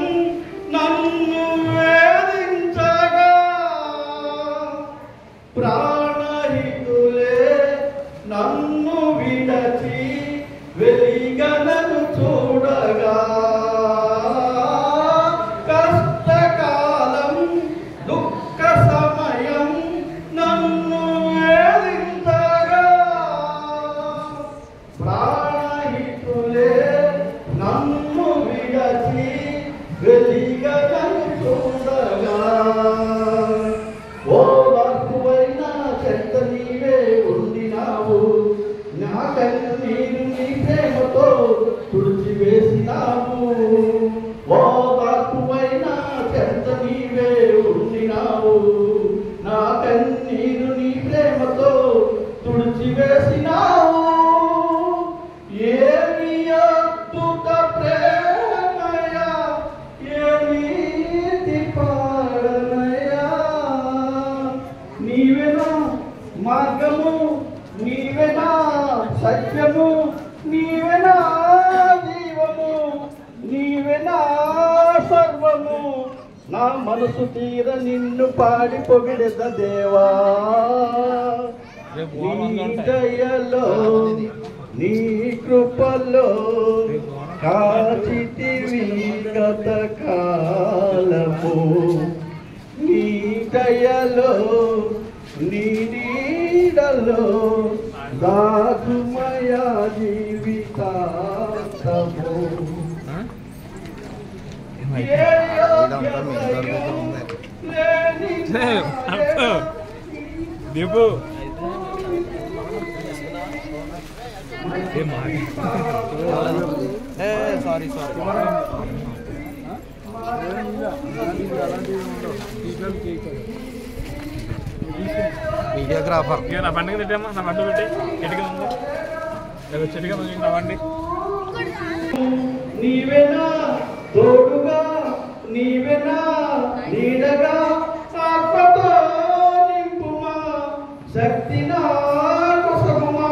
నన్ను వేధించగా, ప్రాణహితులే నన్ను విడచి వెలిగనను చూడగా. కష్టకాలం దుఃఖ సమయం నన్ను వేధించగా, ప్రాణహితులే నన్ను విడచి వెలిగనను చూడగా. ఓ వాక్కువైన చెత్త నీవే ఉండినావు, నా కన్నీరు నీ ప్రేమతో తుడిచివేసినావు. ఓ వాక్కువైన చెత్త నీవే ఉండినావు, నా కన్నీరు నీ ప్రేమతో తుడిచివేసినావు. ఏమి అద్భుత ప్రేమయా, ఏమి పాడనయా. నీవేనా మార్గము, నీవేనా సత్యము, నీవేనా జీవము, నీవేనా సర్వము. నా మనసు తీర నిన్ను పాడి పొగిడెద దేవా. నీ దయలో నీ కృపలో కాచితివి గత కాలము నీ దయలో నీ నీడలో దాసుమయ జీవితాంతము దీపు సారీ వీడియోగ్రాఫర్ నా బండికి తిట్టామా నా బండి పెట్టి చెట్టుగా ఉంది చెట్టుగా ఉంది నా బండి నీవేనా తోడుగా నీవేనా నీడగా ఆత్మతో నింపుమా శక్తి నా కొసగుమా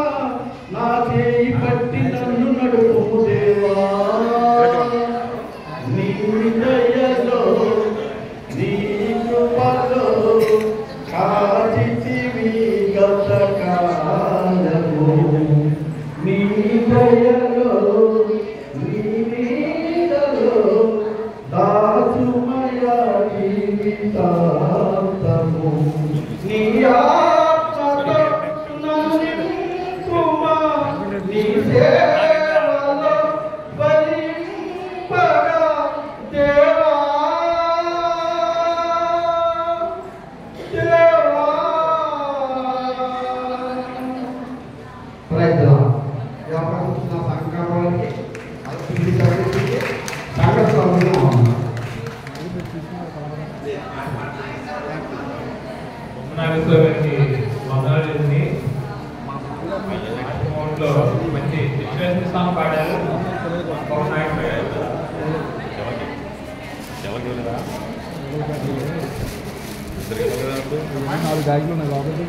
నా చేయి పట్టి నన్ను నడుపు దేవా నీ దయలో నీ కృపలో కాచితివి గత కాలము నీ దయలో నీ నీడలో దాసుమయ జీవితాంతము నీ ఆత్మతో నన్ను నింపుమా నీ సేవలో ఫలింపగా దేవా మంచి సిచ్యువేషన్ సాంగ్ పాడారు నాలుగు బ్యాగులు ఉన్నాయి లోపలికి